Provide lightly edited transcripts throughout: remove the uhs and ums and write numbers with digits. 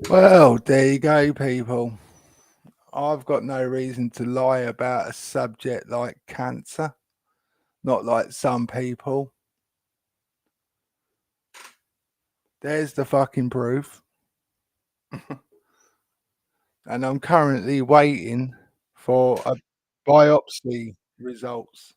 Well, there you go, people. I've got no reason to lie about a subject like cancer, not like some people. There's the fucking proof. And I'm currently waiting for a biopsy results.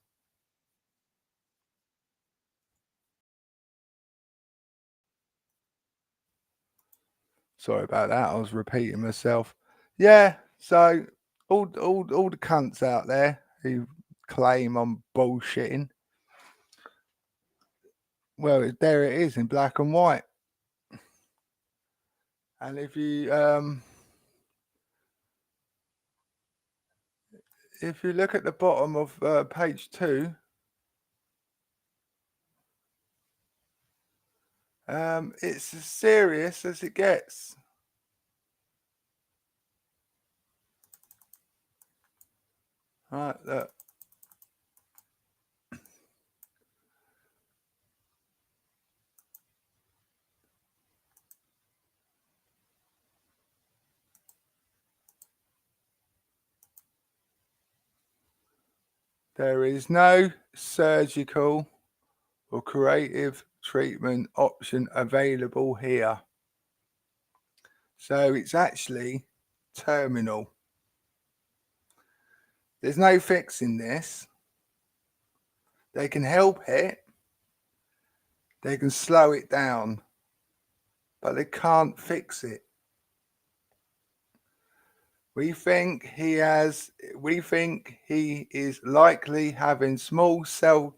Sorry about that. I was repeating myself. Yeah, so all the cunts out there who claim I'm bullshitting, well, there it is in black and white. And if you look at the bottom of page 2, it's as serious as it gets. Right, look. There is no surgical or curative treatment option available here. So it's actually terminal. There's no fixing this. They can help it. They can slow it down, but they can't fix it. We think he is likely having small cell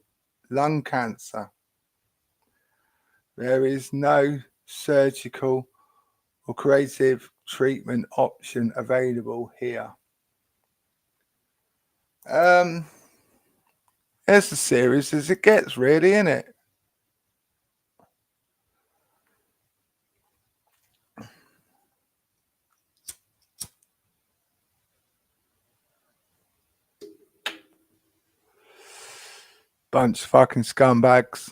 lung cancer. There is no surgical or creative treatment option available here. It's as serious as it gets, really, isn't it? Bunch of fucking scumbags.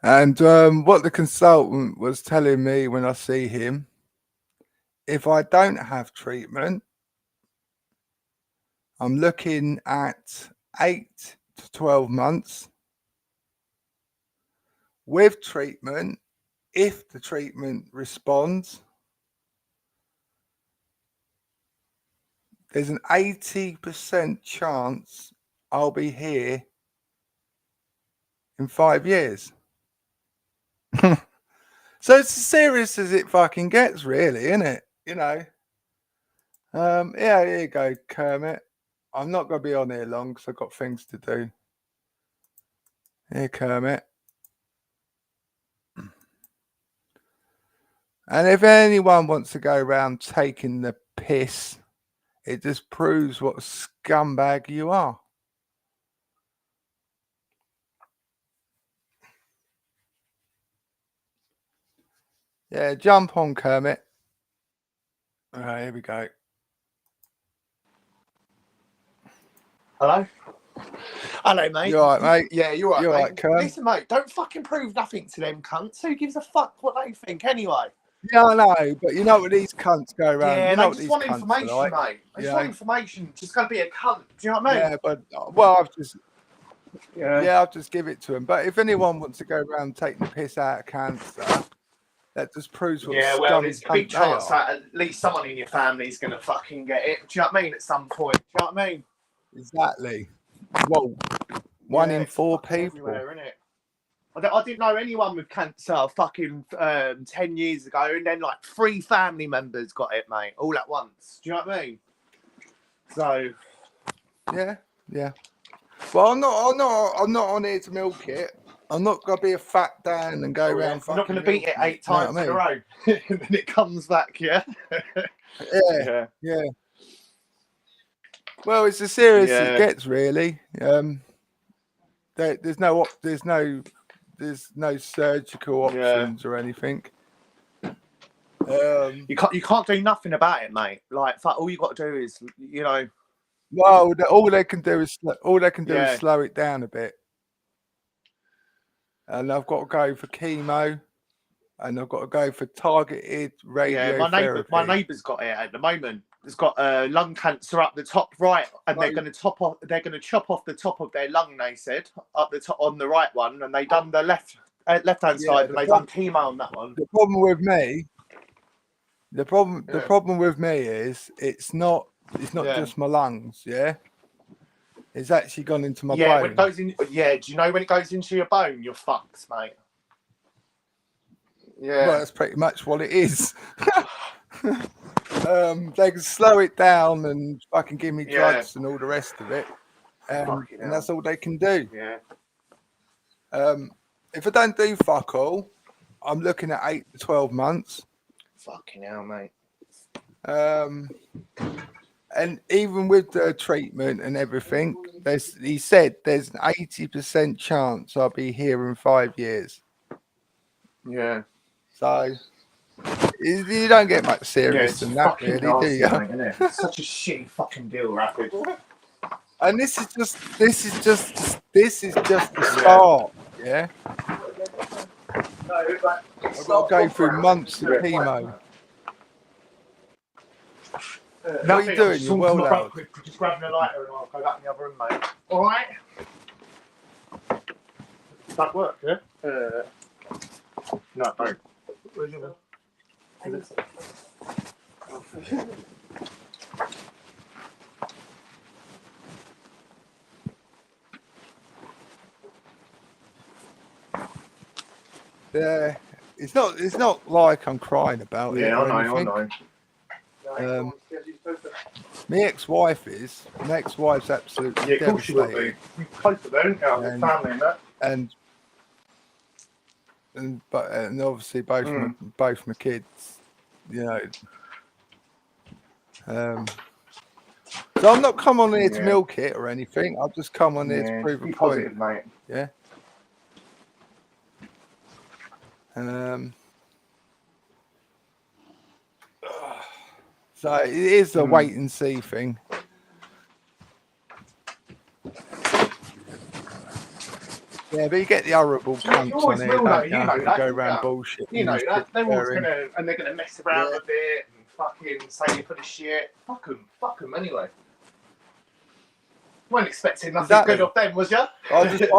And what the consultant was telling me when I see him, if I don't have treatment, I'm looking at 8 to 12 months. With treatment, if the treatment responds, there's an 80% chance I'll be here in 5 years. So it's as serious as it fucking gets, really, isn't it? You know. Yeah, here you go, Kermit. I'm not going to be on here long because I've got things to do. Here, Kermit. And if anyone wants to go around taking the piss, it just proves what a scumbag you are. Yeah, jump on, Kermit. All right, here we go. Hello? Hello, mate. You all right, mate? Yeah, you're right, You all mate. right, Kerm? Listen, mate, don't fucking prove nothing to them cunts. Who gives a fuck what they think anyway? Yeah, I know, but you know what these cunts go around. Yeah, you know they what just these want cunts information, are like. mate. They just want information. Just gonna be a cunt. Do you know what I mean? Yeah, but well, Yeah. I'll just give it to him. But if anyone wants to go around taking the piss out of cancer, that just proves what Yeah, well, scum there's a cunt big they chance are. that at least someone in your family is gonna fucking get it. Do you know what I mean? At some point. Do you know what I mean? Exactly. Well, one in 4 people. Everywhere, isn't it? I didn't know anyone with cancer fucking 10 years ago, and then like 3 family members got it, mate, all at once. Do you know what I mean? So yeah. Well, I'm not on here to milk it. I'm not gonna be a fat Dan and go around. You're not going to beat it 8 times in a row, and then it comes back, yeah. Yeah. Well, it's as serious as it gets, really. There's no surgical options or anything. You can't do nothing about it, mate. Like, all you got to do is, you know. Well, all they can do is slow it down a bit. and I've got to go for chemo, and I've got to go for targeted radiotherapy. My neighbour's got it at the moment. It's got lung cancer up the top right, and they're going to chop off the top of their lung. They said up the top on the right one, and they done the left hand side, and they done chemo on that one. The problem with me, the problem with me is it's not just my lungs, yeah. It's actually gone into my bone. When it goes in, do you know when it goes into your bone, you're fucked, mate. Yeah, well, that's pretty much what it is. They can slow it down and fucking give me drugs and all the rest of it, and that's all they can do. Yeah. If I don't do fuck all, I'm looking at 8 to 12 months. Fucking hell, mate. And even with the treatment and everything, he said there's an 80% chance I'll be here in 5 years. Yeah. So you don't get much serious than that, really, do you? Mate, it's such a shitty fucking deal, Rapid. And this is just the start, yeah. I've got to go through months of chemo. What are you doing? You're well loud. Just grabbing a lighter and I'll go back in the other room, mate. All right. That work, yeah? No, don't. Where's your one? Yeah, it's not like I'm crying about it. Yeah, I know. My ex-wife's absolutely devastated. Of course you will be. You're close to them, family and that. And obviously both my kids, you know. So I'm not come on here to milk it or anything. I've just come on here to prove a point. Positive, mate. Yeah. So it is a wait and see thing. Yeah, but you get the horrible cunts on here, don't you? Go around bullshit. You know that. They're always gonna mess around a bit and fucking say you for the shit. Fuck them anyway. Weren't expecting nothing good off them, was ya? I'm just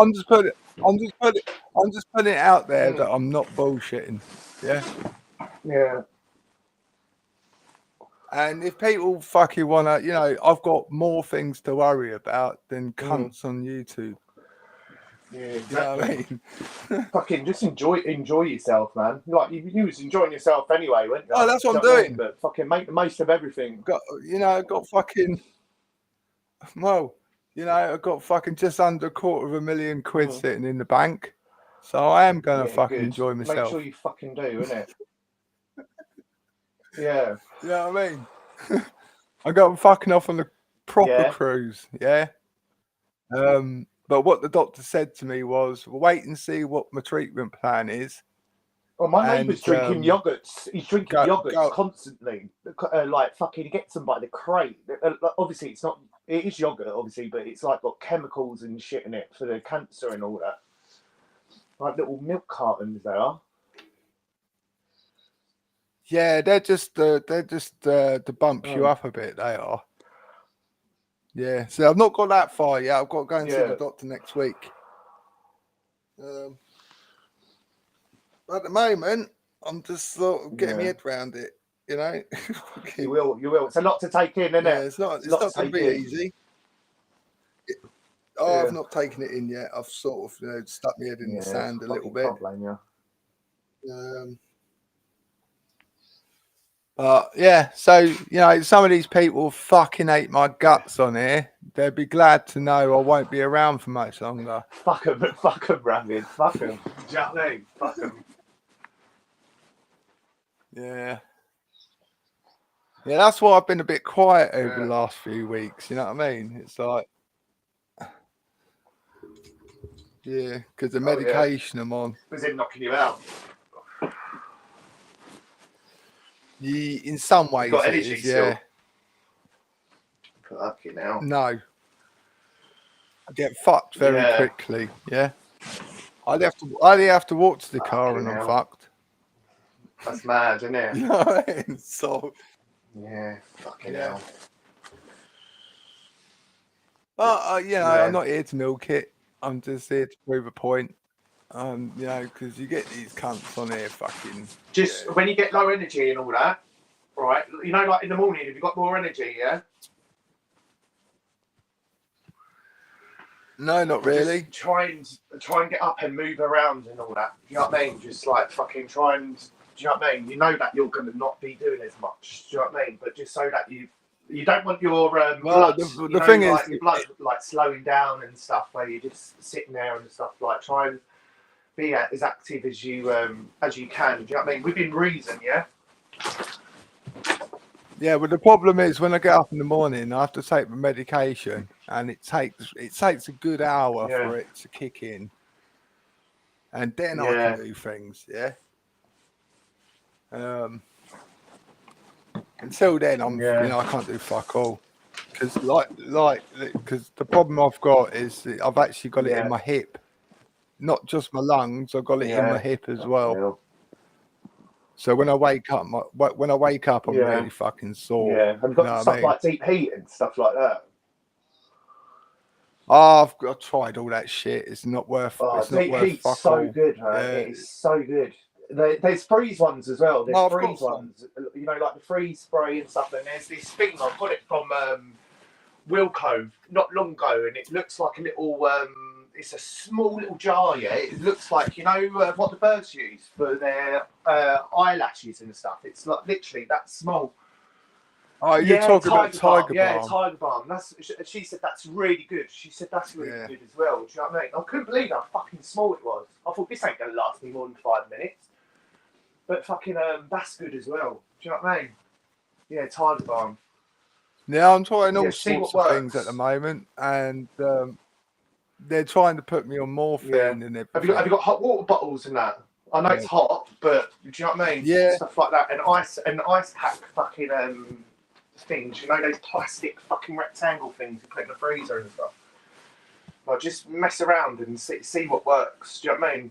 putting it out there that I'm not bullshitting. Yeah. Yeah. And if people fucking wanna, you know, I've got more things to worry about than cunts on YouTube. Yeah, exactly. You know what I mean? Fucking just enjoy yourself, man. Like you was enjoying yourself anyway, weren't you? Oh, that's what I'm doing. But fucking make the most of everything. Got fucking. Well, I've got fucking just under £250,000 quid sitting in the bank, so I am gonna fucking enjoy myself. Make sure you fucking do, innit? Yeah. You know what I mean? I got fucking off on a proper cruise, yeah. But what the doctor said to me was, wait and see what my treatment plan is. Well, my neighbour's drinking yogurts. He's drinking yogurts constantly. Like fucking, he gets them by the crate. Obviously, it is yogurt, obviously, but it's like got chemicals and shit in it for the cancer and all that. Like little milk cartons, they are. Yeah, they're just to bump you up a bit. They are. Yeah, so I've not got that far yet. I've got to go and see the doctor next week. But at the moment, I'm just sort of getting my head around it. You know, you will. It's a lot to take in, isn't it? Yeah, it's not going to be easy. I've not taken it in yet. I've sort of stuck my head in the sand a little bit. But yeah, so some of these people fucking hate my guts on here. They'd be glad to know I won't be around for much longer. Fuck them, Ravid. Fuck them. Do you know what I mean? Fuck them. Yeah. Yeah, that's why I've been a bit quiet over the last few weeks. You know what I mean? It's like, because the medication I'm on. Was it knocking you out? In some ways, got energy still. Fucking hell. No. I get fucked very quickly. Yeah. I'd have to walk to the car and I'm fucked. That's mad, isn't it? You know what I mean? So yeah, fucking hell. But I'm not here to milk it. I'm just here to prove a point. Because you get these cunts on here fucking. Just when you get low energy and all that, right? You know, like in the morning, have you got more energy? Yeah. No, not really. Just try and get up and move around and all that. Do you know what I mean? Just like fucking try and. Do you know what I mean? You know that you're going to not be doing as much. Do you know what I mean? But just so that you don't want your blood, the thing is, your blood like slowing down and stuff, where you're just sitting there and stuff. Like try and be as active as you can. Do you know what I mean? Within reason, yeah. Yeah, but the problem is when I get up in the morning, I have to take my medication, and it takes a good hour for it to kick in, and then I can do things. Yeah. Until then, I can't do fuck all, because because the problem I've got is that I've actually got it in my hip, not just my lungs. I've got it in my hip as well. Yeah. So when I wake up, I'm really fucking sore. Yeah, have you got stuff like deep heat and stuff like that? Oh, I've tried all that shit. It's not worth. It's not worth heat's so good, man. It is so good. There's freeze ones as well. There's freeze ones. You know, like the freeze spray and stuff. And there's this thing I got it from Wilco not long ago, and it looks like a little. It's a small little jar, yeah. It looks like, you know, what the birds use for their eyelashes and stuff. It's like literally that small. Oh, you're talking about Tiger Balm. Yeah, Tiger Balm. She said that's really good. She said that's really good as well. Do you know what I mean? I couldn't believe how fucking small it was. I thought this ain't going to last me more than 5 minutes. But fucking, that's good as well. Do you know what I mean? Yeah, Tiger Balm. Yeah, I'm trying all sorts of things at the moment, and they're trying to put me on morphine and everything. Have you got hot water bottles and that? I know it's hot, but do you know what I mean? Yeah. Stuff like that. And ice pack fucking things. You know those plastic fucking rectangle things you put in the freezer and stuff. Well, just mess around and see what works. Do you know what I mean?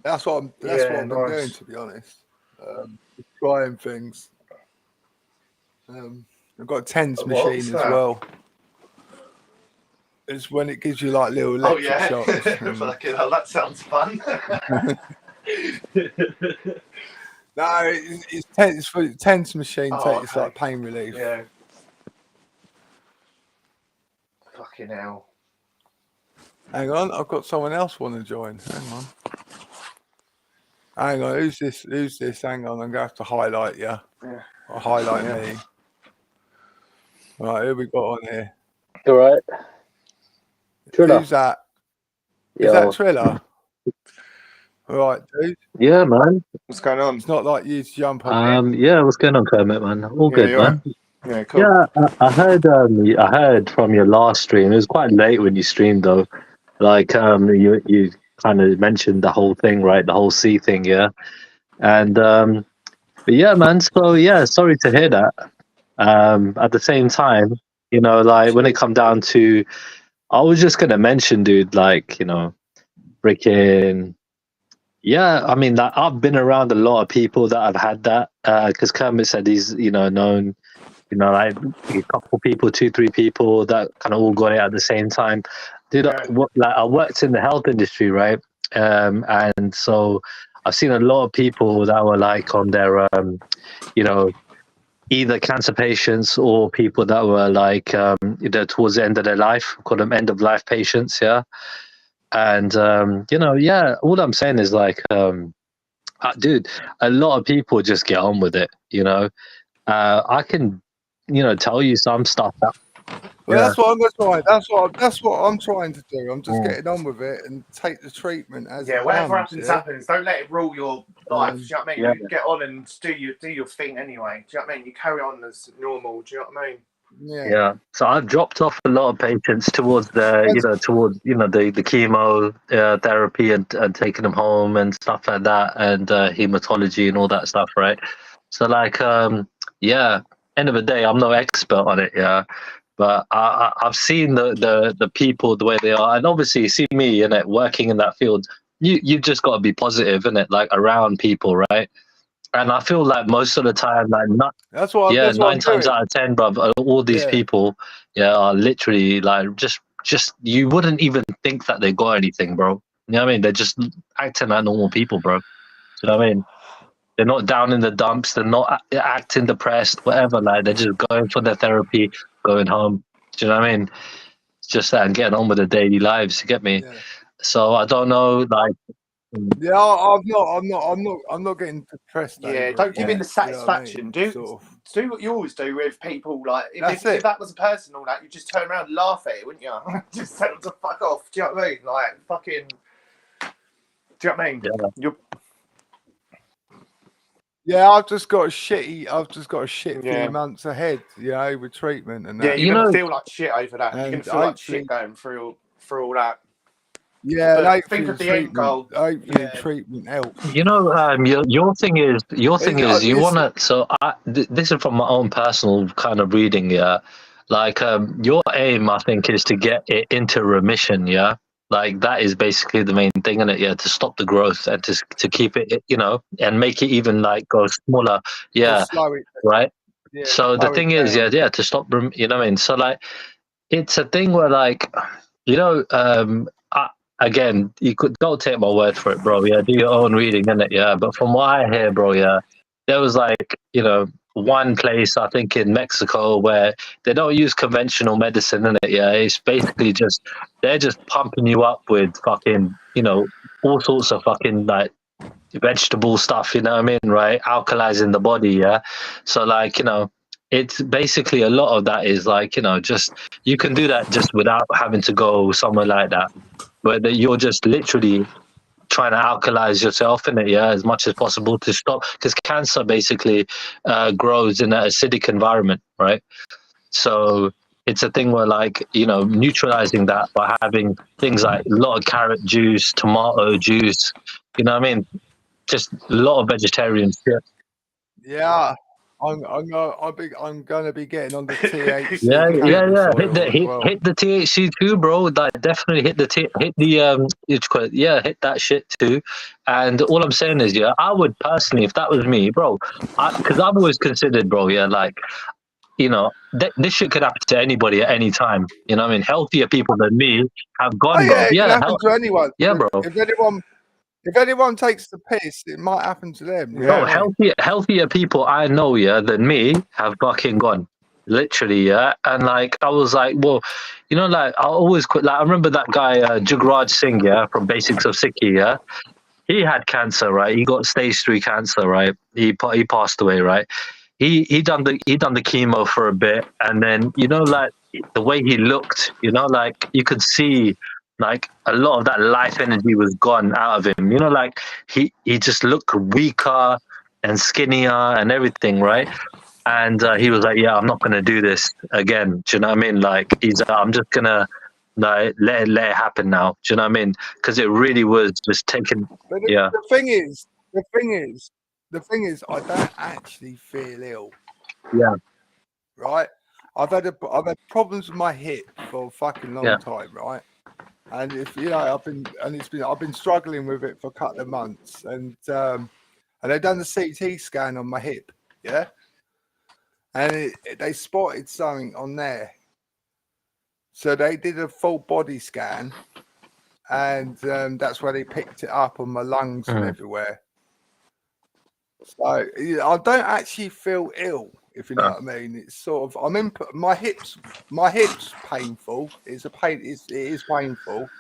That's what I'm doing, to be honest. Trying things. I've got a TENS machine as well. It's when it gives you like little electric shocks. Fucking hell, that sounds fun. No, it's TENS machine takes like pain relief. Yeah. Fucking hell. Hang on, I've got someone else want to join. Hang on, who's this? Hang on, I'm gonna have to highlight you. Yeah. Or highlight me. Right, who we got on here? All right. Triller. Who's that? Is that Triller? All right, dude. Yeah, man. What's going on? It's not like you to jump on. Yeah, what's going on, Kermit, man? All good, man. Yeah, cool. Yeah, I heard from your last stream. It was quite late when you streamed, though. Like, you kind of mentioned the whole thing, right? The whole C thing, yeah. And but yeah, man. So yeah, sorry to hear that. At the same time, you know, like when it come down to, I was just gonna mention, dude, like, you know, freaking. Yeah, I mean, like, I've been around a lot of people that have had that, because Kermit said he's, you know, known, you know, like a couple people, 2-3 people that kind of all got it at the same time. Dude, I worked in the health industry, right? And so I've seen a lot of people that were like on their, you know, either cancer patients or people that were like, you know, towards the end of their life, call them end of life patients, yeah. And you know, yeah, all I'm saying is like, dude, a lot of people just get on with it, you know. I can, you know, tell you some stuff that. Well, that's what I'm trying. That's what I'm trying to do. I'm just getting on with it and take the treatment as it whatever comes, happens. Don't let it rule your life. Do you know what I mean? You get on and do your thing anyway. Do you know what I mean? You carry on as normal. Do you know what I mean? Yeah. So I've dropped off a lot of patients towards the, you know, the chemo therapy and taking them home and stuff like that, and hematology and all that stuff, right? So like, yeah. End of the day, I'm no expert on it, yeah. But I've seen the people the way they are, and obviously you see me in it working in that field. You've just got to be positive in it, like around people, right? And I feel like most of the time, like That's what. yeah, That's what 9 I'm times doing. out of 10, bruv, all these Yeah. people, yeah, are literally like just you wouldn't even think that they got anything, bro. You know what I mean? They're just acting like normal people, bro. You know what I mean? They're not down in the dumps. They're not acting depressed, whatever. Like they're just going for their therapy, going home. Do you know what I mean? It's just that and getting on with their daily lives. You get me? Yeah. So I don't know, like. Yeah, I'm not getting depressed. Yeah, over don't it give yet, in the satisfaction. You know what I mean? Sort of. Do what you always do with people. Like That's if it. that was a person, all that, you just turn around and laugh at it, wouldn't you? Just tell them to fuck off. Do you know what I mean? Like fucking. Do you know what I mean? Yeah. You're... Yeah, I've just got a shit Yeah. few months ahead, you know, with treatment and Yeah, that. you're gonna feel like shit over that. You're And gonna feel like hopefully- shit going through all that. Yeah, and But hopefully think of the end goal. Hopefully Yeah. treatment helps. You know, your thing is you It's- wanna. So this is from my own personal kind of reading. Yeah, like your aim, I think, is to get it into remission. Yeah, like that is basically the main thing in it. Yeah, to stop the growth and to keep it, you know, and make it even like go smaller. Yeah, slow it. right. Yeah, So the slow it thing is, down. yeah, to stop, you know what I mean? So like, it's a thing where like, you know, again, you could don't take my word for it, bro. Yeah, do your own reading, innit? Yeah, but from what I hear, bro, yeah, there was like, you know, one place I think in Mexico where they don't use conventional medicine in it. Yeah, it's basically just they're just pumping you up with fucking, you know, all sorts of fucking like vegetable stuff. You know what I mean, right? Alkalizing the body. Yeah, so like, you know, it's basically a lot of that is like, you know, just you can do that just without having to go somewhere like that. But that you're just literally trying to alkalize yourself in it, yeah, as much as possible to stop, because cancer basically grows in an acidic environment, right? So it's a thing where, like, you know, neutralizing that by having things like a lot of carrot juice, tomato juice, you know what I mean? Just a lot of vegetarian shit. Yeah. I'm gonna be getting on the THC. Yeah. Well. Hit the THC too, bro. Like definitely hit hit that shit too. And all I'm saying is, yeah, I would personally, if that was me, bro, because I've always considered, bro, yeah, like, you know, this shit could happen to anybody at any time. You know what I mean? Healthier people than me have gone, bro. It can happen to anyone. Yeah, bro. If anyone takes the piss, it might happen to them. Bro, healthier people I know, yeah, than me have fucking gone. Literally, yeah. And like, I was like, well, you know, like, I always quit. Like, I remember that guy, Jugraj Singh, yeah, from Basics of Sikhi, yeah. He had cancer, right? He got stage 3 cancer, right? He passed away, right? He done the chemo for a bit, and then, you know, like the way he looked, you know, like you could see like a lot of that life energy was gone out of him. You know, like he just looked weaker and skinnier and everything, right? And he was like, yeah, I'm not gonna do this again. Do you know what I mean? Like I'm just gonna like let it happen now. Do you know what I mean? Because it really was just taking. But yeah. The thing is, I don't actually feel ill. Yeah. Right. I've had problems with my hip for a fucking long time, right? And if you know, I've been struggling with it for a couple of months, and they've done the CT scan on my hip, yeah, and they spotted something on there, so they did a full body scan, and that's where they picked it up on my lungs and everywhere. So I don't actually feel ill, if you know what I mean. It's sort of my hips painful. It is painful,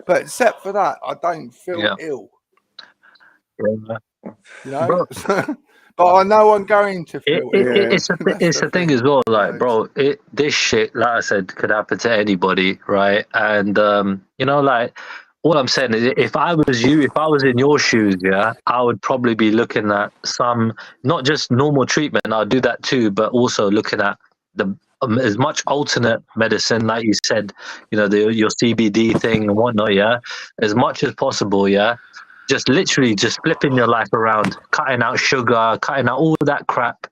but except for that, I don't feel ill. Yeah. You know, but I know I'm going to feel ill. It's a thing as well, like, bro. This shit, like I said, could happen to anybody, right? And you know, like, all I'm saying is, if I was you, if I was in your shoes, yeah, I would probably be looking at some, not just normal treatment. I'll do that too, but also looking at the as much alternate medicine, like you said, you know, your CBD thing and whatnot, yeah, as much as possible, yeah. Just literally just flipping your life around, cutting out sugar, cutting out all that crap,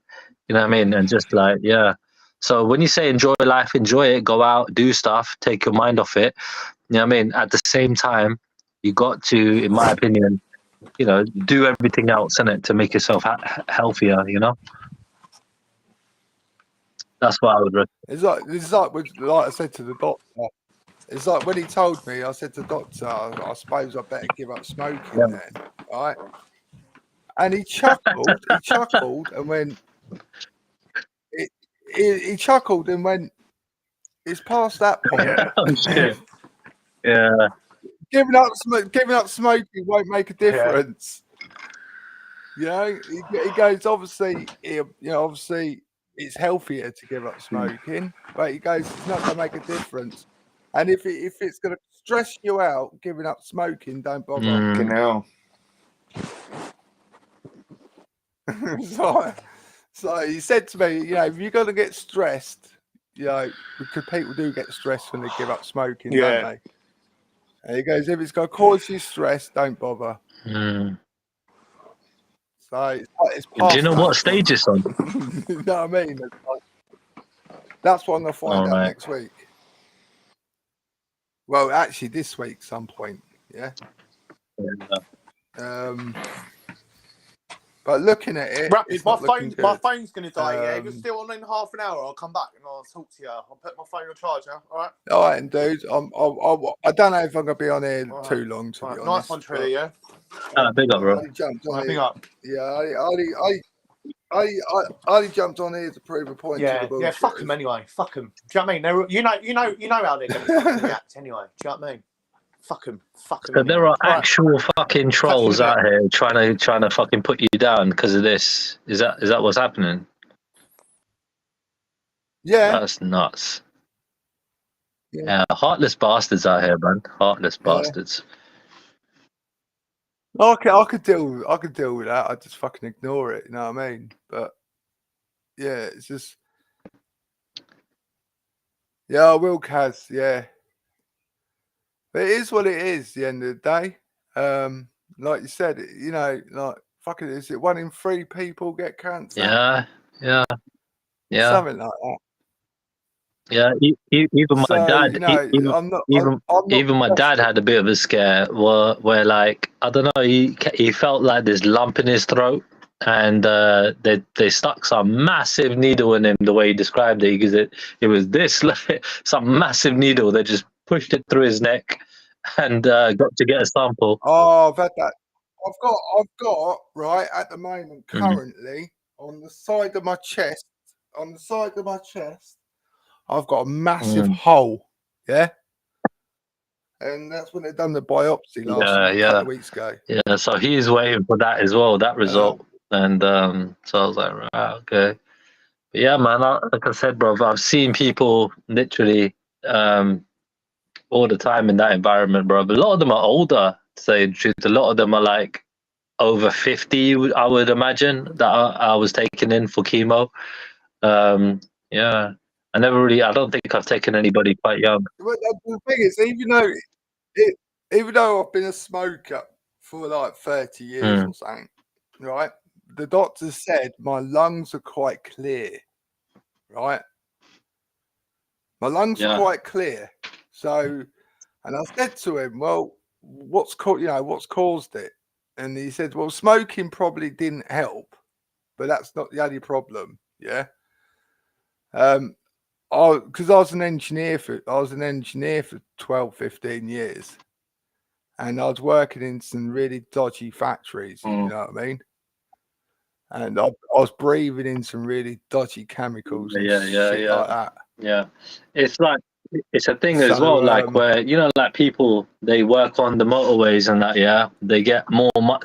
you know what I mean, and just like, yeah. So when you say enjoy life, enjoy it, go out, do stuff, take your mind off it. You know what I mean? At the same time, you got to, in my opinion, do everything else in it to make yourself healthier. That's what I would recommend. It's like I said to the doctor. It's like when he told me, I said to the doctor, I suppose I better give up smoking then, right? And he chuckled. He chuckled and went. He chuckled and went. It's past that point. Oh shit! Yeah. Giving up smoking won't make a difference. He goes. Obviously, obviously it's healthier to give up smoking, but he goes, it's not going to make a difference. And if it's going to stress you out, giving up smoking, don't bother. Genau. So he said to me, if you're going to get stressed, because people do get stressed when they give up smoking, don't they? And he goes, if it's going to cause you stress, don't bother. So it's do you know what stage it's on? You know what I mean? That's what I'm going to find out next week. Well, actually, this week, some point, yeah. But looking at it, Rapid, my phone's going to die. If you're still on in half an hour, I'll come back and I'll talk to you. I'll put my phone on charge now. All right. All right, and dude, I don't know if I'm going to be on here too long. To be honest. Nice one, Trilly. Yeah. Big up, bro. Big up. Yeah, I only jumped on here to prove a point. Yeah, fuck them anyway. Fuck them. Do you know what I mean? You know how they're going to react anyway. Do you know what I mean? Fuck them. So there are actual fucking trolls out here trying to fucking put you down because of this. Is that what's happening? Yeah, that's nuts. Yeah, heartless bastards out here, man. Heartless bastards. I could deal with that. I just fucking ignore it. You know what I mean? But yeah, it's just I will, Kaz. Yeah, but it is what it is. At the end of the day, like you said, like fucking, is it 1 in 3 people get cancer? Yeah. Something like that. Yeah, even my dad. Even my dad had a bit of a scare where like, I don't know, he felt like this lump in his throat, and they stuck some massive needle in him. The way he described it, because it was this like, some massive needle. They just pushed it through his neck, and got to get a sample. Oh, I've had that. I've got right at the moment currently on the side of my chest. I've got a massive hole, yeah? And that's when they done the biopsy a couple of weeks ago. Yeah, so he's waiting for that as well, that result. And so I was like, right, okay. But yeah, man, like I said, bro, I've seen people literally all the time in that environment, bro. But a lot of them are older, to say the truth. A lot of them are like over 50, I would imagine, that I was taken in for chemo. Yeah. I don't think I've taken anybody quite young. But the thing is, even though I've been a smoker for like 30 years or something, right? The doctor said my lungs are quite clear, right? My lungs are quite clear. So, and I said to him, well, what's caused it? And he said, well, smoking probably didn't help, but that's not the only problem. Yeah. Because I was an engineer for 12, 15 years, and I was working in some really dodgy factories. You know what I mean? And I was breathing in some really dodgy chemicals. Like that. Yeah, it's a thing as well. Like where like people, they work on the motorways and that. Yeah, they get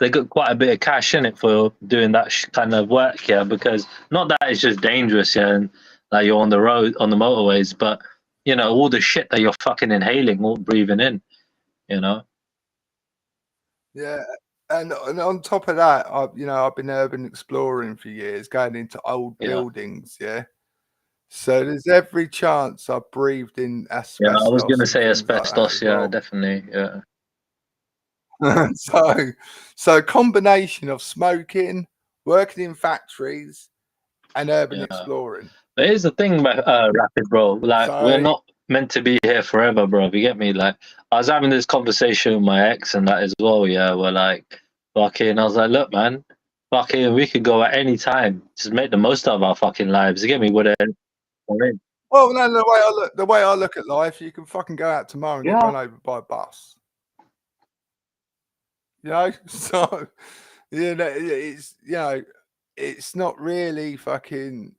they get quite a bit of cash in it for doing that kind of work. Yeah, because not that it's just dangerous. Yeah. And, like you're on the road, on the motorways, but all the shit that you're fucking inhaling, all breathing in, Yeah, and on top of that, I've been urban exploring for years, going into old buildings. Yeah, so there's every chance I've breathed in asbestos. Yeah, I was gonna say asbestos. Like well. Definitely. Yeah. So combination of smoking, working in factories, and urban exploring. But here's the thing, Rapid Bro. Like, we're not meant to be here forever, bro. You get me? Like, I was having this conversation with my ex and that as well. Yeah, we're like, fucking. I was like, look, man, fucking, we could go at any time. Just make the most of our fucking lives. You get me? Well, no, the way I look at life, you can fucking go out tomorrow and get run over by a bus. You know, so it's not really fucking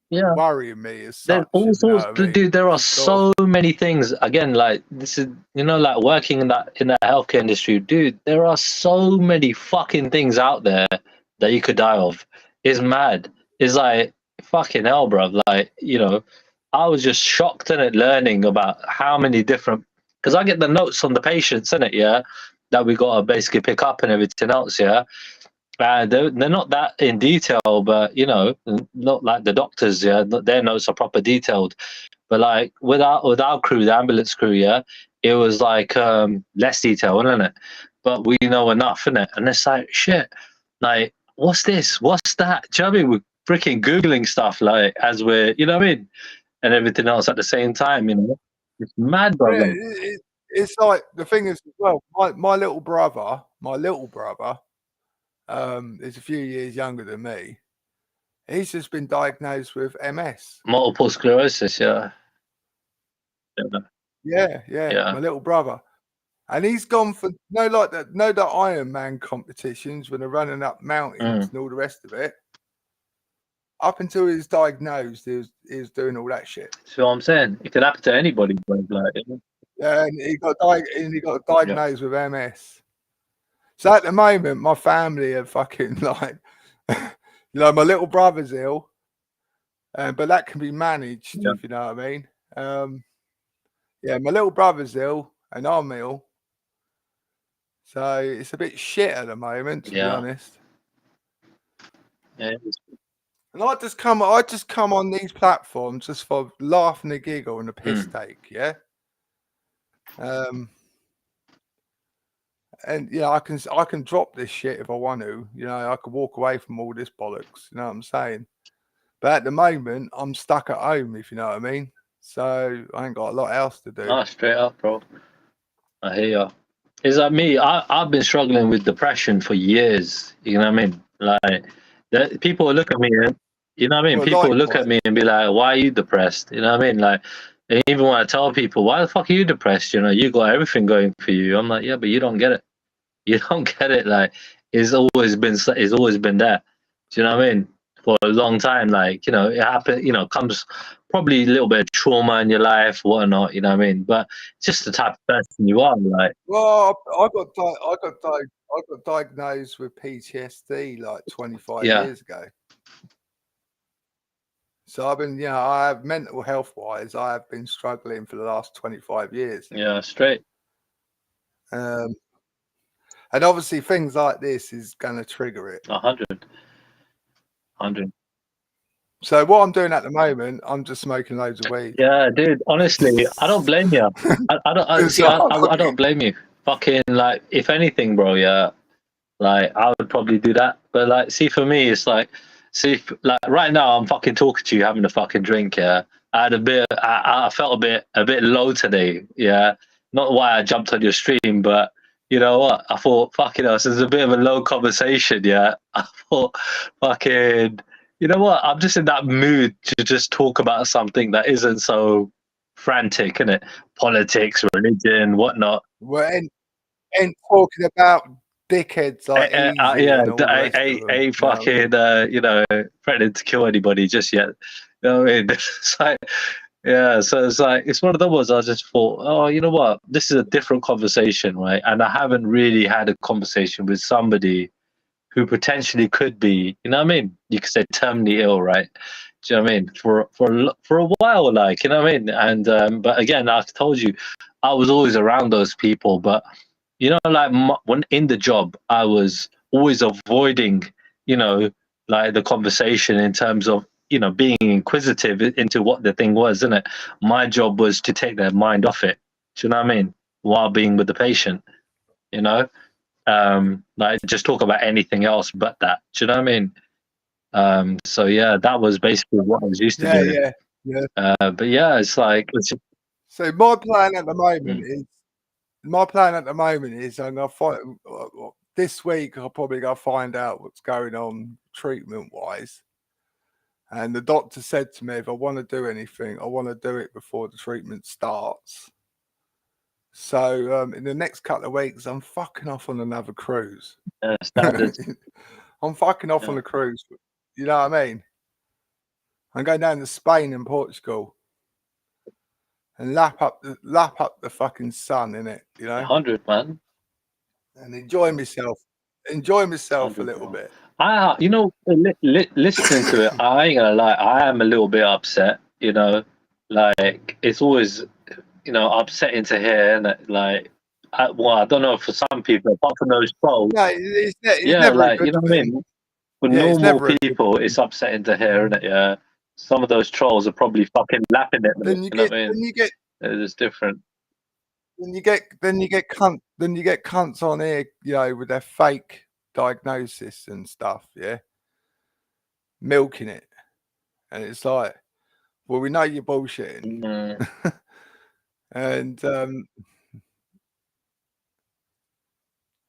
worrying me as such. All sorts, dude. There are so many things. Again, like this is, like working in the healthcare industry, dude. There are so many fucking things out there that you could die of. It's mad. It's like fucking hell, bro. Like, I was just shocked in it, learning about how many different. Because I get the notes on the patients, innit, that we got to basically pick up and everything else, they're not that in detail, but not like the doctors, their notes are proper detailed. But like with our crew, the ambulance crew, it was like less detail, isn't it? But we know enough, innit? And it's like shit. Like, what's this? What's that? Do you know what I mean? We're freaking googling stuff like as we're, you know what I mean, and everything else at the same time. It's mad, bro. It's like the thing is as well. My little brother. Is a few years younger than me. He's just been diagnosed with MS. Multiple sclerosis, Yeah. My little brother. And he's gone for the Ironman competitions when they're running up mountains and all the rest of it. Up until he was diagnosed, he was doing all that shit. So what I'm saying, it could happen to anybody. Yeah, and he got diagnosed with MS. So at the moment, my family are fucking like, my little brother's ill, but that can be managed, if you know what I mean. My little brother's ill and I'm ill. So it's a bit shit at the moment, to be honest. Yeah. And I just come on these platforms just for laugh and a giggle and a piss take, And I can drop this shit if I want to. I could walk away from all this bollocks. You know what I'm saying? But at the moment, I'm stuck at home, if you know what I mean. So I ain't got a lot else to do. Ah, straight up, bro. I hear you. It's like me. I've been struggling with depression for years. You know what I mean? Like, people look at me and people look at me and be like, "Why are you depressed?" You know what I mean? Like, and even when I tell people, "Why the fuck are you depressed?" You got everything going for you. I'm like, yeah, but you don't get it. You don't get it. Like, it's always been there. Do you know what I mean? For a long time, like, it happened. Comes probably a little bit of trauma in your life, whatnot. You know what I mean? But it's just the type of person you are. Like, well, I got diagnosed with PTSD like 25 years ago. So I've been, I have mental health wise, I have been struggling for the last 25 years. Yeah, straight. And obviously things like this is going to trigger it. 100. So what I'm doing at the moment, I'm just smoking loads of weed. Yeah, dude. Honestly, I don't blame you. I don't blame you. Fucking, like, if anything, bro. Yeah, like, I would probably do that. But like, see, for me, it's like, like right now, I'm fucking talking to you, having a fucking drink. Yeah, I had I felt a bit low today. Yeah, not why I jumped on your stream, but you know what? I thought, fucking hell, this is a bit of a low conversation. Yeah, I thought, fucking. You know what? I'm just in that mood to just talk about something that isn't so frantic, innit? Politics, religion, whatnot. Well, and talking about dickheads like fucking threatening to kill anybody just yet. You know what I mean? It's like, so it's like, it's one of those ones I just thought, oh, you know what? This is a different conversation, right? And I haven't really had a conversation with somebody who potentially could be, you know what I mean? You could say terminally ill, right? Do you know what I mean? For a while, like, you know what I mean? And but again, I told you, I was always around those people, but like when in the job, I was always avoiding, like the conversation in terms of, being inquisitive into what the thing was, isn't it? My job was to take their mind off it. Do you know what I mean? While being with the patient, like just talk about anything else but that. Do you know what I mean? So yeah, that was basically what I was used to doing. Yeah. But yeah, it's like so my plan at the moment is I'm gonna find this week. I'll probably go find out what's going on treatment wise. And the doctor said to me, if I want to do anything, I want to do it before the treatment starts. So in the next couple of weeks, I'm fucking off on another cruise. I'm fucking off on a cruise. You know what I mean? I'm going down to Spain and Portugal and lap up the fucking sun in it. You know, 100, man, and enjoy myself a little bit. You know, listening to it, I ain't gonna lie, I am a little bit upset. You know, like it's always, you know, upsetting to hear, and like, I don't know for some people, apart from those trolls. No, it's yeah, never like you know what I mean. For normal people, it's upsetting to hear, isn't it? Yeah, some of those trolls are probably fucking lapping it. Then you get, it's different. Then you get cunts on here, you know, with their fake diagnosis and stuff, yeah, milking it, and it's like, well, we know you're bullshitting, and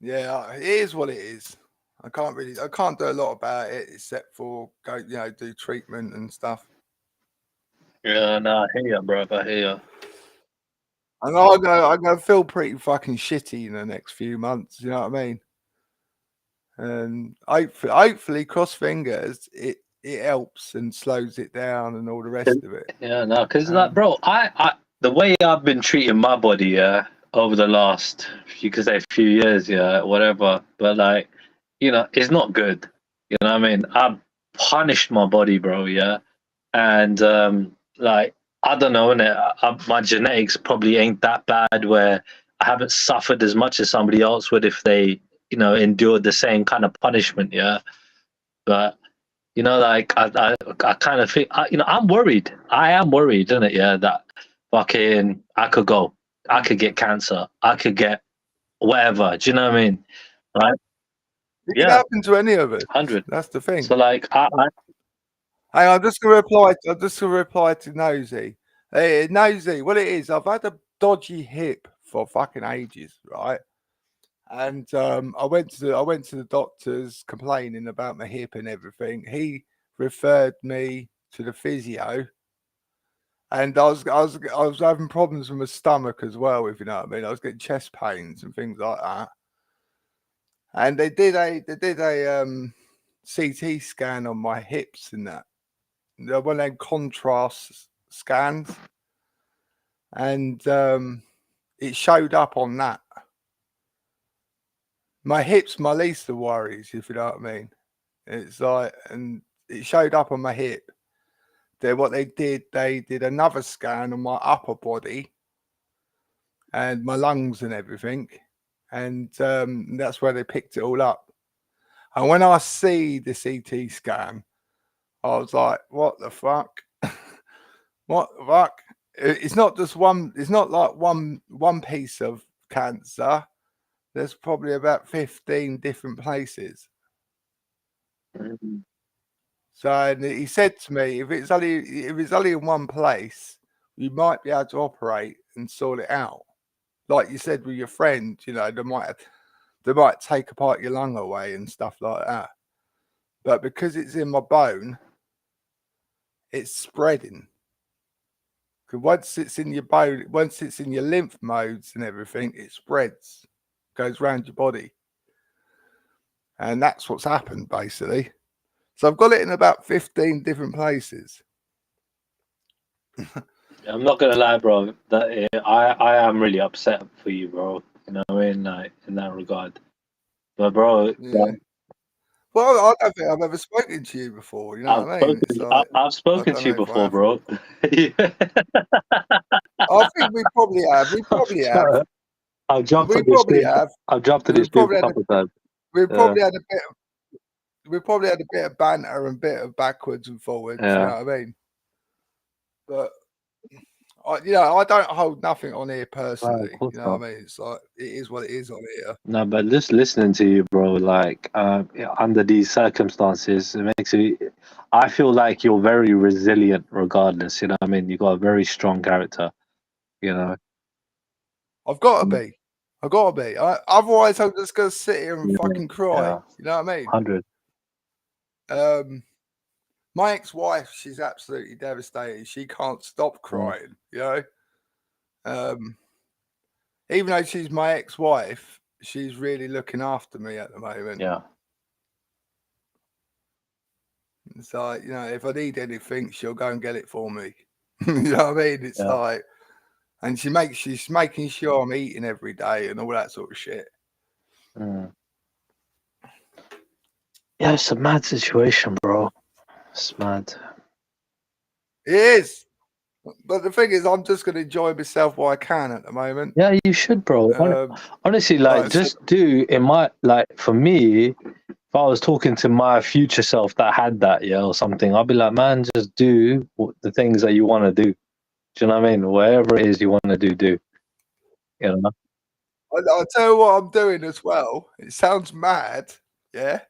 yeah, it is what it is. I can't do a lot about it except for go, you know, do treatment and stuff. Yeah, no, I hear you, bro. I hear you. And I'm gonna feel pretty fucking shitty in the next few months. You know what I mean? And hopefully, cross fingers, it helps and slows it down and all the rest of it. Yeah, no, because like, bro, I the way I've been treating my body, yeah, over the last, you could say, few years, yeah, whatever. But like, you know, it's not good. You know what I mean? I've punished my body, bro, yeah, and like, I don't know, innit? My genetics probably ain't that bad where I haven't suffered as much as somebody else would if they, you know, endured the same kind of punishment, yeah. But you know, like I kind of think, you know, I'm worried. I am worried, isn't it? Yeah, that fucking I could get cancer, I could get whatever. Do you know what I mean? Right? It can happen to any of us. 100. That's the thing. So like, I'm just gonna reply to Nosy. Hey, Nosy, what it is? I've had a dodgy hip for fucking ages, right? And I went to the doctors complaining about my hip and everything. He referred me to the physio, and I was having problems with my stomach as well. If you know what I mean, I was getting chest pains and things like that. And they did a CT scan on my hips and that. One of them contrast scans, and it showed up on that. My hips, my least of worries, if you know what I mean. It's like, and it showed up on my hip. What they did another scan on my upper body and my lungs and everything, and that's where they picked it all up. And when I see the CT scan, I was like, "What the fuck? What the fuck?" It's not just one. It's not like one piece of cancer. There's probably about 15 different places. So he said to me, if it's only in one place, you might be able to operate and sort it out. Like you said with your friend, you know, they might take apart your lung away and stuff like that. But because it's in my bone, it's spreading. Because once it's in your bone, once it's in your lymph nodes and everything, it spreads, goes around your body. And that's what's happened, basically. So I've got it in about 15 different places. I'm not gonna lie, bro. That I am really upset for you, bro. You know what I mean, like, in that regard. But bro, yeah. Well, I don't think I've ever spoken to you before. You know what I mean? I've spoken to you before, bro. I think we probably have. We probably have. I've jumped to this stream. I've jumped to this stream a couple of times. We probably had a bit. We probably had a bit of banter and a bit of backwards and forwards. You know what I mean? But I don't hold nothing on here Right, personally. of course You know not. what I mean? It's like it is what it is on here. No, but just listening to you, bro, like under these circumstances, it makes you. I feel like you're very resilient, regardless. You know what I mean? You got a very strong character. You know. I've got to be. I've got to be. Otherwise, I'm just gonna sit here and fucking cry. Yeah. You know what I mean? 100. My ex-wife, she's absolutely devastated. She can't stop crying. You know. Even though she's my ex-wife, she's really looking after me at the moment. Yeah. It's like, if I need anything, she'll go and get it for me. You know what I mean? It's like, and she's making sure I'm eating every day and all that sort of shit. Mm. Yeah, it's a mad situation, bro. It's mad. It is. But the thing is, I'm just going to enjoy myself while I can at the moment. Yeah, you should, bro. Honestly, like, just do in my, like, for me, if I was talking to my future self that had that, or something, I'd be like, man, just do the things that you want to do. Do you know what I mean? Whatever it is you want to do. You know? I'll tell you what I'm doing as well. It sounds mad, yeah.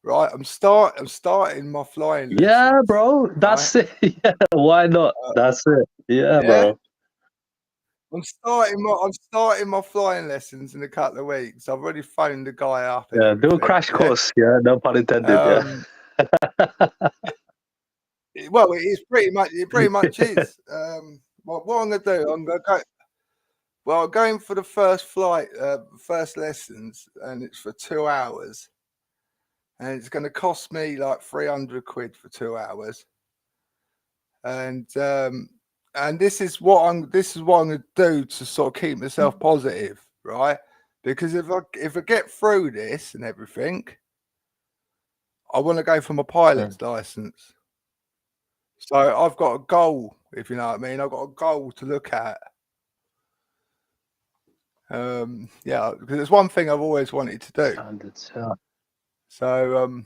Right, I'm starting my flying lessons. Yeah, bro. That's it. Yeah, why not? That's it. Yeah, bro. I'm starting my flying lessons in a couple of weeks. I've already phoned the guy up. Yeah, do a crash course. Yeah, no pun intended. Well, it is pretty much. It pretty much is. What I'm gonna do? I'm gonna go. Well, I'm going for the first flight, first lessons, and it's for 2 hours. And it's going to cost me like 300 quid for 2 hours. And this is what I'm going to do to sort of keep myself positive, right? Because if I get through this and everything, I want to go for my pilot's license. So I've got a goal, if you know what I mean. I've got a goal to look at. Yeah, because it's one thing I've always wanted to do. So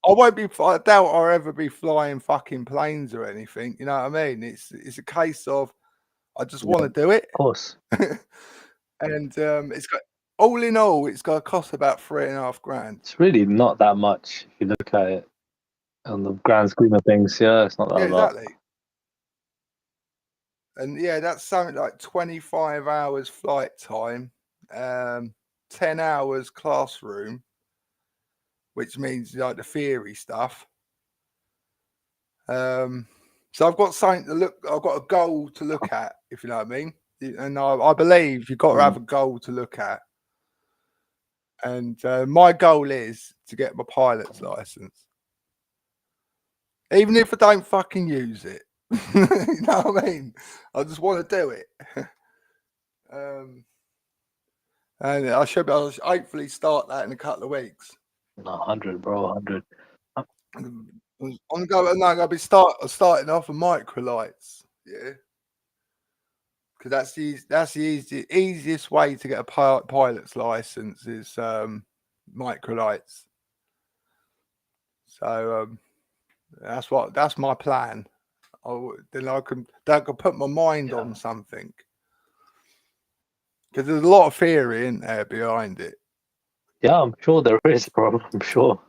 I doubt I'll ever be flying fucking planes or anything. You know what I mean? It's a case of I just want to do it. Of course. And it's got all in all, it's got to cost about $3.5 grand. It's really not that much if you look at it on the grand scheme of things. Yeah, it's not that lot. Exactly. And yeah, that's something like 25 hours flight time, 10 hours classroom, which means like the theory stuff. So I've got something to look. I've got a goal to look at, if you know what I mean. And I believe you've got to have a goal to look at. And my goal is to get my pilot's license, even if I don't fucking use it. You know what I mean? I just want to do it. And I'll hopefully start that in a couple of weeks. 100, bro, 100. I'm gonna be starting off with microlights, yeah, because that's the easiest way to get a pilot's license is microlights. So that's my plan. Then I can put my mind on something, because there's a lot of theory in there behind it. Yeah, I'm sure there is, bro. I'm sure.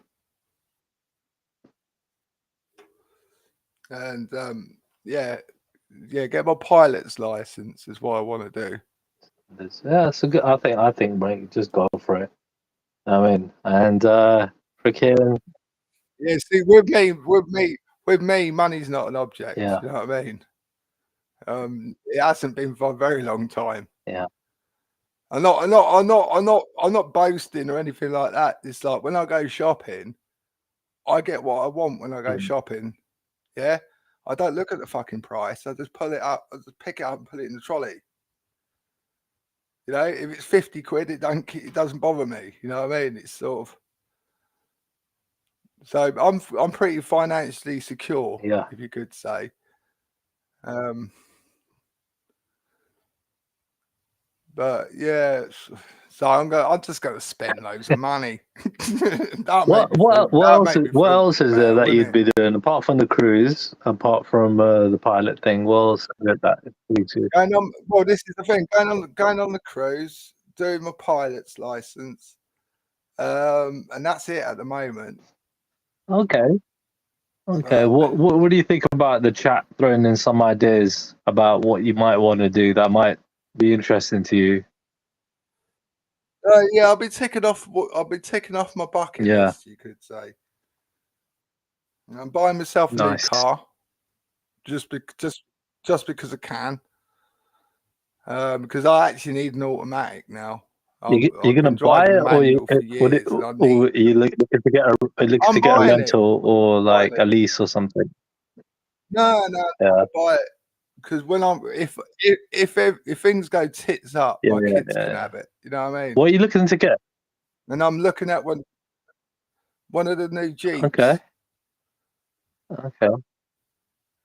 And get my pilot's license is what I want to do. Yeah, it's a good. I think, mate, just go for it. I mean, and freaking. Yeah, see, with me, money's not an object. Yeah. You know what I mean? It hasn't been for a very long time. Yeah. I'm not boasting or anything like that. It's like when I go shopping, I get what I want when I go shopping. Yeah. I don't look at the fucking price. I just pull it up. I just pick it up and put it in the trolley. You know, if it's 50 quid, it doesn't bother me. You know what I mean? It's sort of. So I'm pretty financially secure. Yeah. If you could say. But yeah, So I'm just going to spend loads of money. What else is there that you'd be doing apart from the cruise, apart from the pilot thing? What else is it that intrigues you? Well, this is the thing. Going on the cruise, doing my pilot's license, and that's it at the moment. Okay. What do you think about the chat throwing in some ideas about what you might want to do that might be interesting to you? Yeah, I'll be ticking off my bucket list, you could say. I'm buying myself a new car, just because I can. Because I actually need an automatic now. You're gonna buy it, or you looking to get a rental or like a lease or something? No, I'll buy it. Because when if things go tits up, my kids can have it. You know what I mean? What are you looking to get? And I'm looking at one of the new Jeeps. Okay.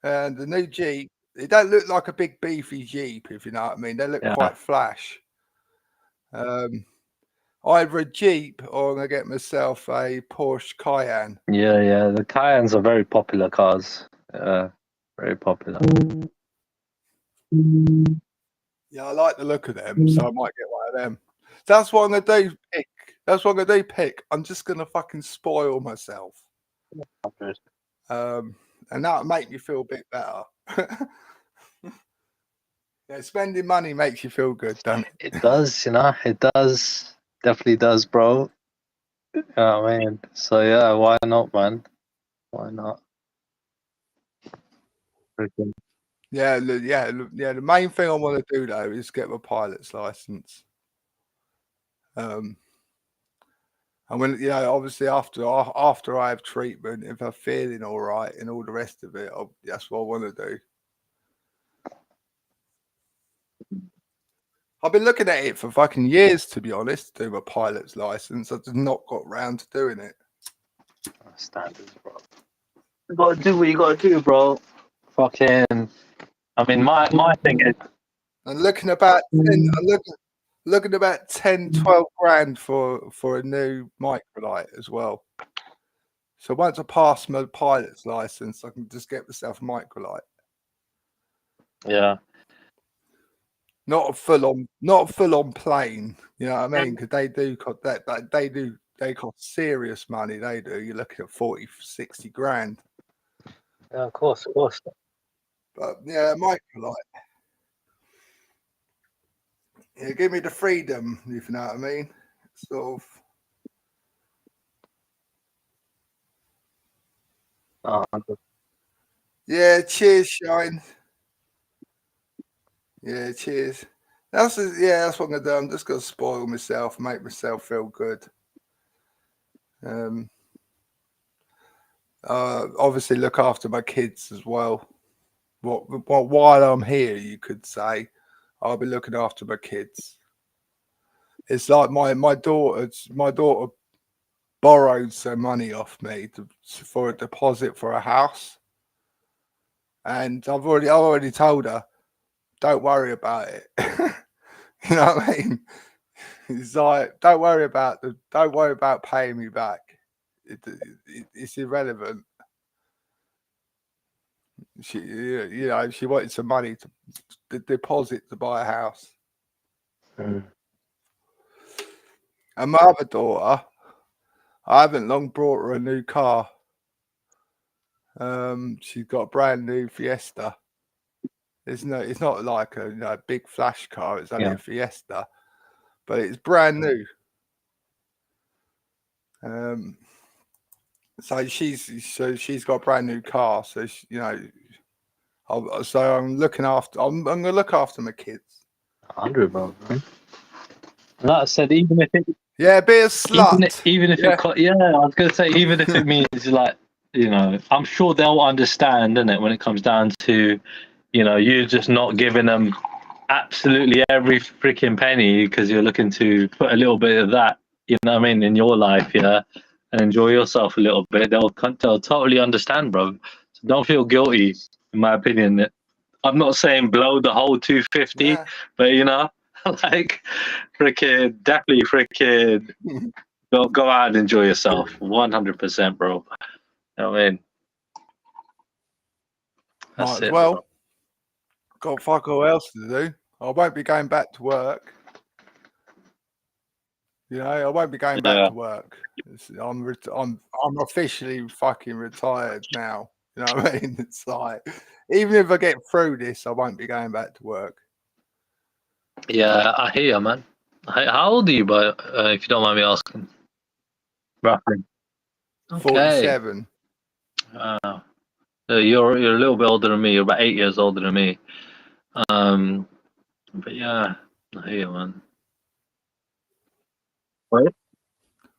And the new Jeep, it don't look like a big beefy Jeep, if you know what I mean. They look quite flash. Either a Jeep or I'm gonna get myself a Porsche Cayenne. Yeah. The Cayennes are very popular cars. Very popular. Yeah, I like the look of them, so I might get one of them. That's what I'm gonna do. Pick. I'm just gonna fucking spoil myself. And that'll make me feel a bit better. Yeah, spending money makes you feel good, don't it? It does, it does. Definitely does, bro. You know what I mean? So yeah, why not, man? Why not? Freaking. Yeah. The main thing I want to do though is get my pilot's license. And when obviously after I have treatment, if I'm feeling all right and all the rest of it, that's what I want to do. I've been looking at it for fucking years, to be honest, to do my pilot's license. I've just not got round to doing it. Standards, bro. You gotta do what you gotta do, bro. Fucking. I mean, my thing is. I'm looking about 10, 12 grand for a new microlight as well. So once I pass my pilot's license, I can just get myself a microlight. Yeah. Not a full on plane, you know what I mean? Because they cost serious money. They do. You're looking at 40, 60 grand. Yeah, of course. But yeah, microlight. Yeah, give me the freedom, if you know what I mean. Sort of. Yeah, cheers, Shine. Yeah, cheers. That's what I'm gonna do. I'm just gonna spoil myself, make myself feel good. Obviously look after my kids as well. While I'm here, you could say, I'll be looking after my kids. It's like my daughter borrowed some money off me for a deposit for a house, and I've already told her, don't worry about it. You know what I mean? It's like, don't worry about paying me back. It's irrelevant. She wanted some money to deposit to buy a house. And my other daughter, I haven't long brought her a new car. She's got a brand new Fiesta. It's not like a big flash car. It's only a Fiesta, but it's brand new. So she's got a brand new car. So I'm looking after. I'm gonna look after my kids. 100, bro. Like I said, even if it be a slut. Even if I was gonna say, even if it means like I'm sure they'll understand, innit, when it comes down to you just not giving them absolutely every freaking penny because you're looking to put a little bit of that, you know what I mean, in your life, and enjoy yourself a little bit. They'll totally understand, bro. So don't feel guilty, in my opinion. I'm not saying blow the whole 250, but Like, freaking, definitely freaking go out and enjoy yourself. 100%, bro. You know what I mean? That's Might as it, well. bro. Got fuck all else to do. I won't be going back to work. You know, I won't be going back to work. I'm officially fucking retired now. You know what I mean? It's like, even if I get through this, I won't be going back to work. Yeah, I hear you, man. How old are you, but if you don't mind me asking? Roughly. 47. You're a little bit older than me. You're about 8 years older than me. But yeah, I hear you, man. What?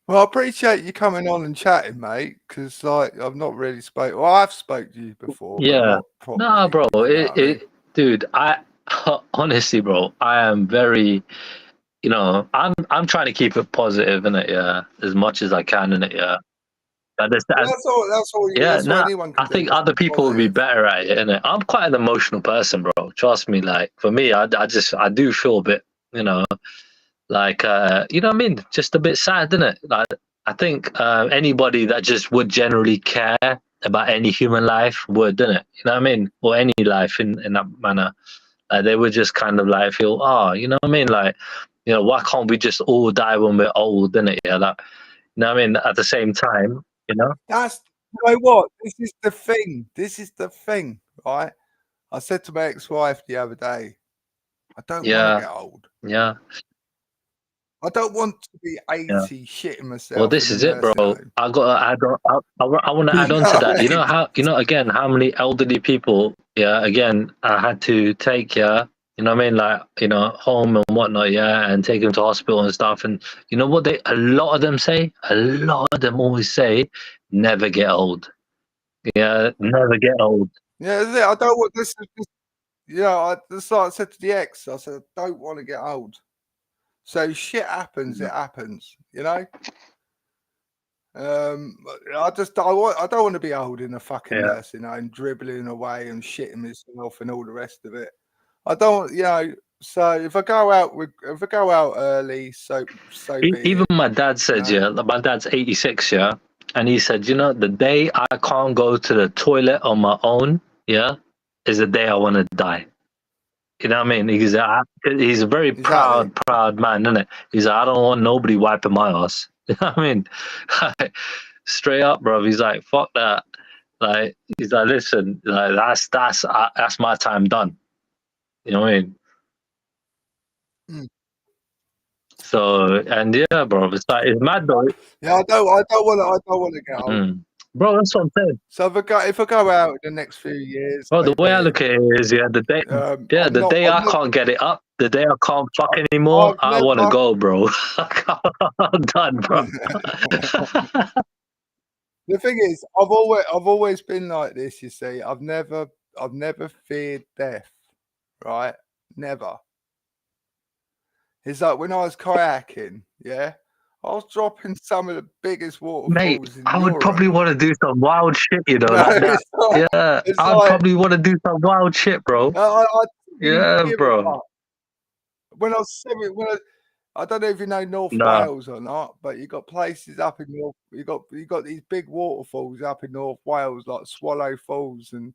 Well, I appreciate you coming on and chatting, mate. Because like I've not really spoke. Well, I've spoke to you before. Yeah. But Nah, bro. properly, Dude, I honestly, bro, I am very, you know, I'm trying to keep it positive in it, yeah, as much as I can in it, yeah. That's all. That's all. Yeah, That's all anyone can I think do. other people would be better at it, innit? I'm quite an emotional person, bro. Trust me. Like for me, I do feel a bit, you know, like you know what I mean, just a bit sad, isn't it? Like I think anybody that just would generally care about any human life would, didn't it? You know what I mean? Or any life in that manner. They would just kind of like feel, oh, you know what I mean? Like, you know, why can't we just all die when we're old, innit? Yeah, like, you know what I mean? At the same time, you know? That's, you know what? This is the thing. This is the thing, right? I said to my ex-wife the other day, I don't want to get old. Yeah. I don't want to be 80 shitting myself. Well, this is it, bro. I want to add on to that. You know again, how many elderly people, yeah, again, I had to take, yeah, you know what I mean? Like, you know, home and whatnot, yeah, and take them to hospital and stuff. And you know what a lot of them always say, never get old. Yeah, never get old. Yeah, I don't want this. That's like I said to the ex. I said, I don't want to get old. So shit happens. It happens. You know. I don't want to be old in a fucking nursing home, dribbling away and shitting myself and all the rest of it. I don't, you know. So if I go out early, so even my dad said, you know? My dad's 86, yeah, and he said, you know, the day I can't go to the toilet on my own, yeah, is the day I want to die. You know what I mean? He's a very proud man, isn't it? He's like, I don't want nobody wiping my ass. You know what I mean? Straight up, bro. He's like, fuck that. Like, he's like, listen, like that's my time done. You know what I mean? So, and yeah, bro, it's mad though. Yeah, I don't want to get old. Bro, that's what I'm saying. So if I go out in the next few years, well, the way I look at it is, yeah, the day, I can't get it up, the day I can't fuck anymore, I want to go, bro. I'm done, bro. The thing is, I've always been like this. You see, I've never feared death, right? Never. It's like when I was kayaking, yeah. I was dropping some of the biggest waterfalls. Mate, in I Europe. would probably want to do some wild shit, you know. Like that. Yeah, I'd probably want to do some wild shit, bro. Yeah, bro. When I was 7, I don't know if you know North Wales or not, but you got places up in North. You got these big waterfalls up in North Wales, like Swallow Falls and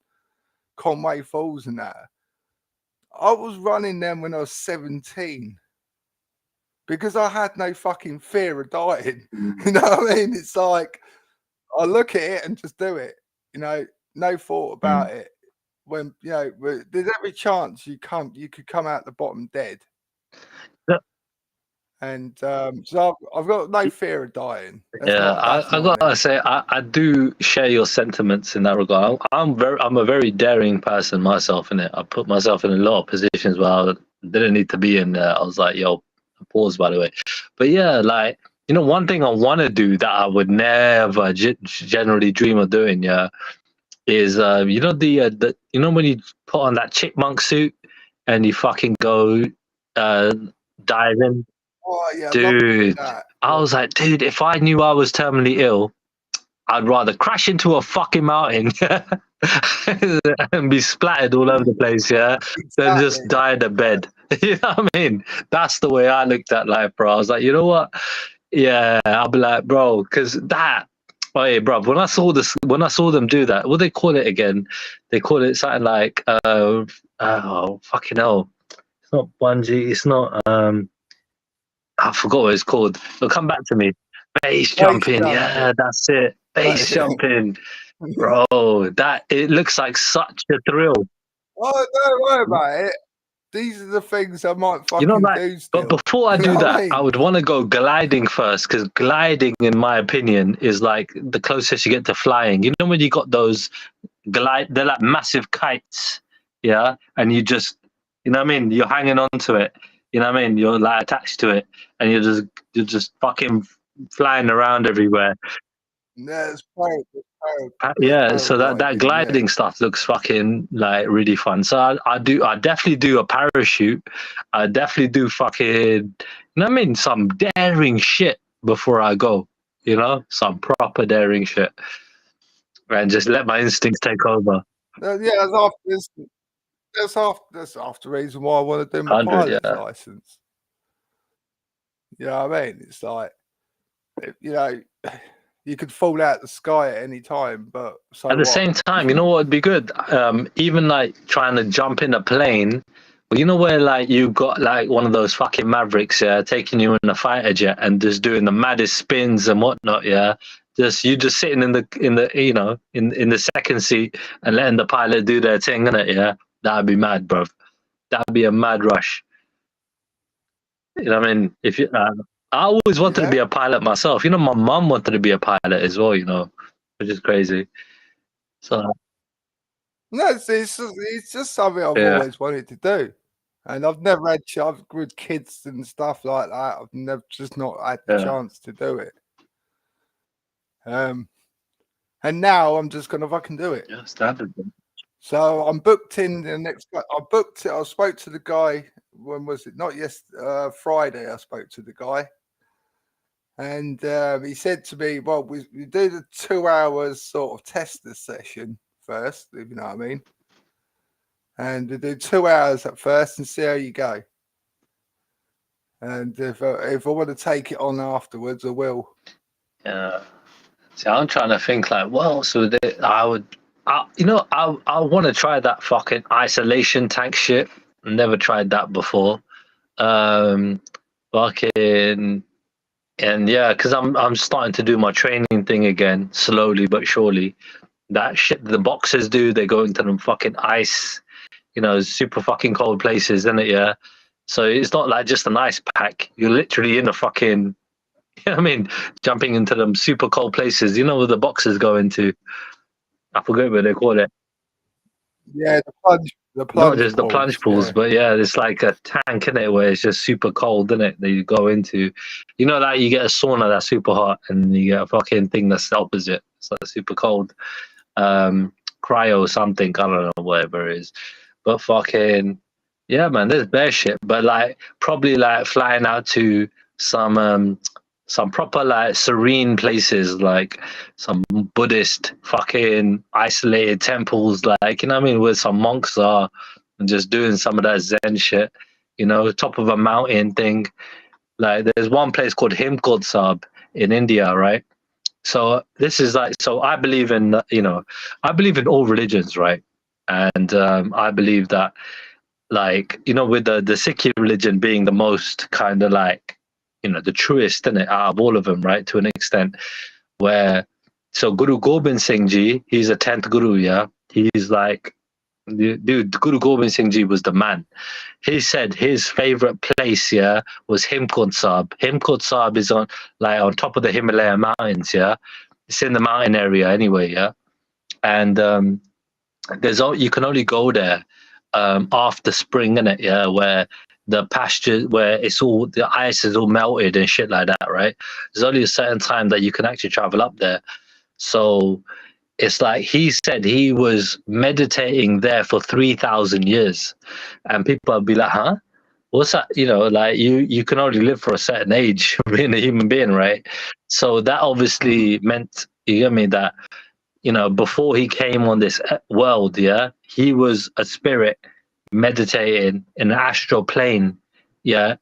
Conway Falls and that. I was running them when I was 17. Because I had no fucking fear of dying. You know what I mean? It's like I look at it and just do it. You know, no thought about it. When you know, there's every chance you could come out the bottom dead. And so I've got no fear of dying. I gotta say, I do share your sentiments in that regard. I'm a very daring person myself, innit? I put myself in a lot of positions where I didn't need to be in there. I was like, yo. Pause, by the way. But yeah, like, you know, one thing I want to do that I would never generally dream of doing, yeah, is you know the you know when you put on that chipmunk suit and you fucking go diving. Oh yeah, dude. I was like, dude, if I knew I was terminally ill, I'd rather crash into a fucking mountain and be splattered all over the place, yeah, than just die in the bed. You know what I mean? That's the way I looked at life, bro. I was like, you know what? Yeah, I'll be like, bro, because that. Oh yeah, bro. When I saw them do that, what they call it again? They call it something like, oh fucking hell! It's not bungee. It's not. I forgot what it's called. It'll come back to me. Base jumping. Yeah, that's it. Base jumping, bro. That it looks like such a thrill. Oh, don't worry about it. These are the things I might fucking do still. But before I do that, I would want to go gliding first, because gliding, in my opinion, is like the closest you get to flying. You know when you got those they're like massive kites, yeah, and you just, you know what I mean, you're hanging on to it, you know what I mean, you're like attached to it, and you're just fucking flying around everywhere. Yeah, it's yeah, so that gliding stuff looks fucking like really fun. So I definitely do a parachute. I definitely do fucking, you know what I mean, some daring shit before I go, you know, some proper daring shit, and just let my instincts take over. Yeah, that's half the reason why I want to do my pilot's license. You know what I mean? It's like, you know, you could fall out the sky at any time, but at the same time, you know what would be good? Even like trying to jump in a plane. Well, you know where like you got like one of those fucking Mavericks, yeah, taking you in a fighter jet and just doing the maddest spins and whatnot, yeah. You just sitting in the you know in the second seat and letting the pilot do their thing, innit? Yeah, that'd be mad, bro. That'd be a mad rush. You know what I mean? If you, I always wanted to be a pilot myself. You know, my mum wanted to be a pilot as well. You know, which is crazy. So no, it's just something I've always wanted to do, and I've never had with kids and stuff like that. I've never just not had the chance to do it. And now I'm just gonna fucking do it. Yeah, standard. So I'm booked in the next. I spoke to the guy. When was it? Not Friday. I spoke to the guy, and he said to me, "Well, we do the 2 hours sort of tester session first, if you know what I mean, and we do 2 hours at first and see how you go. And if I want to take it on afterwards, I will." Yeah. See, I'm trying to think like, what else would I want to try that fucking isolation tank shit. Never tried that before. Fucking, and yeah, because I'm starting to do my training thing again, slowly but surely. That shit the boxers do, they go into them fucking ice, you know, super fucking cold places, isn't it? Yeah. So it's not like just an ice pack. You're literally in a fucking, you know what I mean, jumping into them super cold places. You know where the boxers go into? I forget what they call it. Yeah, the plunge. Not just the plunge pools, but yeah, it's like a tank in it where it's just super cold, isn't it? That you go into, you know, that you get a sauna that's super hot, and you get a fucking thing that's the opposite. It's like super cold, cryo something. I don't know, whatever it is. But fucking yeah, man, there's bear shit. But like probably like flying out to some proper like serene places, like some Buddhist fucking isolated temples, like, you know what I mean, where some monks are, and just doing some of that Zen shit, you know, top of a mountain thing. Like there's one place called Himkotsab in India, right? So this is like, so I believe in, you know, I believe in all religions, right? And I believe that, like, you know, with the Sikh religion being the most kind of like, you know, the truest, isn't it, out of all of them, right, to an extent, where, so Guru Gobind Singh Ji, he's a 10th Guru, yeah? He's like, dude, Guru Gobind Singh Ji was the man. He said his favorite place, yeah, was Himkotsab. Himkotsab is on top of the Himalaya mountains, yeah? It's in the mountain area anyway, yeah? And you can only go there after spring, innit, yeah, where the pasture, where it's all, the ice is all melted and shit like that, right? There's only a certain time that you can actually travel up there. So it's like he said he was meditating there for 3,000 years, and people would be like, huh, what's that? You know, like you can only live for a certain age being a human being, right? So that obviously meant, you get me, that, you know, before he came on this world, yeah, he was a spirit. meditating in an astral plane, yeah,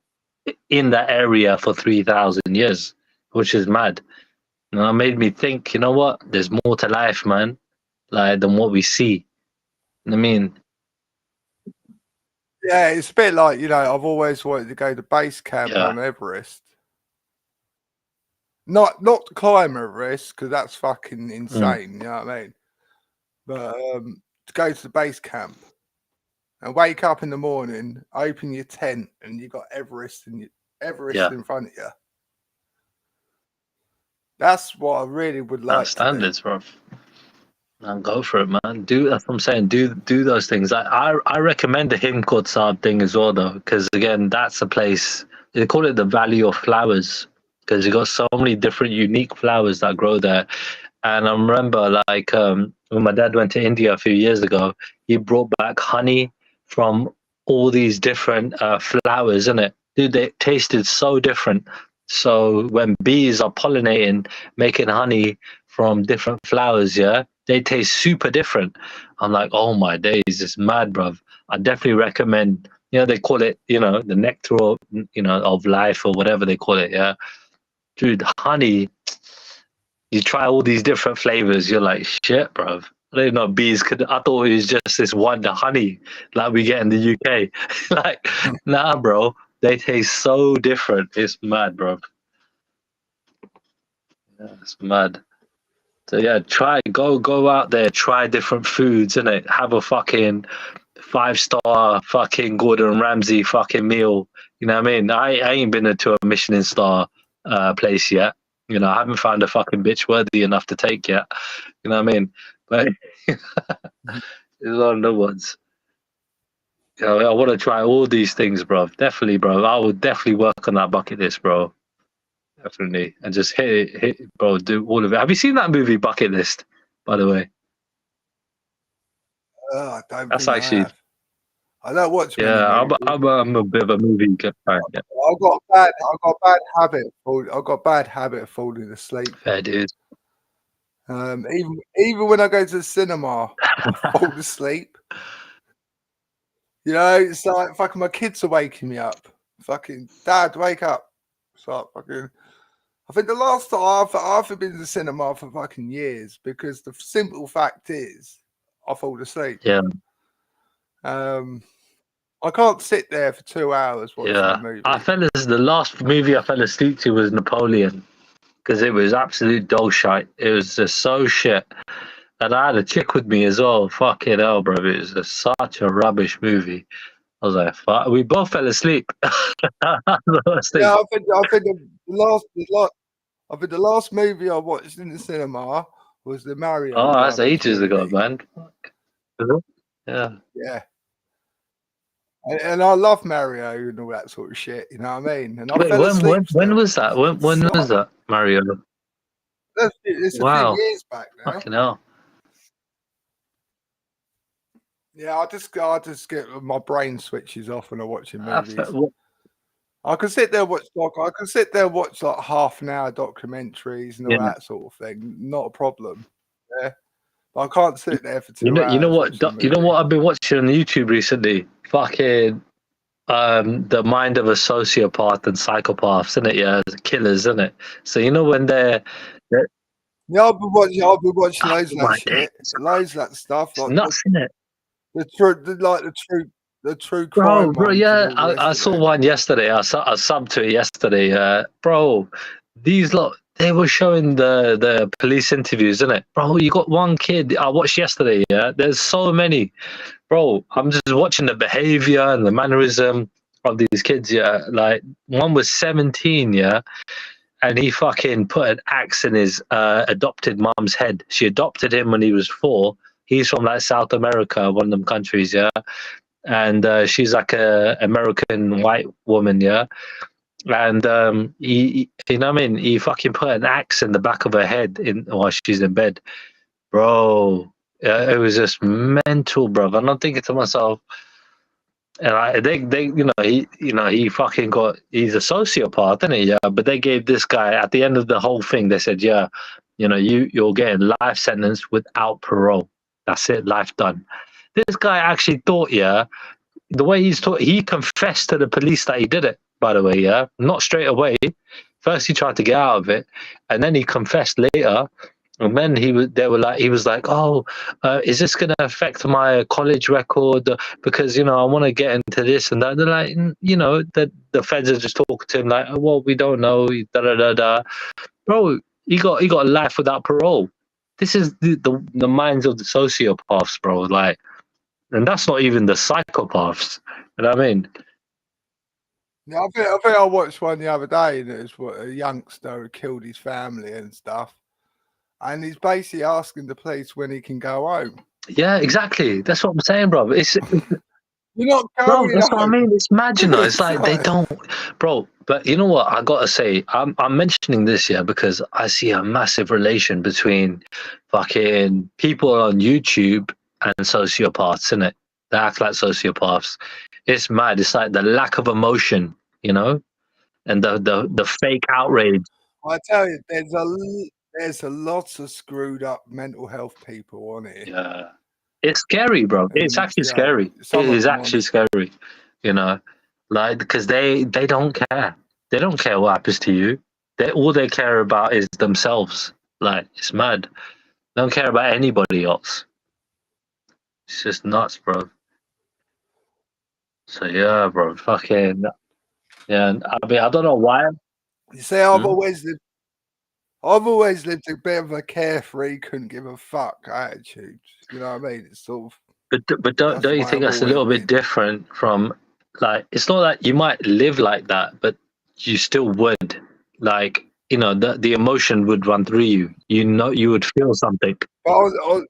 in that area for 3,000 years, which is mad. And it made me think, you know what? There's more to life, man, like than what we see. I mean, yeah, it's a bit like, you know, I've always wanted to go to base camp on Everest. Not to climb Everest, because that's fucking insane, you know what I mean? But to go to the base camp and wake up in the morning, open your tent, and you got Everest in front of you. That's what I really would like. Standards, bro. Man, go for it, man. That's what I'm saying. Do those things. I recommend the Himkot Saab thing as well, though, because again, that's a place they call it the Valley of Flowers, because you got so many different unique flowers that grow there. And I remember, like, when my dad went to India a few years ago, he brought back honey from all these different flowers, innit? Dude, they tasted so different. So when bees are pollinating, making honey from different flowers, yeah, they taste super different. I'm like, oh my days, it's mad, bruv. I definitely recommend, you know, they call it, you know, the nectar of, you know, of life or whatever they call it, yeah. Dude, honey, you try all these different flavors, you're like, shit, bruv. I didn't know bees could, I thought it was just this one, the honey, like we get in the UK. Like, nah, bro, they taste so different. It's mad, bruv. Yeah, it's mad. So yeah, go out there, try different foods, innit? Have a fucking 5-star fucking Gordon Ramsay fucking meal. You know what I mean? I ain't been to a Michelin star place yet. You know, I haven't found a fucking bitch worthy enough to take yet. You know what I mean? But it's one of the ones. You know, I want to try all these things, bro. Definitely, bro. I will definitely work on that bucket list, bro. Definitely, and just hit it, bro. Do all of it. Have you seen that movie Bucket List? By the way, I don't. That's actually. I don't watch. Yeah, I'm a bit of a movie guy. Yeah. I've got a bad habit. I've got a bad habit of falling asleep. Fair dude. Even when I go to the cinema, I fall asleep. You know, it's like fucking my kids are waking me up. Fucking Dad, wake up. It's like fucking. I think the last time I've been to the cinema for fucking years, because the simple fact is I fall asleep. Yeah. I can't sit there for 2 hours watching a movie. The last movie I fell asleep to was Napoleon, because it was absolute dog shite. It was just so shit. And I had a chick with me as well. Fucking hell, bro. It was just such a rubbish movie. I was like, fuck. We both fell asleep. Yeah, I think the last movie I watched in the cinema was the Mario. Oh, that's ages ago, man. Yeah. Yeah. And I love Mario and all that sort of shit. You know what I mean? And when was that? When was that, Mario? It's a few years back now. Fucking hell. Yeah, I just get my brain switches off when I'm watching movies. I can sit there watch like half an hour documentaries and all that sort of thing. Not a problem. Yeah. But I can't sit there for 2 hours. You know what I've been watching on YouTube recently? Fucking the mind of a sociopath and psychopaths, isn't it? Yeah, killers, isn't it? So you know when they're yeah, I've been watching loads of that shit. Loads of that stuff. Like nuts, isn't it? The true crime. Bro, yeah, I saw one yesterday. I subbed to it yesterday. Bro, these lot, they were showing the police interviews, isn't it? Bro, you got one kid I watched yesterday, yeah? There's so many. Bro, I'm just watching the behavior and the mannerism of these kids, yeah? Like, one was 17, yeah? And he fucking put an axe in his adopted mom's head. She adopted him when he was 4. He's from, like, South America, one of them countries, yeah? And she's like a American white woman, yeah? And he, you know what I mean? He fucking put an axe in the back of her head while she's in bed. Bro, it was just mental, bro. And I'm thinking to myself, and he fucking he's a sociopath, isn't he? Yeah, but they gave this guy, at the end of the whole thing, they said, yeah, you know, you're getting life sentence without parole. That's it, life done. This guy actually thought, yeah, the way he's taught, he confessed to the police that he did it. By the way, yeah, not straight away. First, he tried to get out of it, and then he confessed later. And then he was like, "Oh, is this going to affect my college record? Because I want to get into this and that." They're like, the feds are just talking to him like, "Oh, well, we don't know." Da da da da. Bro, he got life without parole. This is the minds of the sociopaths, bro. Like, and that's not even the psychopaths. You know what I mean? Yeah, I think I watched one the other day, and it was a youngster who killed his family and stuff. And he's basically asking the police when he can go home. Yeah, exactly. That's what I'm saying, bro. It's you're not bro. going That's home. what I mean. It's mad, It's like they don't, bro. But you know what? I gotta say, I'm mentioning this here because I see a massive relation between fucking people on YouTube and sociopaths, innit? They act like sociopaths. It's mad. It's like the lack of emotion, and the fake outrage. I tell you, there's a lot of screwed up mental health people on here. Yeah, it's scary, bro. It's actually scary. It is actually scary, like because they don't care. They don't care what happens to you. All they care about is themselves. Like, it's mad. They don't care about anybody else. It's just nuts, bro. So yeah, bro, fucking yeah. I mean, I don't know why. You see, I've always lived a bit of a carefree, couldn't give a fuck attitude. You know what I mean? It's sort of. But don't you think that's a little bit different from, like, it's not that you might live like that, but you still would, like, the emotion would run through you. You would feel something. But but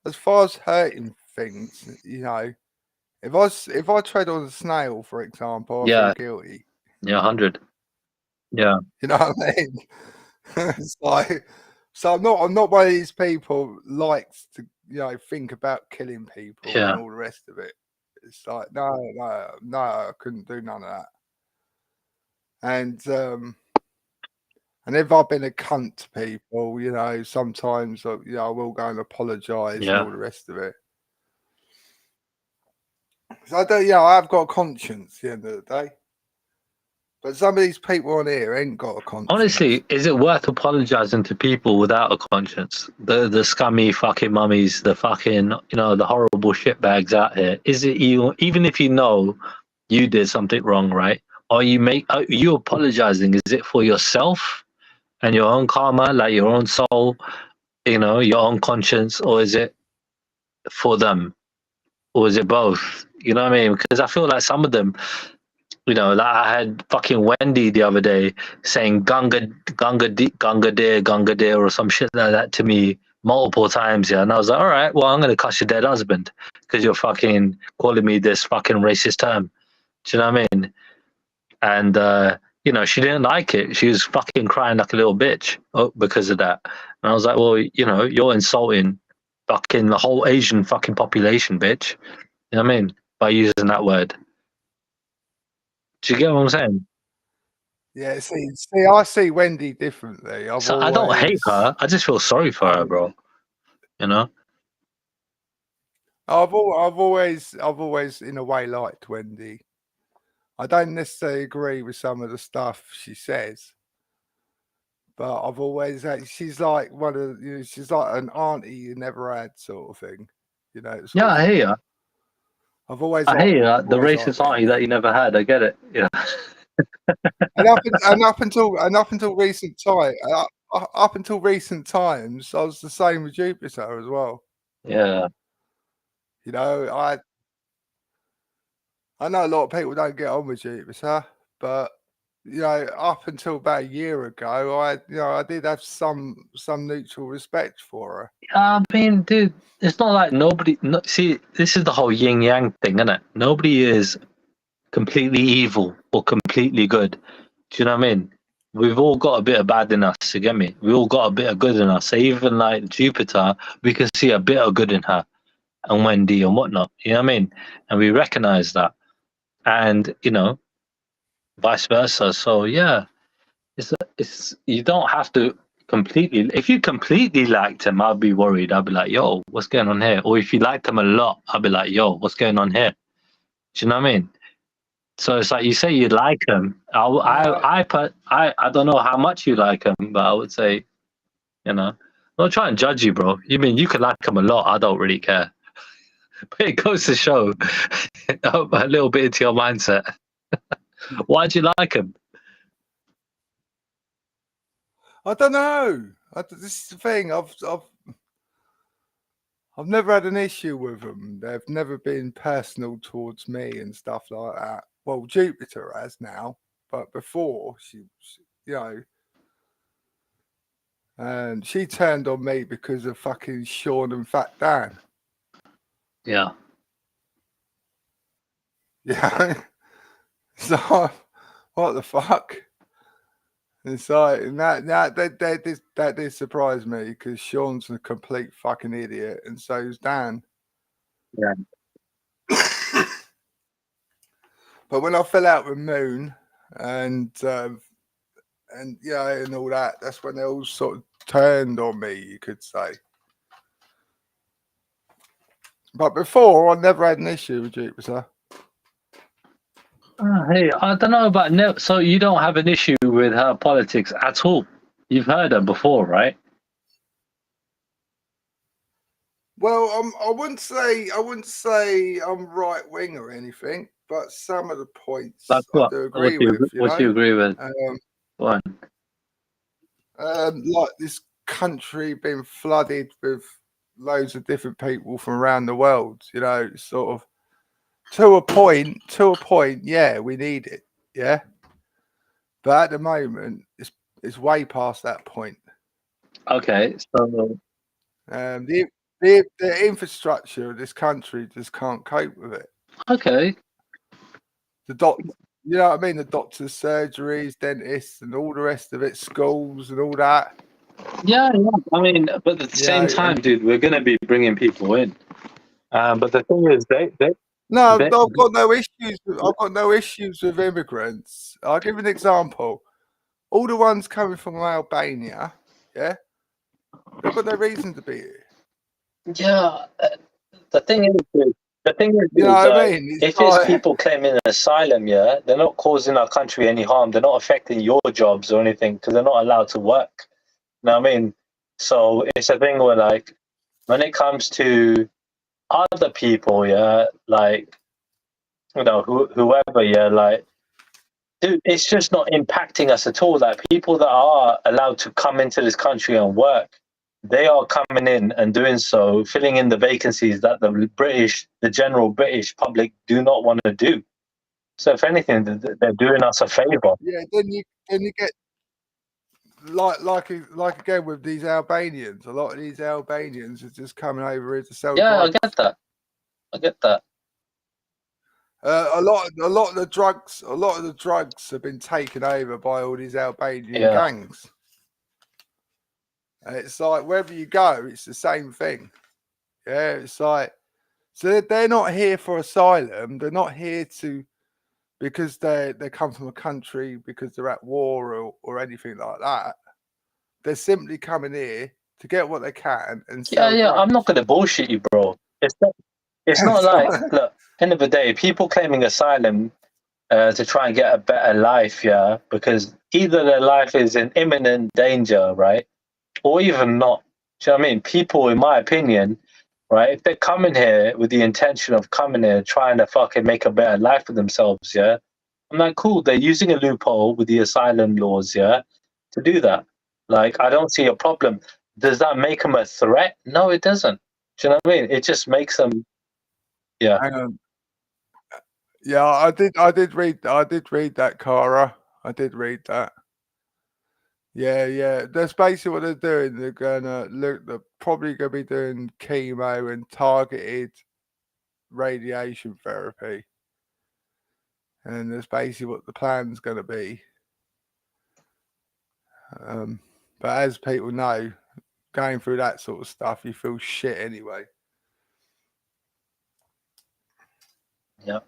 as far as hurting things, if I tread on a snail, for example, I feel guilty. Yeah, 100. Yeah. You know what I mean? It's like, so I'm not one of these people likes to think about killing people and all the rest of it. It's like no, I couldn't do none of that. And if I've been a cunt to people, sometimes I will go and apologise and all the rest of it. So I've got a conscience at the end of the day. But some of these people on here ain't got a conscience. Honestly, is it worth apologizing to people without a conscience? The scummy fucking mummies, the fucking, the horrible shitbags out here. Is it even if you did something wrong, right? Are you apologizing? Is it for yourself and your own karma, like your own soul, your own conscience, or is it for them? Or is it both? You know what I mean? Because I feel like some of them, like I had fucking Wendy the other day saying Gunga dear or some shit like that to me multiple times, and I was like, all right, well, I'm going to cuss your dead husband because you're fucking calling me this fucking racist term. Do you know what I mean? And, she didn't like it. She was fucking crying like a little bitch because of that. And I was like, well, you're insulting fucking the whole Asian fucking population, bitch. You know what I mean? By using that word. Do you get what I'm saying? Yeah, see, I see Wendy differently. I don't hate her. I just feel sorry for her, bro. I've always in a way liked Wendy. I don't necessarily agree with some of the stuff she says, but I've always she's like one of she's like an auntie you never had sort of thing. Yeah, I hear you. I hear you. The racist auntie that you never had. I get it. Yeah. and up until recent times, I was the same with Jupiter as well. Yeah. I know a lot of people don't get on with Jupiter, but up until about a year ago, I did have some neutral respect for her. I mean, dude, it's not like nobody. See, this is the whole yin yang thing, isn't it? Nobody is completely evil or completely good. Do you know what I mean? We've all got a bit of bad in us. You get me? We all got a bit of good in us. So even like Jupiter, we can see a bit of good in her, and Wendy and whatnot. You know what I mean? And we recognize that, and vice versa. So yeah, it's you don't have to completely, if you completely liked him, I'd be worried. I'd be like, yo, what's going on here? Or if you liked him a lot, I'd be like, yo, what's going on here? Do you know what I mean? So it's like you say you like him. I don't know how much you like him, but I would say, you know, I'm not trying to judge you, bro. You mean you could like him a lot? I don't really care. But it goes to show a little bit into your mindset. Why do you like him? I don't know. This is the thing. I've never had an issue with them. They've never been personal towards me and stuff like that. Well, Jupiter has now, but before she you know, and she turned on me because of fucking Sean and Fat Dan. Yeah. Yeah. So what the fuck? It's like that did surprise me because Sean's a complete fucking idiot, and so's Dan. Yeah. But when I fell out with Moon and yeah, and all that, that's when they all sort of turned on me, you could say. But before, I never had an issue with Jupiter. Hey, I don't know about so you don't have an issue with her politics at all. You've heard her before, right? Well, I wouldn't say I'm right wing or anything, but some of the points I do agree with. What do you agree with? What? Like this country being flooded with loads of different people from around the world. You know, sort of to a point. Yeah, we need it. Yeah, but at the moment, it's way past that point. Okay, so the infrastructure of this country just can't cope with it. Okay. The doctor, you know what I mean? The doctors, surgeries, dentists, and all the rest of it, schools and all that. Yeah. I mean, but at the same time, dude, we're going to be bringing people in. But the thing is, I've got no issues. I've got no issues with immigrants. I'll give you an example. All the ones coming from Albania, yeah, they've got no reason to be here. Yeah. The thing is, you know what I mean? If it's people claiming asylum, yeah, they're not causing our country any harm. They're not affecting your jobs or anything because they're not allowed to work. You know what I mean? So it's a thing where, like, when it comes to other people, yeah, like, you know, whoever, yeah, like, dude, it's just not impacting us at all. Like, people that are allowed to come into this country and work, they are coming in and doing so, filling in the vacancies that the general British public do not want to do. So if anything, they're doing us a favor. Yeah, then you get like again with these Albanians. A lot of these Albanians are just coming over here to sell. Yeah, drugs. I get that. A lot of the drugs have been taken over by all these Albanian gangs. It's like wherever you go, it's the same thing. Yeah, it's like, so they're not here for asylum. They're not here because they come from a country because they're at war or anything like that. They're simply coming here to get what they can and sell drugs. I'm not going to bullshit you, bro. It's not like, look, end of the day, people claiming asylum to try and get a better life, yeah, because either their life is in imminent danger, right, or even not. Do you know what I mean? People, in my opinion, right, if they're coming here with the intention of coming here trying to fucking make a better life for themselves, yeah, I'm like, cool, they're using a loophole with the asylum laws, yeah, to do that. Like, I don't see a problem. Does that make them a threat? No, it doesn't. Do you know what I mean? It just makes them, yeah. Hang on. Yeah, I did read that, Cara. I did read that. Yeah. That's basically what they're doing. They're probably gonna be doing chemo and targeted radiation therapy. And that's basically what the plan's gonna be. But as people know, going through that sort of stuff, you feel shit anyway. Yeah.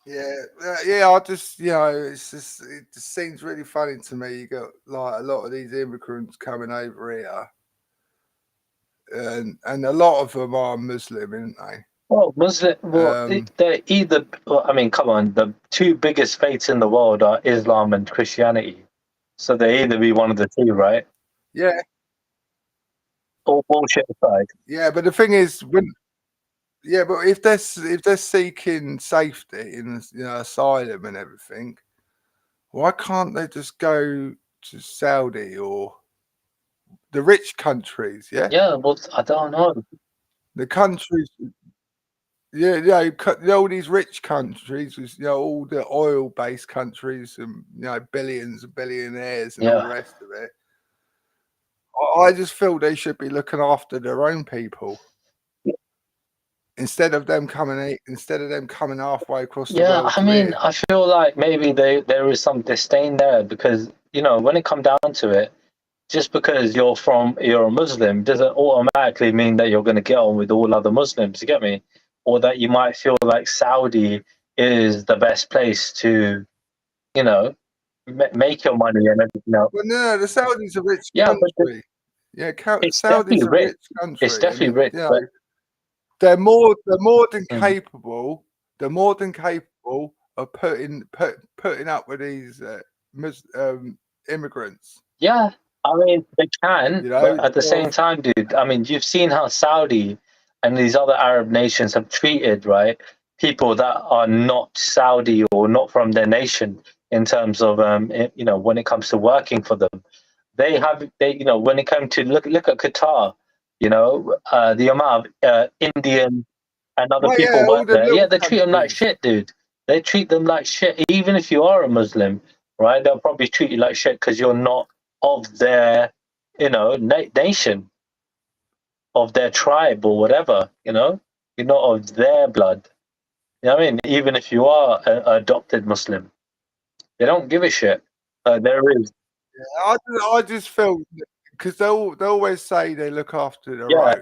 Yeah. I just, it just seems really funny to me. You got like a lot of these immigrants coming over here, and a lot of them are Muslim, aren't they? Well, Muslim. Well, they're either. Well, I mean, come on. The two biggest faiths in the world are Islam and Christianity, so they either be one of the two, right? Yeah. All bullshit aside. Yeah, but the thing is, but if they're seeking safety in asylum and everything, why can't they just go to Saudi or the rich countries? Yeah. Yeah. Well, I don't know. The countries. All these rich countries, all the oil-based countries, and billions of billionaires and all the rest of it. I just feel they should be looking after their own people instead of them coming halfway across the world. I mean, I feel like maybe there is some disdain there because when it comes down to it, just because you're a Muslim doesn't automatically mean that you're going to get on with all other Muslims. You get me? Or that you might feel like Saudi is the best place to, make your money and everything else. Well, no, the Saudis are a rich country. Saudi's a rich country. It's definitely rich. But they're more than capable. They're more than capable of putting up with these immigrants. Yeah, I mean they can. But at the same time, dude. I mean, you've seen how Saudi and these other Arab nations have treated people that are not Saudi or not from their nation in terms of when it comes to working for them. They when it comes to look at Qatar, the amount of Indian and other people work there. Yeah, they treat them like shit, dude. They treat them like shit. Even if you are a Muslim, right? They'll probably treat you like shit because you're not of their, nation, of their tribe or whatever. You're not of their blood. You know what I mean? Even if you are an adopted Muslim, they don't give a shit. There is. Yeah, I just feel because they always say they look after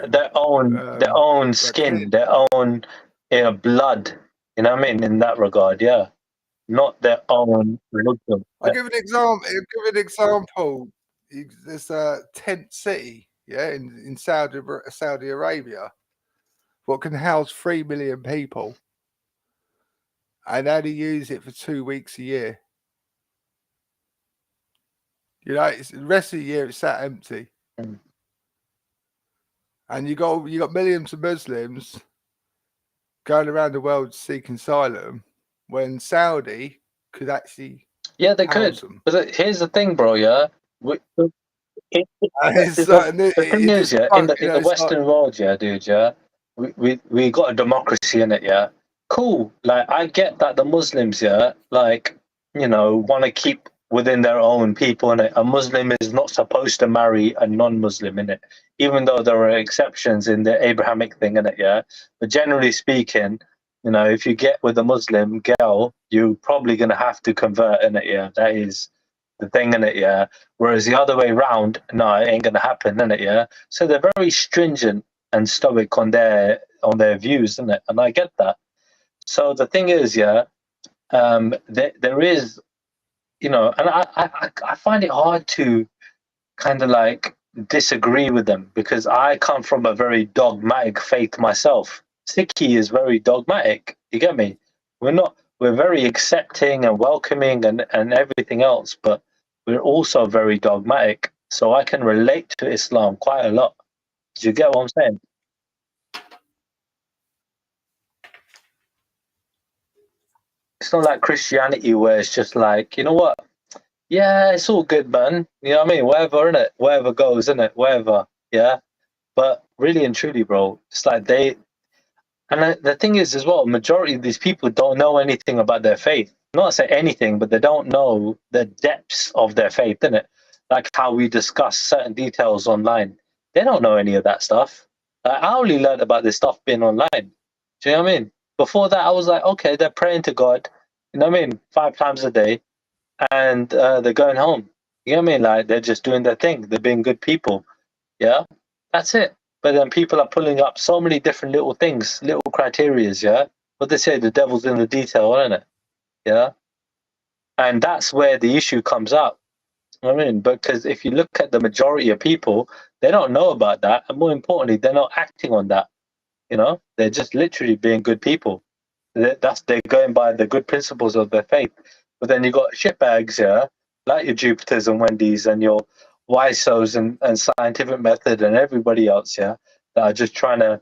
their own skin, their own blood. You know what I mean? In that regard, yeah, not their own religion. I'll give an example. There's a tent city, in Saudi Arabia, what can house 3 million people, and only use it for 2 weeks a year. The rest of the year it's sat empty. And you got millions of Muslims going around the world seeking asylum when Saudi could actually they could. Them. But here's the thing, bro. Yeah, the thing is, in the Western world, dude, we got a democracy in it, cool. Like I get that the Muslims, want to keep within their own people, and a Muslim is not supposed to marry a non-Muslim in it, even though there are exceptions in the Abrahamic thing in it, But generally speaking, if you get with a Muslim girl, you're probably gonna have to convert in it, That is the thing in it, Whereas the other way around, no, it ain't gonna happen in it, So they're very stringent and stoic on their views, isn't it? And I get that. So the thing is, there is. And I find it hard to kind of like disagree with them because I come from a very dogmatic faith myself. Sikhi is very dogmatic. You get me? We're very accepting and welcoming and everything else, but we're also very dogmatic. So I can relate to Islam quite a lot. Do you get what I'm saying? It's not like Christianity where it's just like, you know what? Yeah, it's all good, man. You know what I mean? Wherever, innit? Wherever goes, innit? Wherever, yeah? But really and truly, bro, it's like the thing is as well, majority of these people don't know anything about their faith. Not say anything, but they don't know the depths of their faith, innit? Like how we discuss certain details online. They don't know any of that stuff. I only learned about this stuff being online. Do you know what I mean? Before that, I was like, okay, they're praying to God, you know what I mean, 5 times a day, and they're going home. You know what I mean? Like, they're just doing their thing. They're being good people. Yeah? That's it. But then people are pulling up so many different little things, little criterias, yeah? What they say, the devil's in the detail, isn't it? Yeah, and that's where the issue comes up. I mean, because if you look at the majority of people, they don't know about that, and more importantly, they're not acting on that. You know, they're just literally being good people. They're going by the good principles of their faith. But then you got shitbags, yeah, like your Jupiters and Wendy's and your YSOs and Scientific Method and everybody else, yeah, that are just trying to,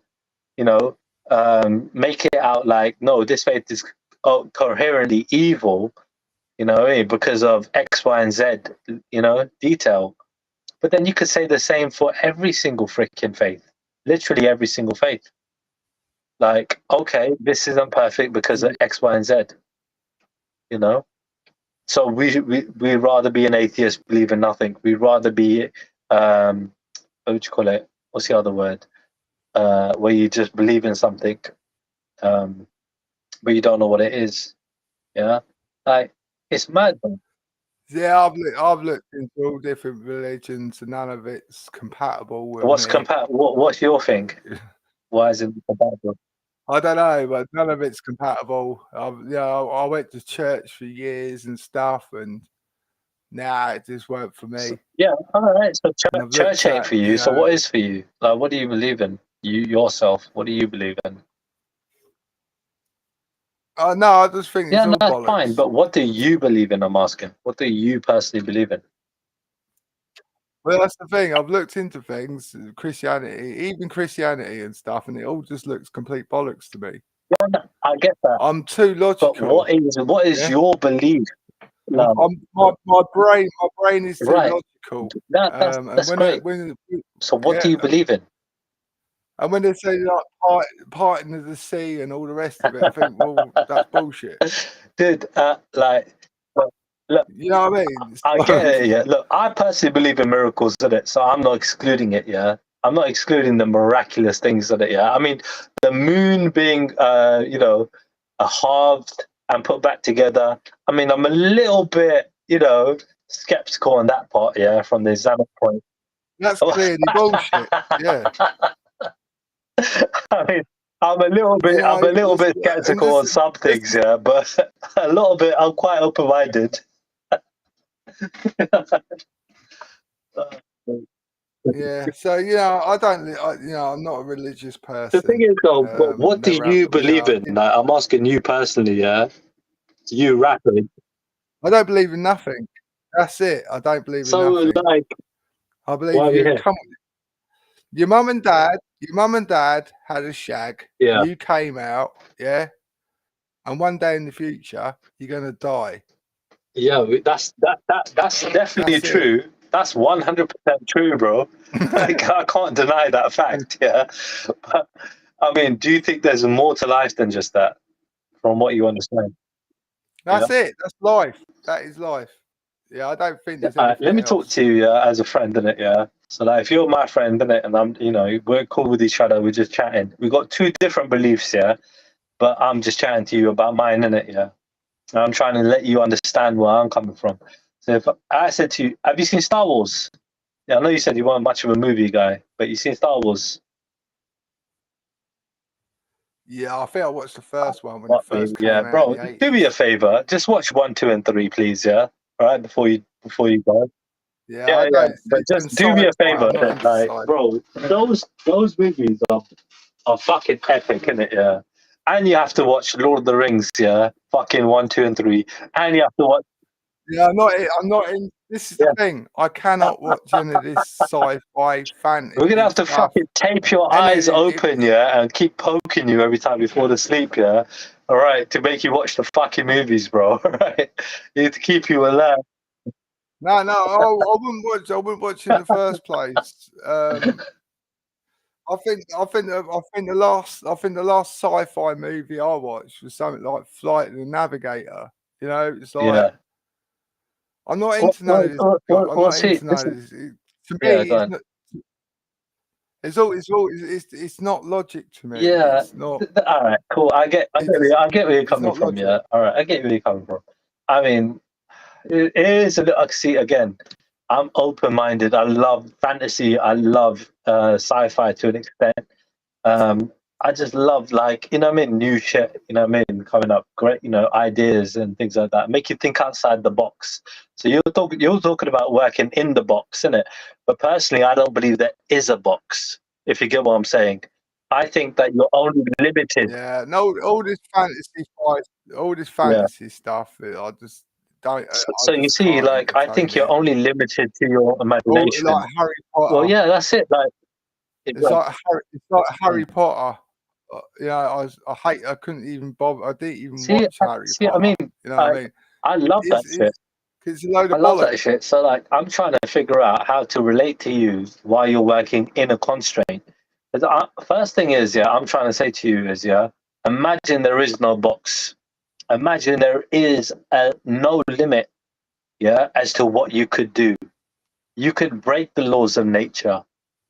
you know, make it out like, no, this faith is coherently evil, you know, because of X, Y, and Z, you know, detail. But then you could say the same for every single freaking faith, literally every single faith. Like, okay, this isn't perfect because of X, Y, and Z, you know? So we rather be an atheist, believe in nothing. We'd rather be, what would you call it? What's the other word? Where you just believe in something, but you don't know what it is. Yeah? Like, it's mad, man. Yeah, I've looked into all different religions and none of it's compatible with What's me. What's your thing? Why is it compatible? I don't know, but none of it's compatible. I went to church for years and stuff, and it just weren't for me. Yeah, all right. So church ain't for you. So what is for you? Like, what do you believe in? You yourself. What do you believe in? No, I just think it's all bollocks. Fine. But what do you believe in? I'm asking. What do you personally believe in? Well, that's the thing. I've looked into things, Christianity and stuff, and it all just looks complete bollocks to me. Yeah, I get that. I'm too logical. But what is your belief? My brain is too logical. That's great. So what do you believe in? And when they say like parting of the sea and all the rest of it, I think, well, that's bullshit. Dude, look, you know what I mean? I get it, yeah. Look, I personally believe in miracles, in it, so I'm not excluding it, yeah. I'm not excluding the miraculous things in it, yeah. I mean, the moon being, halved and put back together. I mean, I'm a little bit, skeptical on that part, yeah, from the Islamic point. That's clearly bullshit. Yeah. I mean, I'm a little bit skeptical on some things, yeah, but a lot of it, I'm quite open-minded. Yeah, so I don't. I'm not a religious person. The thing is, though, what do you believe in? Like, I'm asking you personally, yeah. You rapid. I don't believe in nothing. That's it. I don't believe in nothing. So, like, I believe you. Come on. Your mum and dad had a shag. Yeah. You came out, yeah. And one day in the future, you're gonna die. Yeah, that's definitely true. That's 100% true, bro. I can't deny that fact. Yeah, but I mean, do you think there's more to life than just that? From what you understand, that's it. That's life. That is life. Yeah, I don't think there's anything let me else. talk to you as a friend, innit? Yeah. So, like, if you're my friend, innit, and I'm, we're cool with each other, we're just chatting. We've got two different beliefs, yeah. But I'm just chatting to you about mine, innit? Yeah. And I'm trying to let you understand where I'm coming from. So if I said to you, have you seen Star Wars? Yeah, I know you said you weren't much of a movie guy, but you seen Star Wars? Yeah, I think I watched the first one when it first came out. Bro, do me a favor. Just watch 1, 2, and 3, please. Yeah, all right, before you go. Yeah. But just do me a favor, like, bro. Those movies are fucking epic, innit? Yeah. And you have to watch Lord of the Rings, yeah, fucking 1, 2, and 3, and you have to watch. Yeah, I'm not in. This is the thing. I cannot watch any of this sci-fi fantasy. We're gonna have to fucking tape your eyes open, yeah, and keep poking you every time you fall asleep, yeah. All right, to make you watch the fucking movies, bro. All right, you need to keep you alert. No, I wouldn't watch. I wouldn't watch in the first place. I think the last sci-fi movie I watched was something like Flight of the Navigator. It's like I'm not into none of this. I'm not into none of this. To me, it's not logic to me. Yeah. It's not. All right, cool. I get where you're coming from. Logic. Yeah. All right, I get where you're coming from. I mean, it is a little. See, again, I'm open-minded. I love fantasy. I love sci-fi to an extent. I just love, like, you know what I mean, new shit, you know what I mean, coming up, great, you know, ideas and things like that. Make you think outside the box. So you're talking about working in the box, innit? But personally, I don't believe there is a box, if you get what I'm saying. I think that you're only limited. Yeah, no, all this fantasy stuff, I just don't. So I you just see, can't like, I think entertain you're it. only limited to your All imagination. like Harry Well, Potter. yeah, that's it. Like, It's like Harry Potter. I couldn't even bother. I didn't even watch Harry Potter. I mean, You know what I mean? I love that shit. It's a load of I love bollocks. that shit. So, like, I'm trying to figure out how to relate to you while you're working in a constraint. First thing is, yeah, I'm trying to say to you is, yeah, imagine there is no box. Imagine there is no limit, yeah, as to what you could do. You could break the laws of nature,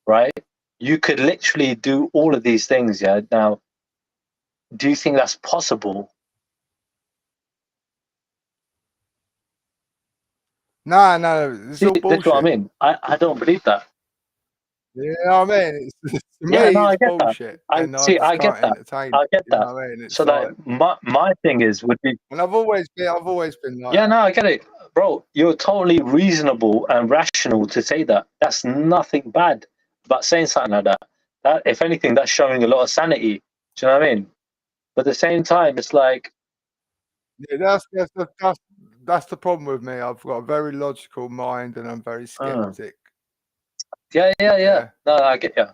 right? You could literally do all of these things, yeah. Now, do you think that's possible? No, it's all That's bullshit. what I mean. I don't believe that. You know what I mean? To me, I it's get bullshit. that. And I just can't entertain it. I get You that. know what I mean? It's So, like, my thing is would be. And I've always been like. Yeah, no, I get it, bro. You're totally reasonable and rational to say that. That's nothing bad about saying something like that. That, if anything, that's showing a lot of sanity. Do you know what I mean? But at the same time, it's like. Yeah, that's the problem with me. I've got a very logical mind, and I'm very skeptic. Yeah. No, I get you.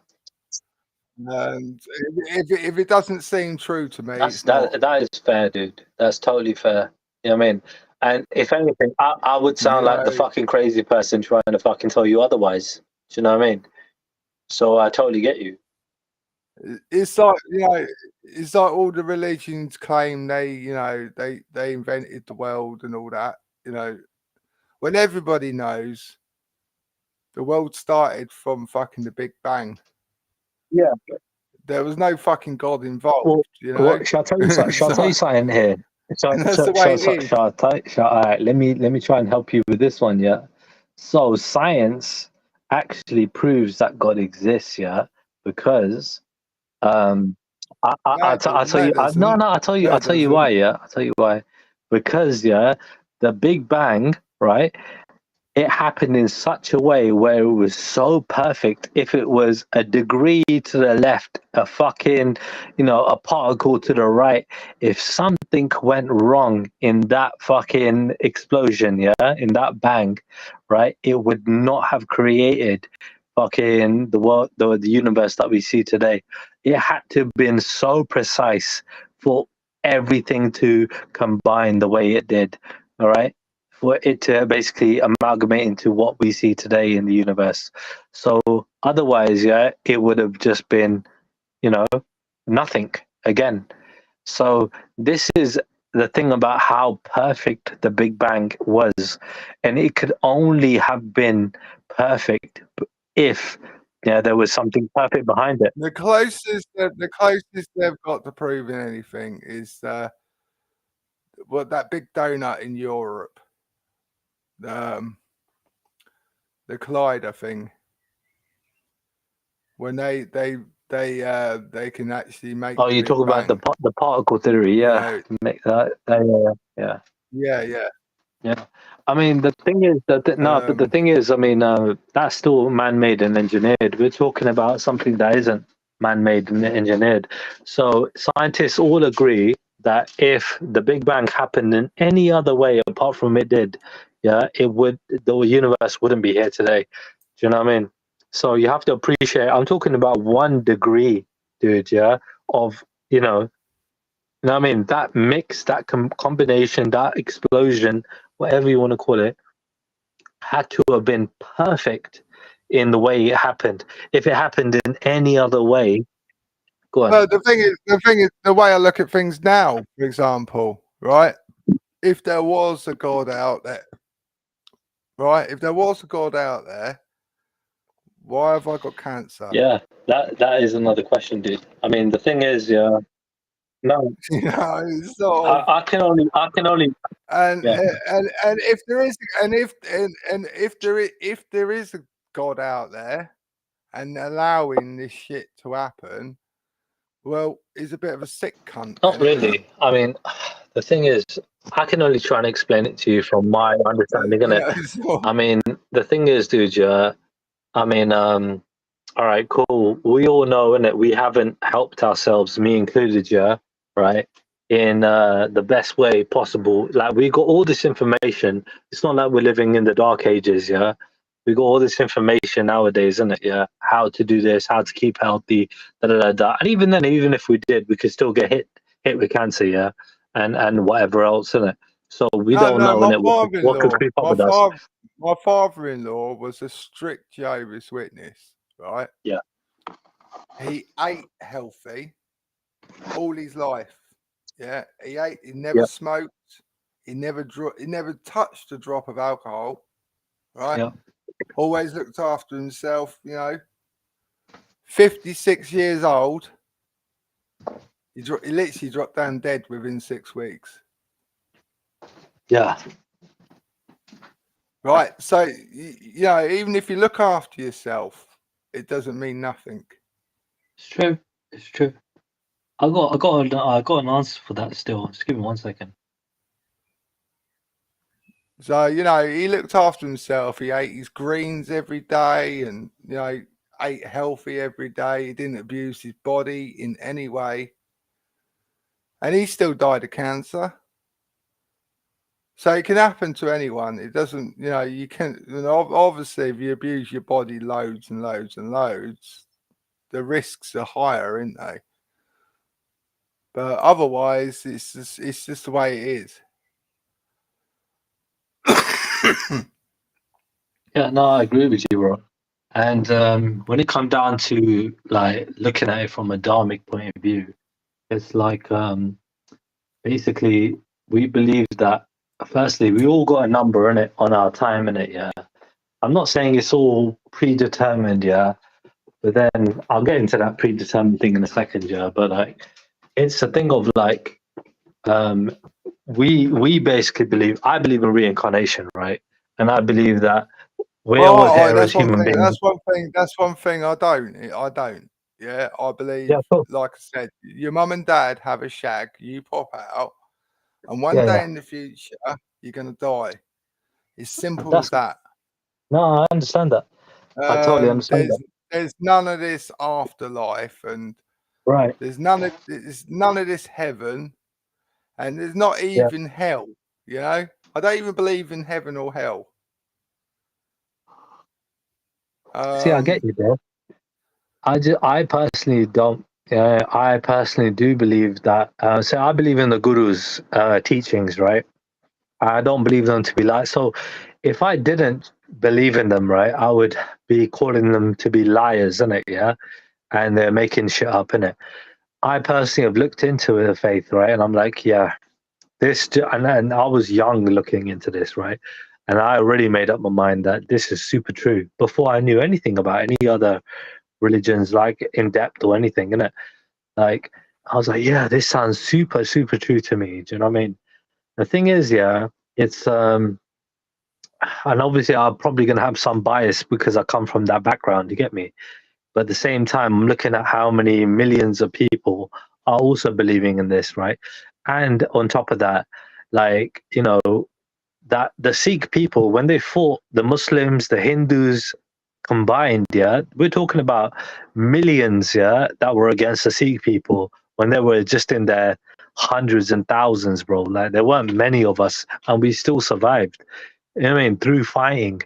And if it doesn't seem true to me, that is fair, dude. That's totally fair. You know what I mean? And if anything, I would sound like the fucking crazy person trying to fucking tell you otherwise. Do you know what I mean? So I totally get you. It's like, it's like all the religions claim they invented the world and all that. When everybody knows the world started from fucking the Big Bang. Yeah. There was no fucking God involved. Shall I tell you something? Shall I tell you something here? All right, let me try and help you with this one. Yeah. So science actually proves that God exists. Yeah, because I'll tell you. I'll tell you why. Yeah, I'll tell you why. Because the Big Bang, right? It happened in such a way where it was so perfect. If it was a degree to the left, a fucking, a particle to the right, if something went wrong in that fucking explosion, in that bang, right, it would not have created fucking the world, the universe that we see today. It had to have been so precise for everything to combine the way it did. All right. For it to basically amalgamate into what we see today in the universe. So otherwise, it would have just been, nothing again. So this is the thing about how perfect the Big Bang was. And it could only have been perfect if there was something perfect behind it. The closest they've got to proving anything is that big donut in Europe. The Collider thing, when they can actually make. Oh, you talk about the particle theory, make that, yeah. I mean, the thing is but the thing is, I mean, that's still man-made and engineered. We're talking about something that isn't man-made and engineered. So scientists all agree that if the Big Bang happened in any other way apart from it did, the universe wouldn't be here today. Do you know what I mean? So you have to appreciate. I'm talking about 1 degree, dude. Of you know what I mean? That mix, that combination, that explosion, whatever you want to call it, had to have been perfect in the way it happened. If it happened in any other way, go on. No, the thing is, the way I look at things now, for example, right? If there was a God out there, right? If there was a God out there, why have I got cancer? Yeah, that is another question, dude. I mean, the thing is, no. It's sort of, I can only. And if there is, if there is a God out there, and allowing this shit to happen, well, he's a bit of a sick cunt. Not really. I mean, the thing is, I can only try and explain it to you from my understanding, innit? I mean, the thing is, dude, yeah, I mean, all right, cool. We all know, innit, we haven't helped ourselves, me included, yeah, right, in the best way possible. Like, we got all this information. It's not like we're living in the dark ages, yeah. We got all this information nowadays, isn't it? Yeah, how to do this, how to keep healthy, da da da da. And even then, even if we did, we could still get hit with cancer, yeah, and whatever else, isn't it? So we don't know, innit, what could creep up with us. My father-in-law was a strict Jehovah's Witness, right? Yeah. He ate healthy all his life. Yeah, he ate. He never smoked. He never touched a drop of alcohol. Right. Yeah. Always looked after himself. 56 years old. He literally dropped down dead within 6 weeks. Yeah. Right. So even if you look after yourself, it doesn't mean nothing. It's true. It's true. I got an answer for that still. Just give me 1 second. So, he looked after himself. He ate his greens every day and, ate healthy every day. He didn't abuse his body in any way. And he still died of cancer. So it can happen to anyone. It doesn't, you can, obviously, if you abuse your body loads and loads and loads, the risks are higher, aren't they? But otherwise, it's just the way it is. Yeah, no, I agree with you, bro. And when it comes down to like looking at it from a dharmic point of view, it's like basically we believe that firstly we all got a number in it on our time in it. Yeah, I'm not saying it's all predetermined. Yeah, but then I'll get into that predetermined thing in a second. Yeah, but like it's a thing of like we basically believe. I believe in reincarnation, right? And I believe that we're all here as human beings. That's one thing I don't. Yeah, I believe, like I said, your mum and dad have a shag, you pop out, and one day in the future, you're going to die. It's simple as that. No, I understand that. I totally understand that. There's none of this afterlife, and there's none of this heaven, and there's not even hell. I don't even believe in heaven or hell. See, I get you there. I personally don't. I personally do believe that. So I believe in the Guru's teachings, right? I don't believe them to be lies. So if I didn't believe in them, right, I would be calling them to be liars, innit? Yeah, and they're making shit up, innit? I personally have looked into the faith, right, and I'm like, yeah, this, and I was young looking into this, right, and I already made up my mind that this is super true before I knew anything about any other religions, like in depth or anything, innit? Like, I was like, yeah, this sounds super, super true to me. Do you know what I mean? The thing is, yeah, it's and obviously I'm probably gonna have some bias because I come from that background. You get me? But at the same time, I'm looking at how many millions of people are also believing in this, right? And on top of that, like, that the Sikh people, when they fought the Muslims, the Hindus combined, yeah, we're talking about millions, yeah, that were against the Sikh people when they were just in their hundreds and thousands, bro. Like, there weren't many of us, and we still survived. You know what I mean? Through fighting,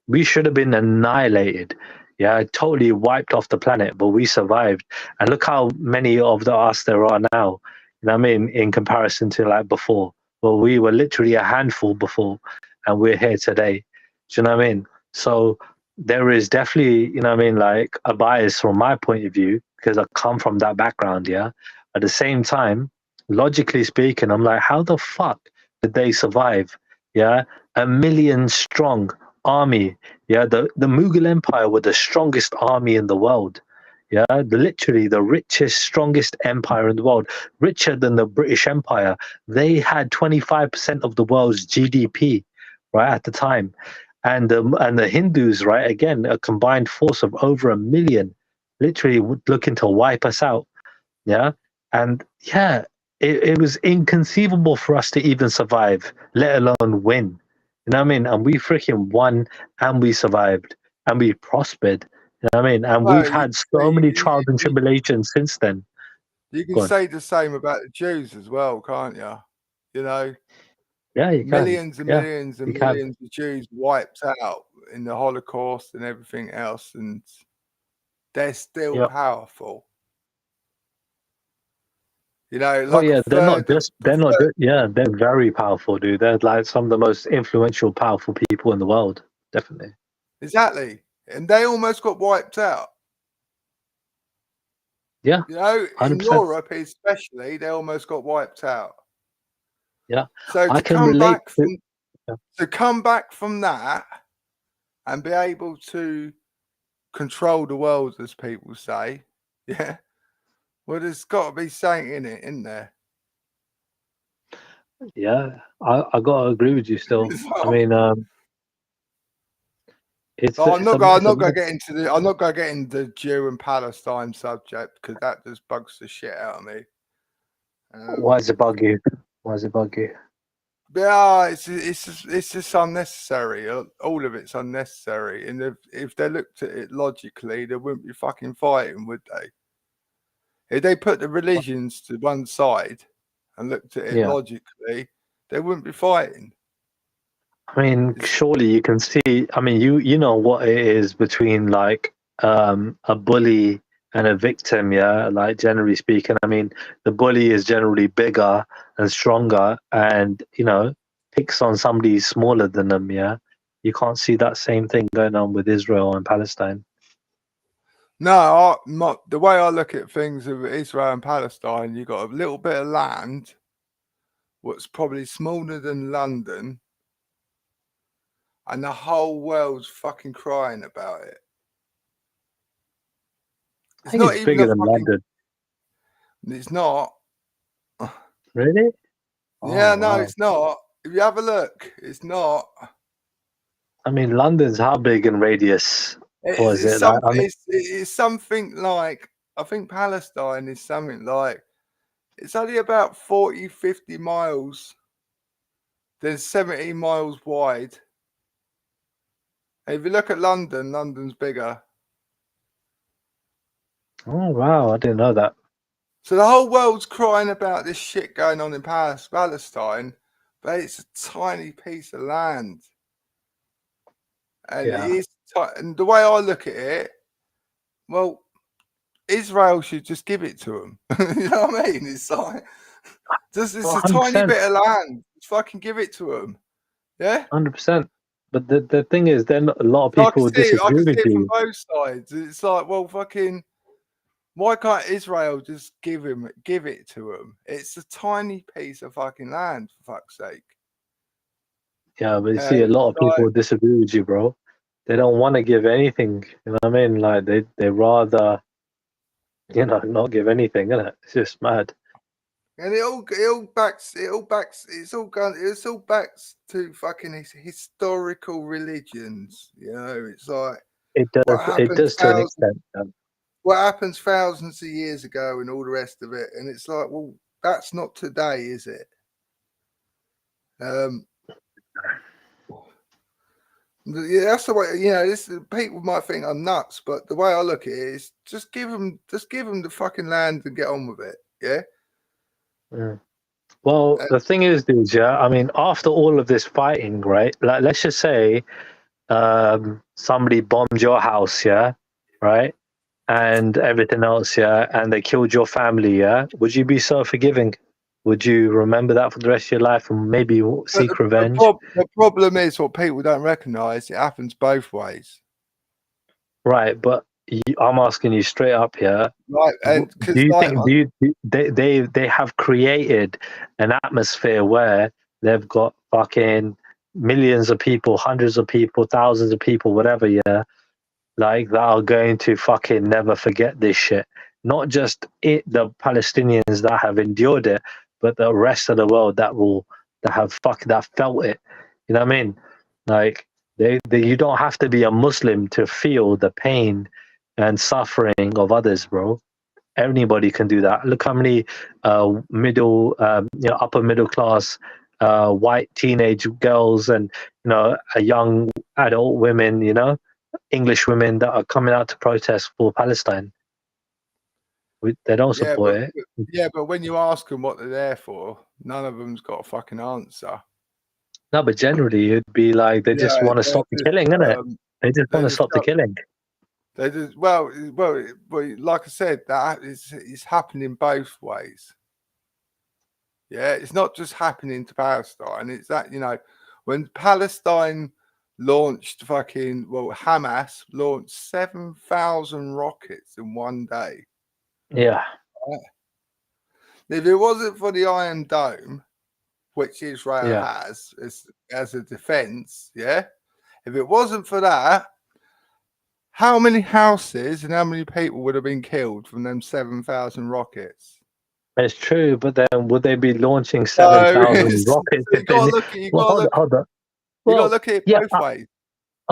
we should have been annihilated. Yeah, totally wiped off the planet, but we survived. And look how many of us there are now. You know what I mean? In comparison to like before. Well, we were literally a handful before, and we're here today. Do you know what I mean? So there is definitely, like a bias from my point of view because I come from that background, yeah. At the same time, logically speaking, I'm like, how the fuck did they survive? Yeah, 1 million strong army. Yeah, the Mughal Empire were the strongest army in the world. Yeah, literally the richest, strongest empire in the world, richer than the British Empire. They had 25% of the world's GDP, right, at the time. And the Hindus, right, again, a combined force of over 1 million, literally looking to wipe us out. Yeah. And yeah, it was inconceivable for us to even survive, let alone win. You know what I mean? And we freaking won and we survived and we prospered. You know what I mean? And Well, we've had so many trials and tribulations since then. You can say the same about the Jews as well, can't you? You know, yeah, you millions can. and millions and you millions of Jews wiped out in the Holocaust and everything else, and they're still powerful. You know, like they're not just they're very powerful, dude. They're like some of the most influential, powerful people in the world, definitely. Exactly. And they almost got wiped out. Yeah. You know, 100%. in Europe especially, they almost got wiped out. Yeah. So to come back from that and be able to control the world, as people say, yeah. Well, there's got to be something in it, isn't there? Yeah, I gotta agree with you still. I mean, I'm not gonna get into the Jew and Palestine subject because that just bugs the shit out of me. Why does it bug you? Why does it bug you? Yeah, it's just unnecessary. All of it's unnecessary. And if they looked at it logically, they wouldn't be fucking fighting, would they? If they put the religions to one side and looked at it logically, they wouldn't be fighting. I mean, surely you can see. I mean, you know what it is between like a bully and a victim, yeah. Like generally speaking, I mean, the bully is generally bigger and stronger, and picks on somebody smaller than them. Yeah, you can't see that same thing going on with Israel and Palestine. No, the way I look at things with Israel and Palestine, you got a little bit of land, what's probably smaller than London, and the whole world's fucking crying about it. I think it's bigger than London. It's not. Really? Yeah, no, it's not. If you have a look, it's not. I mean, London's how big in radius? It's something like, I think Palestine is something like, it's only about 40, 50 miles. There's 17 miles wide. And if you look at London, London's bigger. Oh, wow. I didn't know that. So the whole world's crying about this shit going on in Palestine, but it's a tiny piece of land. And it is, and the way I look at it, well, Israel should just give it to them. You know what I mean? It's like, it's a tiny bit of land. Just fucking give it to them. Yeah? 100%. But the thing is, then a lot of people disagree with you. From both sides. It's like, well, fucking, why can't Israel just give it to them? It's a tiny piece of fucking land, for fuck's sake. Yeah, but you see, a lot of people disagree with you, bro. They don't want to give anything. You know what I mean? Like they rather, not give anything. Isn't it? It's just mad. And it all backs to fucking historical religions. You know, it's like it does to an extent. What happens thousands of years ago and all the rest of it, and it's like, well, that's not today, is it? Yeah, that's the way. People might think I'm nuts, but the way I look at it is just give them the fucking land and get on with it. Yeah. Well, the thing is, dude, I mean, after all of this fighting, right? Like, let's just say somebody bombed your house, yeah, right, and everything else, yeah, and they killed your family, yeah. Would you be so forgiving? Would you remember that for the rest of your life and maybe seek revenge? The problem is what people don't recognise. It happens both ways. Right, but I'm asking you straight up here. Right, and do you think they have created an atmosphere where they've got fucking millions of people, hundreds of people, thousands of people, whatever, yeah, like that are going to fucking never forget this shit? Not just the Palestinians that have endured it, but the rest of the world that felt it. You know what I mean? Like you don't have to be a Muslim to feel the pain and suffering of others, bro. Anybody can do that. Look how many upper middle class white teenage girls and young adult women, English women that are coming out to protest for Palestine. They don't support it. Yeah, but when you ask them what they're there for, none of them's got a fucking answer. No, but generally it'd be like they just want to stop the killing, innit? They just want to stop the killing. They just well, like I said, that it's happening both ways. Yeah, it's not just happening to Palestine. It's that, when Palestine launched Hamas launched 7,000 rockets in one day. Yeah. Right? If it wasn't for the Iron Dome, which Israel has as a defense, if it wasn't for that, how many houses and how many people would have been killed from them 7,000 rockets? It's true, but then would they be launching 7,000 rockets? You got to look at it both ways.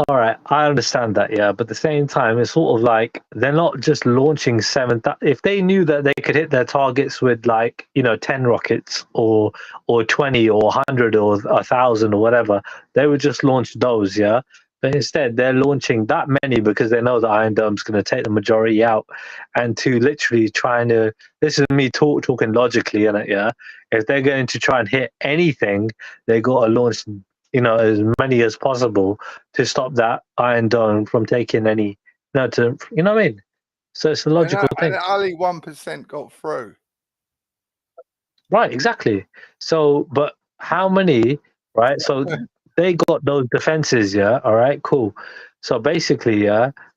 All right, I understand that, but at the same time, it's sort of like they're not just launching 7,000. If they knew that they could hit their targets with 10 rockets or 20 or 100 or 1,000 or whatever, they would just launch those, But instead, they're launching that many because they know the Iron Dome's going to take the majority out, and to literally trying to. This is me talking logically, innit? If they're going to try and hit anything, they got to launch, as many as possible to stop that Iron Dome from taking any. What I mean? So it's a logical thing. And only 1% got through. Right, exactly. So, but how many? Right, so. They got those defenses, all right, cool. So basically,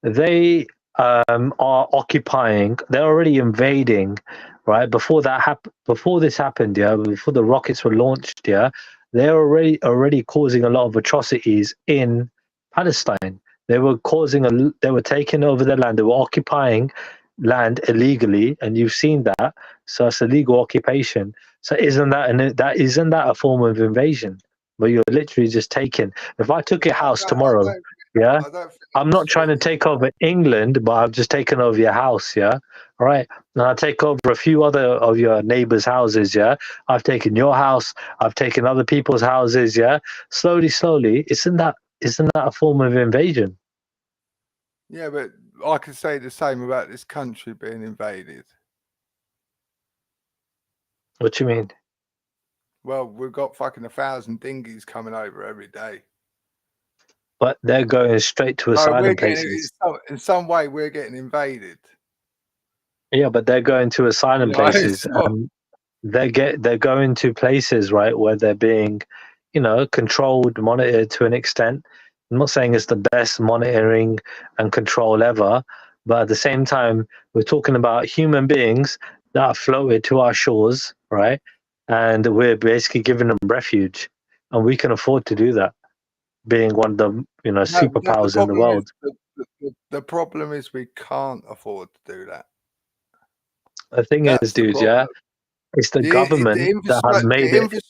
they are occupying. They're already invading, right? Before this happened, before the rockets were launched, they're already causing a lot of atrocities in Palestine. They were taking over their land. They were occupying land illegally, and you've seen that. So it's illegal occupation. So isn't that a form of invasion? But you're literally just taking. If I took your house tomorrow, I'm not trying to take over England, but I've just taken over your house, all right? And I take over a few other of your neighbors' houses, I've taken your house, I've taken other people's houses, Slowly, isn't that a form of invasion? Yeah, but I could say the same about this country being invaded. What do you mean? Well, we've got fucking 1,000 dinghies coming over every day. But they're going straight to asylum places. In some way, we're getting invaded. Yeah, but they're going to asylum places. They're going to places, right, where they're being, controlled, monitored to an extent. I'm not saying it's the best monitoring and control ever, but at the same time, we're talking about human beings that are floated to our shores, right? And we're basically giving them refuge, and we can afford to do that, being one of the superpowers in the world. The problem is we can't afford to do that. The thing is, dude, it's the government that have made it.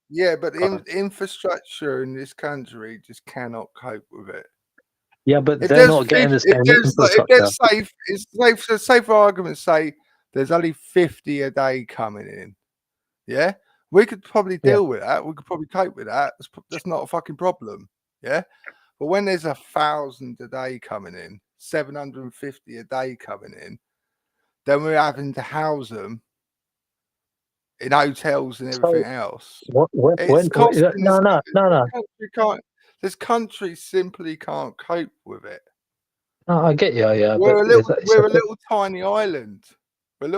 Yeah, but the infrastructure in this country just cannot cope with it. Yeah, but they're not getting the same infrastructure. It's safe for argument's sake, there's only 50 a day coming in. Yeah, we could probably deal with that. We could probably cope with that. That's not a fucking problem. Yeah, but when there's 1,000 a day coming in, 750 a day coming in, then we're having to house them in hotels and everything else. This country simply can't cope with it. No, I get you. Yeah, we're a little tiny island. We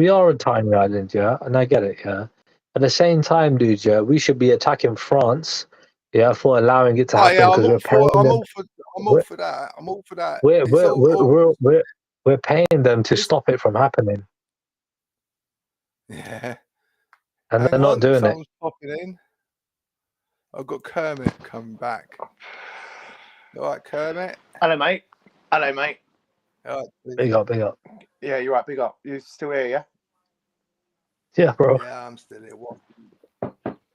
are a tiny island, and I get it, At the same time, dude, we should be attacking France, for allowing it to happen. I'm all for that. We're paying them to stop it from happening. Yeah, and they're not doing it. Popping in. I've got Kermit coming back. All right, Kermit. Hello, mate. All right, big up. Yeah, you're right. Big up. You still here? Yeah. Yeah, bro. Yeah, I'm still here. What?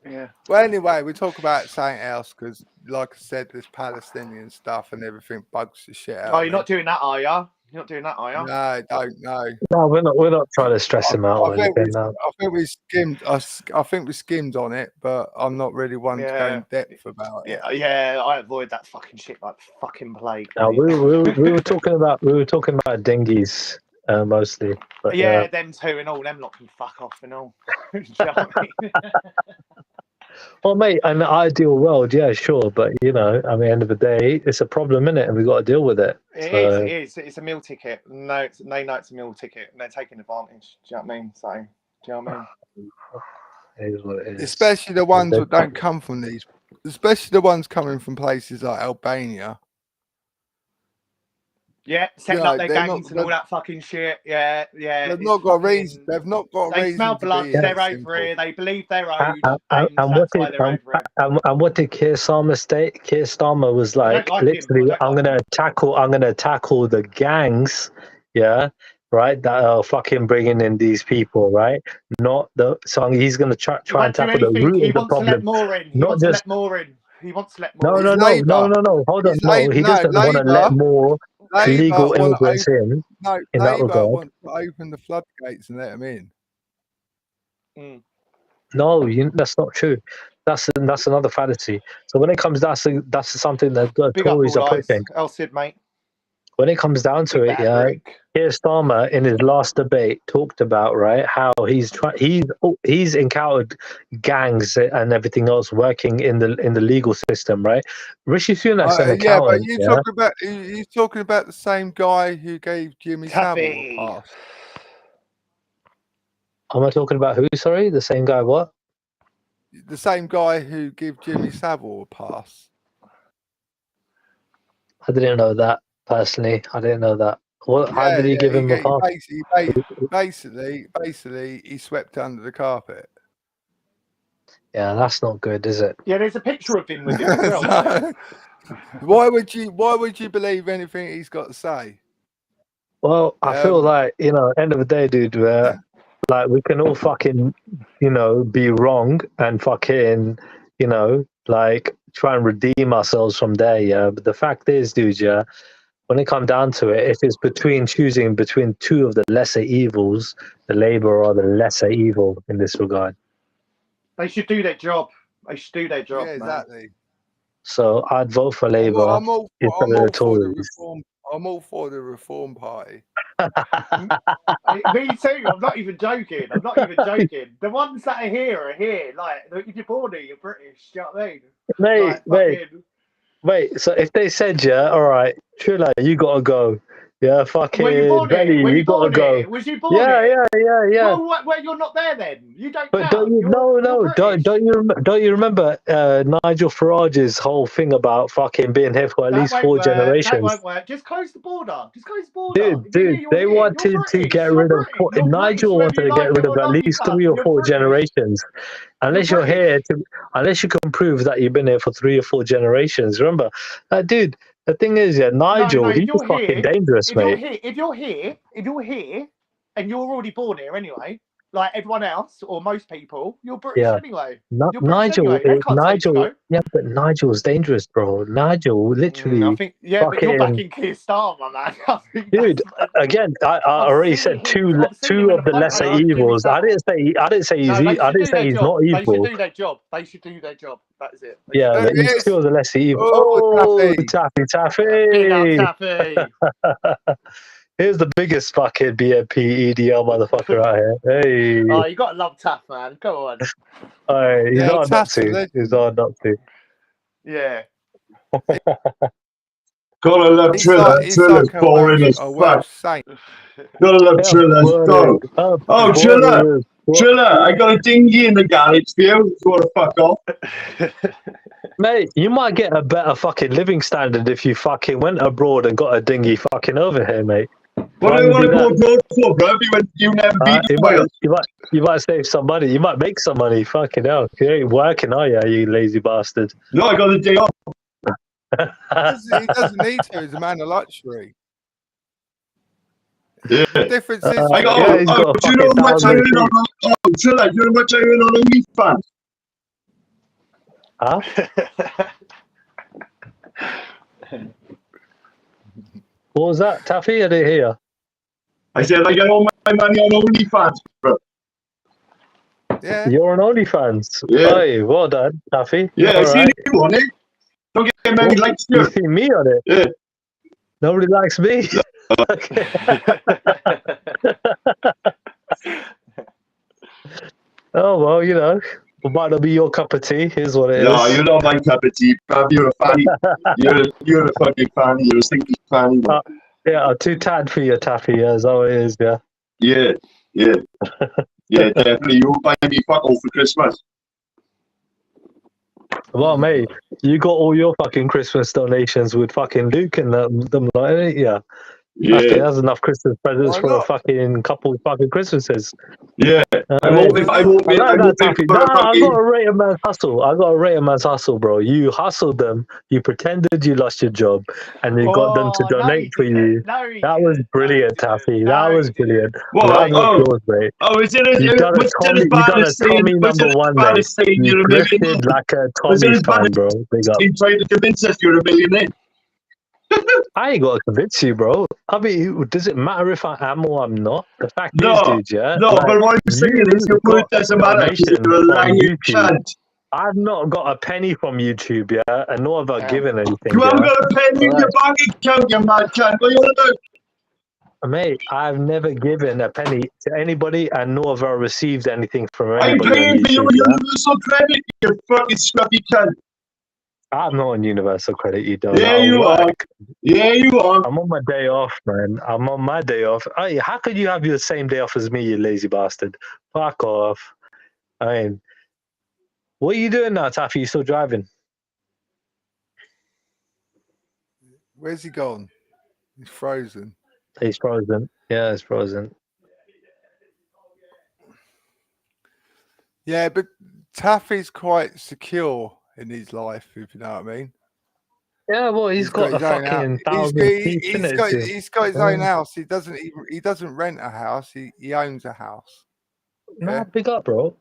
Yeah. Well, anyway, we talk about something else because, like I said, this Palestinian stuff and everything bugs the shit out. Oh, you're not doing that, are you? You're not doing that, are you? No, don't know. No, we're not trying to stress him out or anything. No. I think we skimmed. I think we skimmed on it, but I'm not really one to go in depth about it. Yeah, I avoid that fucking shit like fucking plague. No, we were talking about dinghies mostly. But, yeah, them two and all. Them lot can fuck off and all. Do you know what I mean? Well, mate, in the ideal world, yeah, sure, but you know, I mean, end of the day, it's a problem, innit? And we've got to deal with it. It is. It's a meal ticket. No, they know it's a meal ticket, and they're taking advantage. Do you know what I mean? So, do you know what I mean? It is what it is. Especially the ones that don't come from these. Especially the ones coming from places like Albania. Yeah, setting up their gangs and all that fucking shit. Yeah. They've not got a reason. They've not got a reason. They smell blood. They're over here. They believe they're owed. And what did Keir Starmer state? Keir Starmer was like literally, I'm gonna tackle the gangs. Yeah, right. That are fucking bringing in these people. Right. Not the. So he's gonna try and tackle the root of the problem. Not just let more in. He wants to let more. No. Hold on. No, he doesn't want to let more illegal immigrants in. No, Labour wants to open the floodgates and let them in. No, that's not true. That's another fallacy. So when it comes down to that's something that the Tories are pushing. Sid, mate. When it comes down to it, yeah, Keir Starmer in his last debate talked about how he's encountered gangs and everything else working in the legal system, right? Rishi Sunak's an accountant. Yeah, but you're talking about the same guy who gave Jimmy Savile a pass. Am I talking about who? Sorry, the same guy. What? The same guy who gave Jimmy Savile a pass. I didn't know that. Personally, I didn't know that. How did he give him a pass? Basically, he swept under the carpet. Yeah, that's not good, is it? Yeah, there's a picture of him with him as well. Why would you believe anything he's got to say? Well, I feel like, end of the day, dude, like we can all fucking, be wrong and fucking, like try and redeem ourselves from there, yeah. But the fact is, dude, yeah, when it comes down to it, if it's choosing between two of the lesser evils, the Labour are the lesser evil in this regard. They should do their job. Yeah, exactly. Man. So I'd vote for Labour. I'm all for the Reform Party. Me too. I'm not even joking. The ones that are here. Like, if you're born here, you're British. Do you know what I mean? Wait. So if they said, yeah, all right, Trilla, you gotta go. Yeah, fucking Benny, you gotta go. Was you born here? Yeah. Well, you're not there then. You don't. But don't you remember Nigel Farage's whole thing about fucking being here for at least 4 generations? That won't work. Just close the border. Dude, they wanted to get rid of. Nigel wanted to get rid of at least 3 or 4 generations. Unless you're here unless you can prove that you've been here for 3 or 4 generations. Remember, dude. The thing is, yeah, Nigel, he's fucking dangerous, mate. If you're here, and you're already born here anyway, like everyone else or most people, you're British anyway. Nigel, yeah, but Nigel's dangerous, bro. Nigel, literally. I think, but you're back in Keir Starmer, man. Dude, again, I already said two of the lesser evils. I didn't say he's not evil. They should do their job. That is it. Yeah, he's 2 of the lesser evils. Oh, Taffy. Big up, Taffy. Here's the biggest fucking BNP EDL motherfucker out here. Hey. Oh, you gotta love Taff, man. Go on. Alright, he's on not to. He's on not to. Yeah. Gotta love Trilla. Trilla's boring as fuck. Gotta love Trilla. Oh, Trilla. Trilla, I got a dinghy in the garage for you. You want to fuck off? Mate, you might get a better fucking living standard if you fucking went abroad and got a dinghy fucking over here, mate. What do you want to go abroad for, bro? You never beat Wales. You might save some money. You might make some money. Fucking hell. You ain't working, are you, you lazy bastard? No, I got the day off. He doesn't need to. He's a man of luxury. Yeah. The difference is, do you know how much I earn on? Do you know how much I earn on OnlyFans? Huh? What was that, Taffy? I didn't hear. I said I get all my money on OnlyFans, bro. Yeah. You're on OnlyFans. Yeah. Hey, well done, Taffy. Yeah, I see you on it. Don't get many likes here. You see me on it? Yeah. Nobody likes me. Oh well, you know, it might not be your cup of tea. Here's what it is. No, you're not my cup of tea, bruv. You're a fanny. you're a fucking fanny. You're a stinky fanny. Yeah, I'm too tad for you, Taffy. Yeah, is that what it is? Yeah. Yeah, definitely. You won't buy me fuck all for Christmas. Well, mate, you got all your fucking Christmas donations with fucking Luke and them like, yeah. Yeah. I think that's enough Christmas presents for a fucking couple of fucking Christmases. Yeah. I won't pay for a fucking... I got to rate a man's hustle. I got to rate a man's hustle, bro. You hustled them. You pretended you lost your job, and you got them to donate for you. That was brilliant, Taffy. That was brilliant. Is it You've done a Tommy number one, mate. You drifted like a Tommy fan, bro. Big up. You tried to convince us you're a millionaire. I ain't got to convince you, bro. I mean, does it matter if I am or I'm not? The fact is, dude, yeah? No, like, but what I'm saying is your word doesn't matter because you're a lying cunt. I've not got a penny from YouTube, yeah? And nor have I given anything. You haven't got a penny in your bank account, you mad cunt. What are you on about? Mate, I've never given a penny to anybody and nor have I received anything from anybody. I'm paying for your universal credit, you fucking scruffy cunt. I'm not on universal credit, you don't. Yeah, you are. Yeah, you are. I'm on my day off, man. I'm on my day off. Hey, how could you have your same day off as me, you lazy bastard? Fuck off. I mean, what are you doing now, Taffy? You still driving? Where's he gone? He's frozen. He's frozen. Yeah, he's frozen. Yeah, but Taffy's quite secure in his life, if you know what I mean. Yeah, well, he's got a fucking he's got his own house. He doesn't rent a house. He owns a house. Nah, yeah? Big up, bro.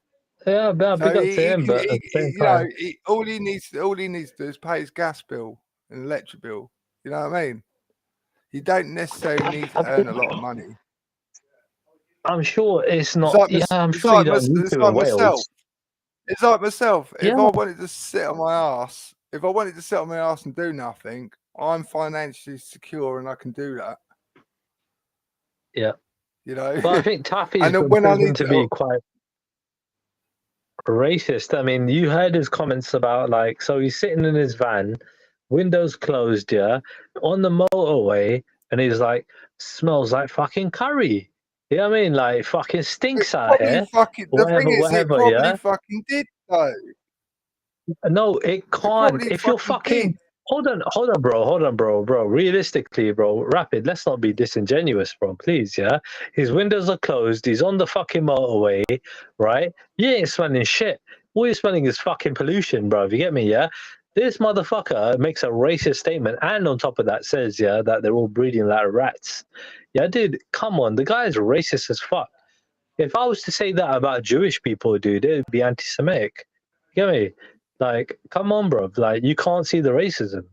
Yeah, big up to him. But at the same time, all he needs to do is pay his gas bill and electric bill. You know what I mean? You don't necessarily need to earn a lot of money. I'm sure it's not. I'm sure you don't need to in Wales. It's like myself. If I wanted to sit on my ass, and do nothing, I'm financially secure and I can do that. Yeah. You know. But I think Taffy's proven to be quite racist. I mean, you heard his comments about so he's sitting in his van, windows closed, yeah, on the motorway, and he's like, smells like fucking curry. You know what I mean? Like, fucking stinks out here. It probably fucking did, though. No, it can't. If you're fucking... Hold on, bro. Realistically, bro, Rapid, let's not be disingenuous, bro, please, yeah? His windows are closed. He's on the fucking motorway, right? You ain't smelling shit. All you're smelling is fucking pollution, bro. You get me, yeah? This motherfucker makes a racist statement and on top of that says, yeah, that they're all breeding like rats. Yeah, dude, come on. The guy is racist as fuck. If I was to say that about Jewish people, dude, it would be anti-Semitic. You get me? Like, come on, bro. Like, you can't see the racism.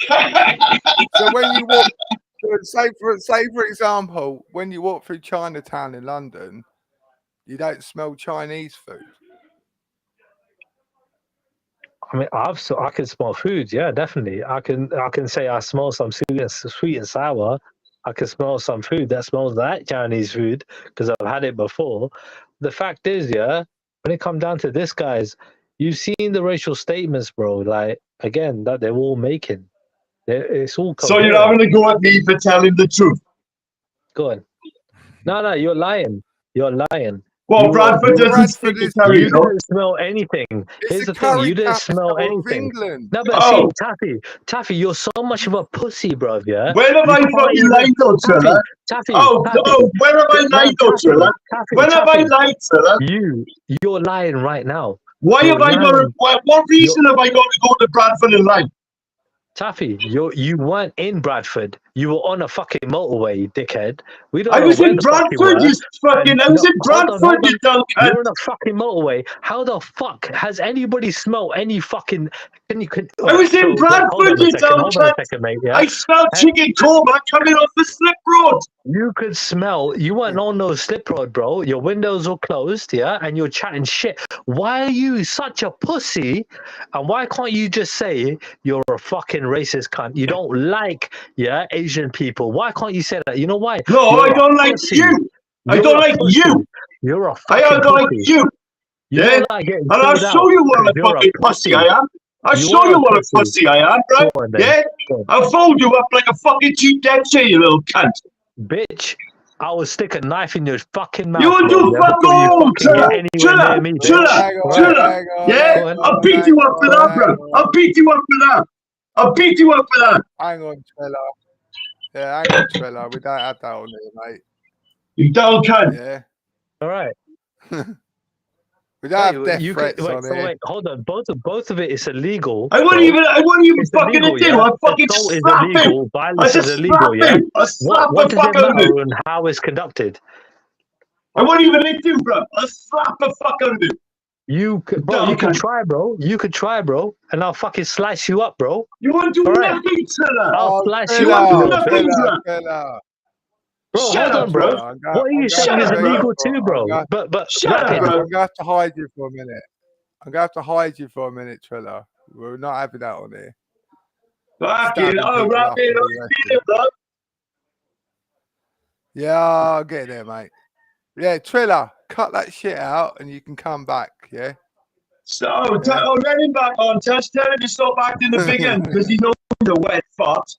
So when you walk, say for example, when you walk through Chinatown in London, you don't smell Chinese food. I mean, I can smell food. Yeah, definitely. I can say I smell some sweet and sour. I can smell some food that smells like Chinese food because I've had it before. The fact is, yeah, when it comes down to this, guys, you've seen the racial statements, bro. Like, again, that they're all making. It's all. So you're having to go at me for telling the truth. Go on. No, you're lying. You're lying. Well, Bradford doesn't stick to curry. You didn't smell anything. Here's the thing. You didn't smell anything. No, but see, Taffy, you're so much of a pussy, bro. Yeah. When have I fucking lied, Trilla? Taffy. When have I lied, Trilla? When have I lied, Trilla? You're lying right now. Why have I got to? What reason have I got to go to Bradford and lie? Taffy, you weren't in Bradford. You were on a fucking motorway, you dickhead. We don't I know was where in the fuck you Bradford, were. you fucking. I was in Bradford, you dumb cunt. You're on a fucking motorway. How the fuck has anybody smelt any fucking? I was in Bradford, you dumb Hold on a cunt. second, mate. Yeah. I smelled chicken korma coming off the slip road. You could smell. You weren't on no slip road, bro. Your windows were closed, yeah, and you're chatting shit. Why are you such a pussy? And why can't you just say you're a fucking racist cunt? You don't like, yeah, Asian people. Why can't you say that? You know why? No, I don't like you. I don't like you. You're a I fucking don't like pussy. you. Yeah, Don't like getting and I'll called show out you what a 'cause you're fucking pussy I am. I'll show you what a pussy I am, bro. Go on, then. Yeah, Go on. I'll fold you up like a fucking cheap Dempsey, you little cunt. Bitch, I will stick a knife in your fucking mouth. You will do bro, fuck before you all, fucking get anywhere near me, bitch. Chilla. Yeah, I'll beat you up for that, bro. I'll beat you up for that. I'll beat you up for that. Hang on, Trilla. Yeah, hang on, Trilla. We don't have that on here, mate. You dumb cunt. Yeah. All right. We don't have death threats on here. Wait, hold on. Both of it is illegal. I won't even fucking illegal, do. yeah? I'll fucking Assault is slap him. illegal. I Violence just is illegal, slap yeah? him. I'll slap What the does fuck it out of him. matter on how it's conducted? I won't even hit you, bro. I'll slap the fuck out of him. You could try, bro. You could try, bro. And I'll fucking slice you up, bro. You won't do nothing, Trilla. I'll slice you you up, won't do bro. nothing, Trilla. Bro, Shut hold up, on, bro. What are you saying is illegal too, bro? But shut up, bro. I'm going to have to hide you for a minute. I'm going to have to hide you for a minute, Trilla. We're not having that on here. Fucking, oh, wrap it up, bro. Yeah, I'll get there, mate. Yeah, Trilla, cut that shit out and you can come back, yeah? So, let him back on. Tell him to stop acting the big end because he's not the wet fart.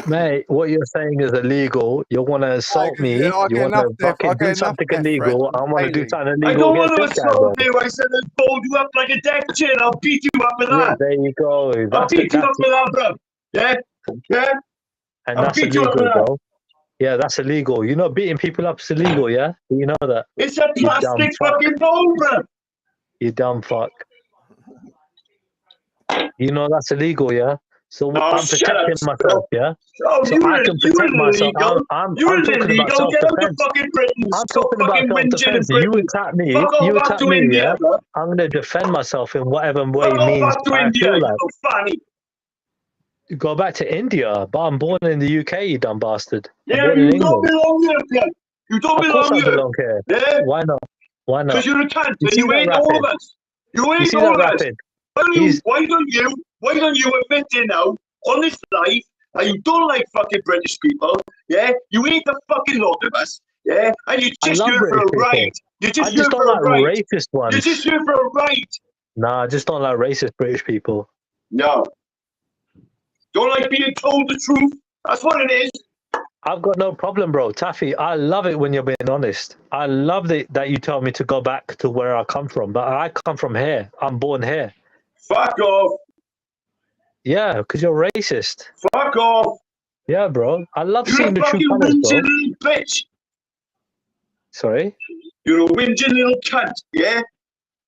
Mate, what you're saying is illegal. You want to assault me. You want to fucking do something illegal. I want to do something illegal. I don't want to assault you. I said I'd fold you up like a deck chair. I'll beat you up with that. Yeah, there you go. I'll beat you up with that, bro. Yeah? Yeah? And that's illegal, bro. Yeah, that's illegal. You know, beating people up is illegal, yeah? You know that. It's a plastic fucking ball, bro. You dumb fuck. You know that's illegal, yeah? So I'm protecting myself, yeah? Oh, so I can protect myself. I'm talking about self-defense. I'm talking about self-defense. You attack me, yeah? I'm going to defend myself in whatever way means I feel like. You go back to India, but I'm born in the UK, you dumb bastard. Yeah, you don't belong here, bro. You don't belong here. I belong here. Yeah? Why not? Why not? Because you're a cunt, and you ain't all of us. You ain't all of us. Why don't you admit it now on this life that you don't like fucking British people? Yeah, you ain't the fucking lot of us. Yeah, and you're just here for a ride. You're just here for a ride. Racist ones. You're just here for a ride. Nah, I just don't like racist British people. No. Don't like being told the truth. That's what it is. I've got no problem, bro. Taffy, I love it when you're being honest. I love that you tell me to go back to where I come from. But I come from here. I'm born here. Fuck off. Yeah, because you're racist. Fuck off. Yeah, bro. I love you're seeing the true colors, bro. You're a little bitch. Sorry? You're a whinging little cunt, yeah?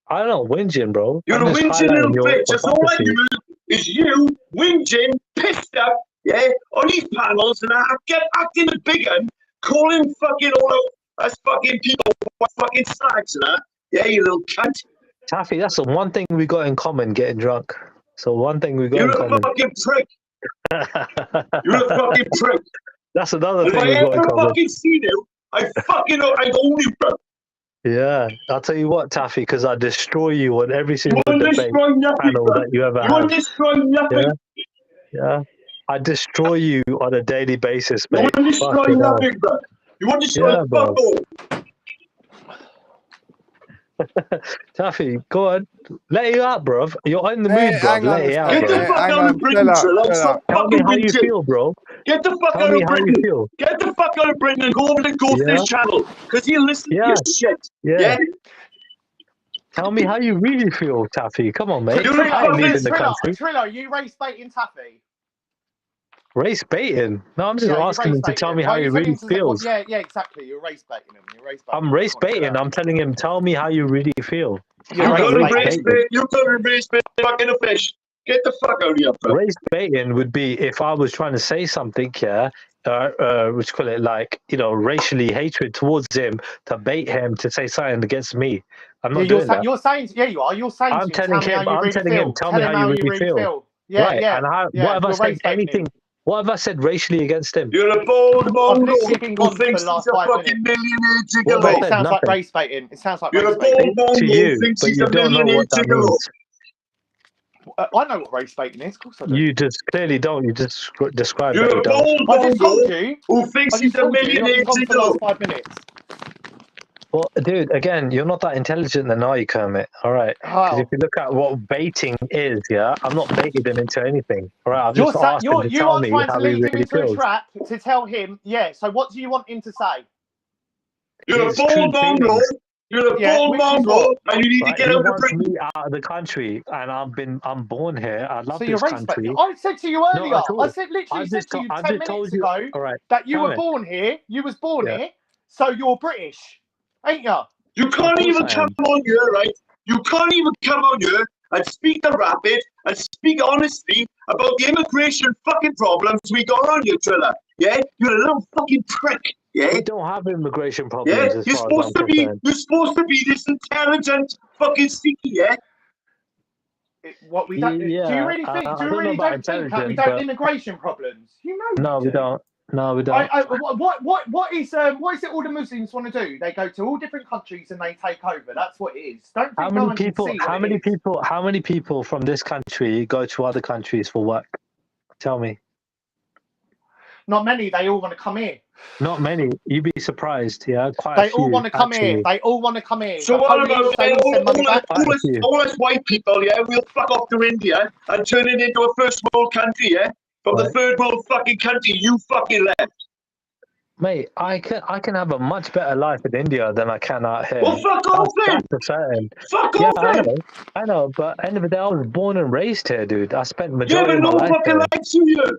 I don't whinging, bro. You're a whinging little bitch. That's all I do is you whinging, pissed up, yeah, on these panels, and I get acting a big one, calling fucking all of us fucking people fucking slags and that. Yeah, you little cunt. Taffy, that's the one thing we got in common, getting drunk. So one thing we got in common. You're a fucking prick. You're a fucking prick. That's another thing we got in common. If I ever fucking see you, I own you, bro. Yeah, I'll tell you what, Taffy, because I destroy you on every single debate panel that you ever have. You won't destroy nothing. Yeah. I destroy you on a daily basis, mate. You won't destroy nothing, bro. You won't destroy fuck all. Taffy, go on. Let it out, bro. You're in the mood, bro. Let it out, Get the fuck out of Britain, Tell me how you feel, bro. Get the fuck out of Britain. Get the fuck out of Britain and go over to Goldfish Channel. Because you listen to your shit. Yeah. Tell me how you really feel, Taffy. Come on, mate. I ain't leaving the country. Trilla, are you race baiting Taffy? Race baiting? No, I'm just asking him to tell me how he really feels. Yeah, exactly. You're race baiting him. I'm race baiting. I'm telling him, tell me how you really feel. You're going to race bait fucking a fish. Get the fuck out of here, bro. Race baiting would be if I was trying to say something here, which call it like, you know, racially hatred towards him to bait him to say something against me. I'm not doing that. You're saying, yeah, you are. You're saying I'm telling him, tell me how you really feel. Yeah, right. yeah. And what have I said anything? What have I said racially against him? You're a bold mongo who thinks he's a fucking millionaire gigolo. It sounds like race baiting. It sounds like you're race baiting. a bold mongo who thinks he's a millionaire gigolo. I know what race baiting is. Of course I do. You just clearly don't. You just describe it. You're a bold mongo who thinks he's a millionaire gigolo. 5 minutes. Well, dude, again, you're not that intelligent than I, Kermit. All right. Because if you look at what baiting is, yeah, I'm not baiting him into anything. All right. I've just asked him to tell me how he really feels. A trap to tell him, yeah. So what do you want him to say? You're a bold mongo. You're a bold mongo, and you need to get out of Britain. Me out of the country, and I'm born here. I love this country. I said to you earlier. I said literally said to you 10 minutes ago that you were born here. You was born here, so you're British. Ain't ya? You can't even come on here, right? You can't even come on here and speak the rapid and speak honestly about the immigration fucking problems we got on here, Triller. Yeah? You're a little fucking prick. Yeah? We don't have immigration problems. Yeah? You're supposed to be this intelligent fucking sneaky, yeah? What we don't do you really think that we don't have immigration problems? You know no, we don't. No, we don't. What is it all the Muslims want to do? They go to all different countries and they take over. That's what it is. Don't think How many people from this country go to other countries for work? Tell me. Not many. They all want to come here. Not many. You'd be surprised. Yeah, quite. They all want to come here. They all want to come here. So what about all us white people? Yeah, we'll fuck off to India and turn it into a first world country. Yeah. From the third world fucking country you fucking left. Mate, I can have a much better life in India than I can out here. Well, fuck off then. Fuck off then. I know, but end of the day, I was born and raised here, dude. I spent majority of my life no fucking likes you.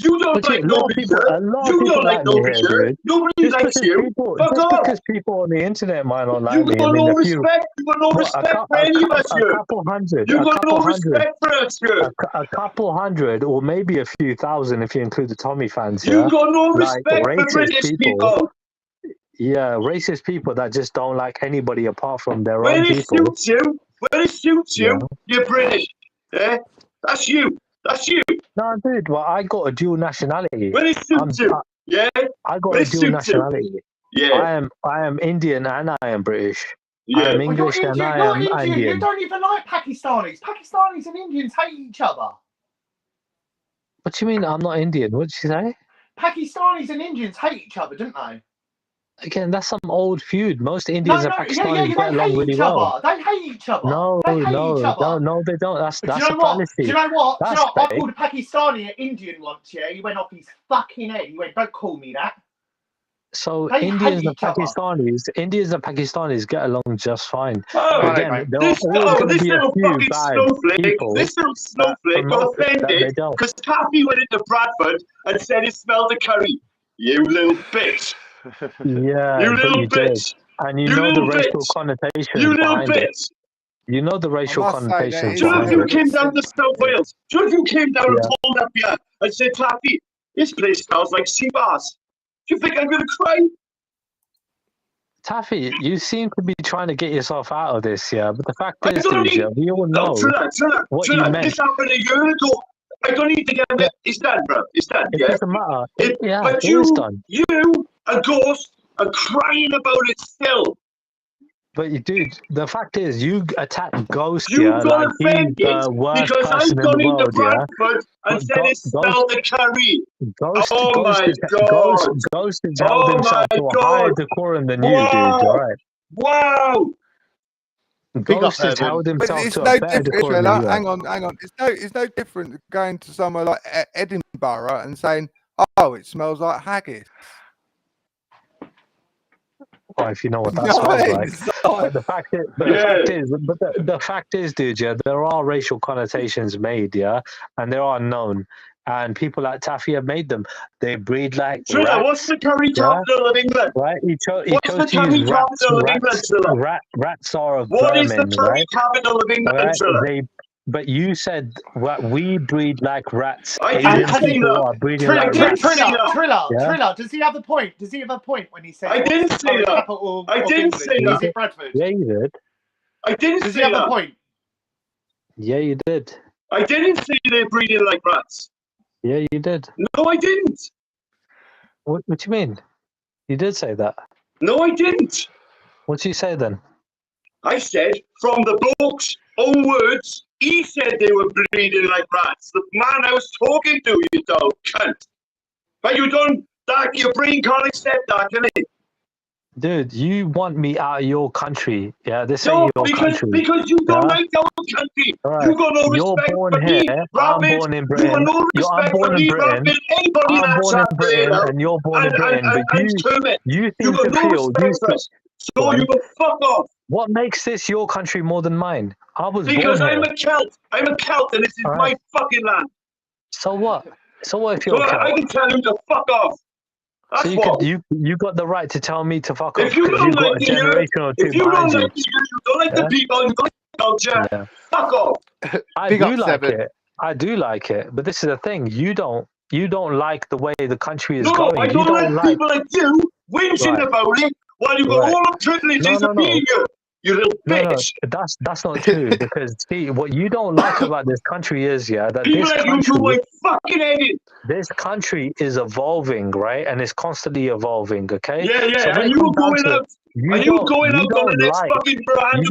You don't like nobody here. You don't like nobody here. Nobody likes you. Fuck off. Because people on the internet might not like me. You got no respect. You got no respect for any of us here. You got no respect for us here. A couple hundred, or maybe a few thousand if you include the Tommy fans here. You got no respect for British people. Yeah, racist people that just don't like anybody apart from their own people. When it suits you, you're British. Yeah? That's you. That's you. No, dude. Well, I got a dual nationality. When it suits you, yeah. I got a dual nationality. Yeah. I am Indian and I am British. Yeah. I am English and I am Indian. You don't even like Pakistanis. Pakistanis and Indians hate each other. What do you mean? I'm not Indian. What did you say? Pakistanis and Indians hate each other, don't they? Again, that's some old feud. Most Indians and Pakistanis get along really well. They hate each other. No, they don't. That's a fallacy. Do you know what? I called a Pakistani an Indian once, yeah? He went off his fucking head. He went, don't call me that. So Indians and Pakistanis get along just fine. This little fucking snowflake got offended because Taffy went into Bradford and said it smelled of curry. You little bitch. Yeah, you little bitch. And you know the racial connotations. You little bitch. You know the racial connotations. Do you know if you came down to South Wales? Do you know if you came down and pulled up here and said, Taffy, this place smells like sea bars? Do you think I'm going to cry? Taffy, you seem to be trying to get yourself out of this, yeah. But the fact is, we all know what you meant. This happened a year ago. I don't need to get it. It's done, bro. It's done. It doesn't matter. But you and Ghost are crying about it still. But dude, the fact is, you attack Ghost you like he's the worst because person I've gone in the into world, Bradford and said it smelled the curry. Ghost has held himself to a higher decorum than you, dude. All right. Wow. Ghost has held himself to a better decorum than you. Hang on. It's no different going to somewhere like Edinburgh and saying, "Oh, it smells like haggis." Well, if you know what that smells like. But the fact is, dude, yeah, there are racial connotations made, yeah, and they are known. And people like Taffy have made them. They breed like rats. What's the curry capital of England? Right? What's the curry capital of England, Triller? Rats are of What vermin, is the curry capital of England, Triller? But you said what we breed like rats. I didn't say that. Are breeding like rats. Triller. Does he have a point? When he said I didn't say that. I didn't say that. Is it Bradford? Yeah, you did. I didn't Does say he have that. a point? Yeah, you did. I didn't say they're breeding like rats. Yeah, you did. No, I didn't. What do you mean? You did say that. No, I didn't. What did you say then? I said, from the bloke's own words, he said they were breeding like rats. The man I was talking to, you dog cunt. But you don't, that your brain can't accept that, can it? Dude, you want me out of your country. Yeah, this ain't your country. Because you don't like our country. Right. You got no You're respect born for here. me, I'm Rabbit. born in Britain. You got no respect for me, Rabbit. Anybody I'm that's born in out Britain there, and you're born in Britain. But you seem got to no feel respect for us. So you can fuck off. What makes this your country more than mine? I was because born I'm here. a Celt. I'm a Celt, and this is my fucking land. So what? So what if you're a Celt? I can tell you to fuck off. That's so you got the right to tell me to fuck off because you've got a generation or two if you don't like you don't like the people, you don't like the culture, fuck off. I do like it. I do like it. But this is the thing, you don't like the way the country is going. No, I don't like people like you whinging about it while you've got all the privileges of being here. You little bitch. No, that's not true. Because see, what you don't like about this country is that people this like country, you do my fucking head in. This country is evolving, right? And it's constantly evolving, okay? Yeah. So and you going out on the next fucking brand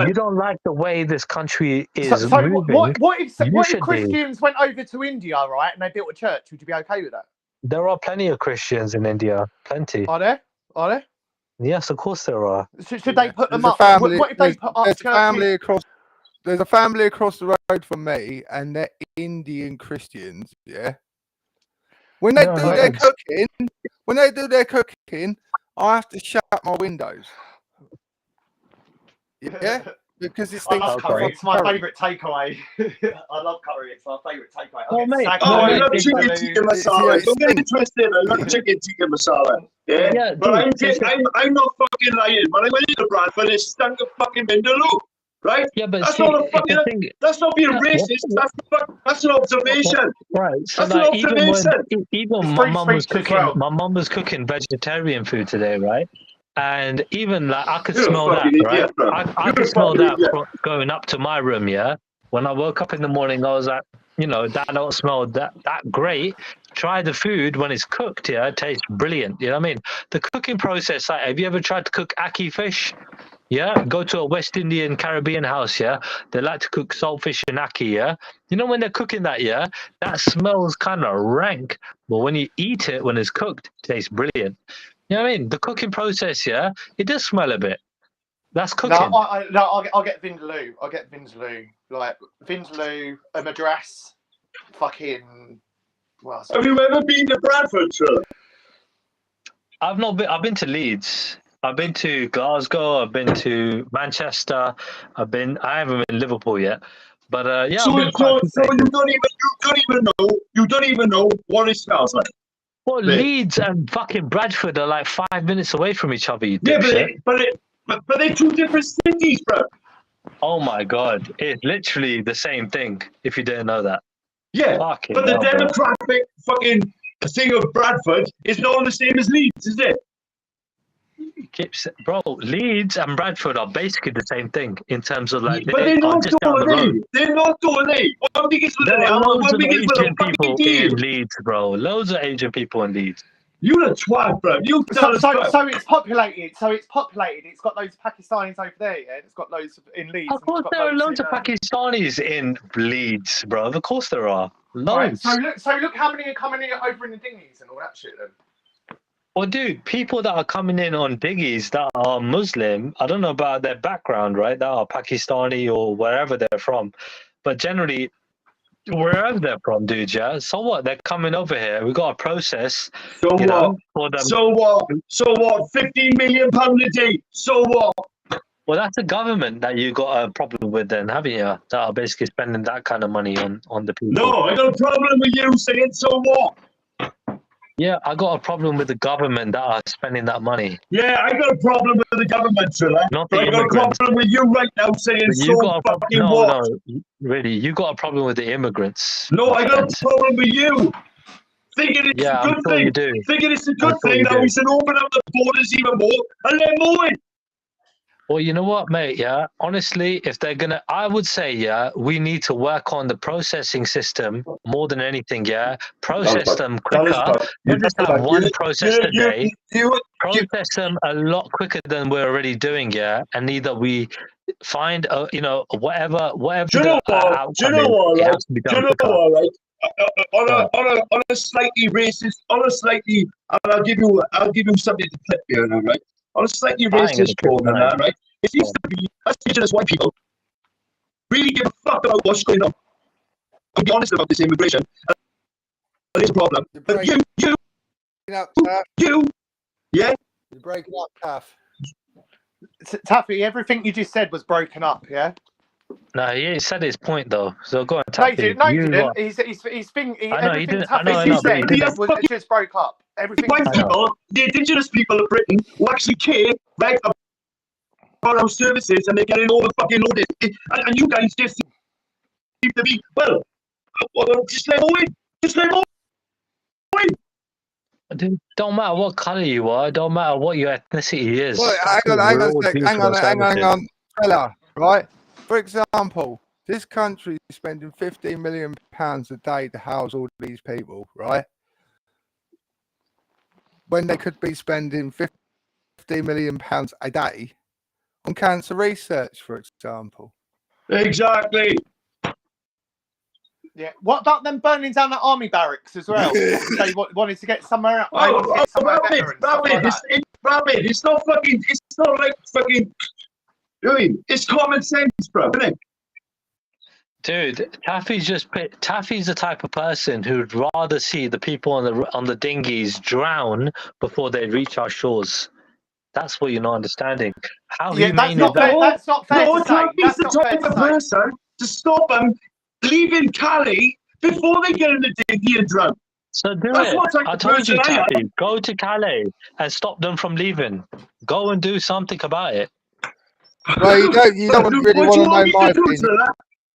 you don't like the way this country is moving. What if Christians went over to India, right, and they built a church? Would you be okay with that? There are plenty of Christians in India. Plenty. Are there? Yes, of course there are. Should they put them up? What if they put up There's a family across the road from me, and they're Indian Christians. Yeah. When they do their cooking, I have to shut my windows. Yeah. Because it's curry. It's my favourite takeaway. I love curry. It's my favourite takeaway. I love chicken tikka masala. Don't get it twisted. I love chicken tikka masala. Yeah, but I'm not fucking lying. When I went into Bradford, it stunk of fucking Vindaloo. Right? Yeah, but that's not being racist. That's an observation. Right. So that's an observation. Even my mum was cooking vegetarian food today, right? And even like I could smell that, right? I could smell that going up to my room, yeah. When I woke up in the morning, I was like, that don't smell that great. Try the food when it's cooked, yeah, it tastes brilliant. You know what I mean? The cooking process, like, have you ever tried to cook ackee fish? Yeah, go to a West Indian Caribbean house, yeah. They like to cook saltfish and ackee, yeah. You know when they're cooking that, yeah, that smells kind of rank, but when you eat it when it's cooked, it tastes brilliant. You know what I mean? The cooking process, yeah, it does smell a bit. That's cooking. I'll get Vindaloo. Like Vindaloo, a Madras, fucking. What else? Have you ever been to Bradford, sir? I've not been. I've been to Leeds. I've been to Glasgow. I've been to Manchester. I haven't been to Liverpool yet. But yeah. So you don't even know what it smells like. Well, Leeds and fucking Bradford are like 5 minutes away from each other. You but they're two different cities, bro. Oh my god, it's literally the same thing. If you didn't know that. Yeah, but the demographic fucking thing of Bradford is not the same as Leeds, is it? Bro, Leeds and Bradford are basically the same thing in terms of like. But they're not doing it. They're not doing it. One big is with there are loads of Asian people in Leeds, bro. Loads of Asian people in Leeds. You're a twat, bro. So it's populated. It's got loads of Pakistanis over there, yeah? It's got loads in Leeds. Of course there are loads of Pakistanis in Leeds, bro. Of course there are. Loads. Right, so look how many are coming in over in the dinghies and all that shit then. Well, dude, people that are coming in on dinghies that are Muslim, I don't know about their background, right? That are Pakistani or wherever they're from. But generally, wherever they're from, dude, yeah? So what? They're coming over here. We've got a process. For them. So what? 15 million pounds a day. So what? Well, that's the government that you got a problem with then, haven't you? That are basically spending that kind of money on the people. No, I got a problem with you saying so what? Yeah, I got a problem with the government that are spending that money. Yeah, I got a problem with the government, Triller. Not the I got a immigrants. problem with you right now saying But you so got a fucking no, what? no, really, you got a problem with the immigrants. No, my I friend. got a problem with you. Thinking it's Yeah, a good I'm sure thing. you do. Thinking it's a good I'm sure thing you that do. we should open up the borders even more and let more in. Well, you know what, mate? Yeah, honestly, if they're gonna, I would say, yeah, we need to work on the processing system more than anything. Yeah, process them quicker. Not just have one process a day. Process them a lot quicker than we're already doing. Yeah, and either we find, whatever Do you know what? outcome is, it has to be done quicker. Right? On a slightly racist, and I'll give you something to clip here now, right? On a slightly racist tone and that, right? It seems to be us indigenous white people really give a fuck about what's going on. I'll be honest about this immigration. It's a problem. But you, yeah? You're breaking up, Taff. Taffy, everything you just said was broken up, yeah? No, he said his point though. So go on, No, Taffy. he didn't. Everything Taffy said was just broke up. Everything white people, the indigenous people of Britain, who actually care, right, about our services, and they're getting all the fucking loaded. And you guys just seem to be, well, just let more in. Just let more in. Dude, don't matter what colour you are, don't matter what your ethnicity is. Well, hang on, fella, right? For example, this country is spending £15 million a day to house all these people, right? When they could be spending £15 million a day on cancer research, for example. Exactly. Yeah. What about them burning down the army barracks as well? They wanted to get somewhere else. It's not fucking. It's not like fucking. I mean, it's common sense, bro, isn't it? Dude, Taffy's the type of person who'd rather see the people on the dinghies drown before they reach our shores. That's what you're not understanding. How humane is that? That's not fair to say. Taffy's the type of person to stop them leaving Calais before they get in the dinghy and drown. So do it. I told you, Taffy, go to Calais and stop them from leaving. Go and do something about it. Well, you don't really want to know my opinion.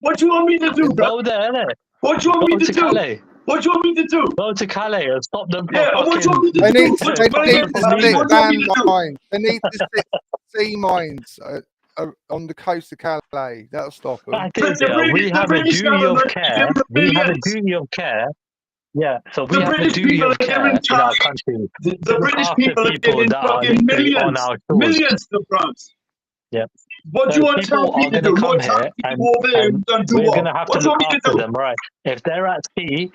What do you want me to do, bro? Go there, innit? What do you want me to do? Calais. What do you want me to do? Go to Calais and stop them from what do you want me to They do? need to stick land mines. They need to stick sea mines on the coast of Calais. That'll stop them. We have a duty of care. We have a duty of care. Yeah, so we have a duty of care in our country. The British people are giving fucking millions to France. Yeah. What do you want to tell me to do? Come here and we're going to have to look after them, right? If they're at sea,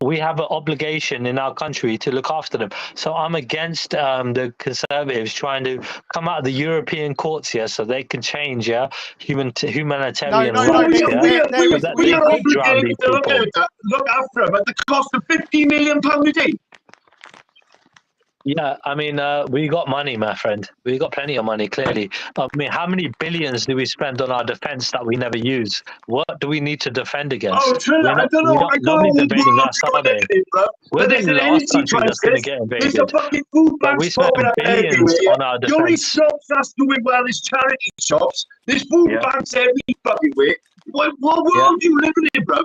we have an obligation in our country to look after them. So I'm against the Conservatives trying to come out of the European courts here so they can change humanitarian rights. We are obligated to look after them at the cost of £15 million a day. Yeah, I mean, we got money, my friend. We got plenty of money, clearly. I mean, how many billions do we spend on our defense that we never use? What do we need to defend against? Oh, Triller, I don't know. Nobody's invading us, are they? We're the last country that's going to get invaded. There's a fucking food but we spend billions on our defense. The only shops that's doing well is charity shops. There's food banks every fucking way. What world are you living in, bro?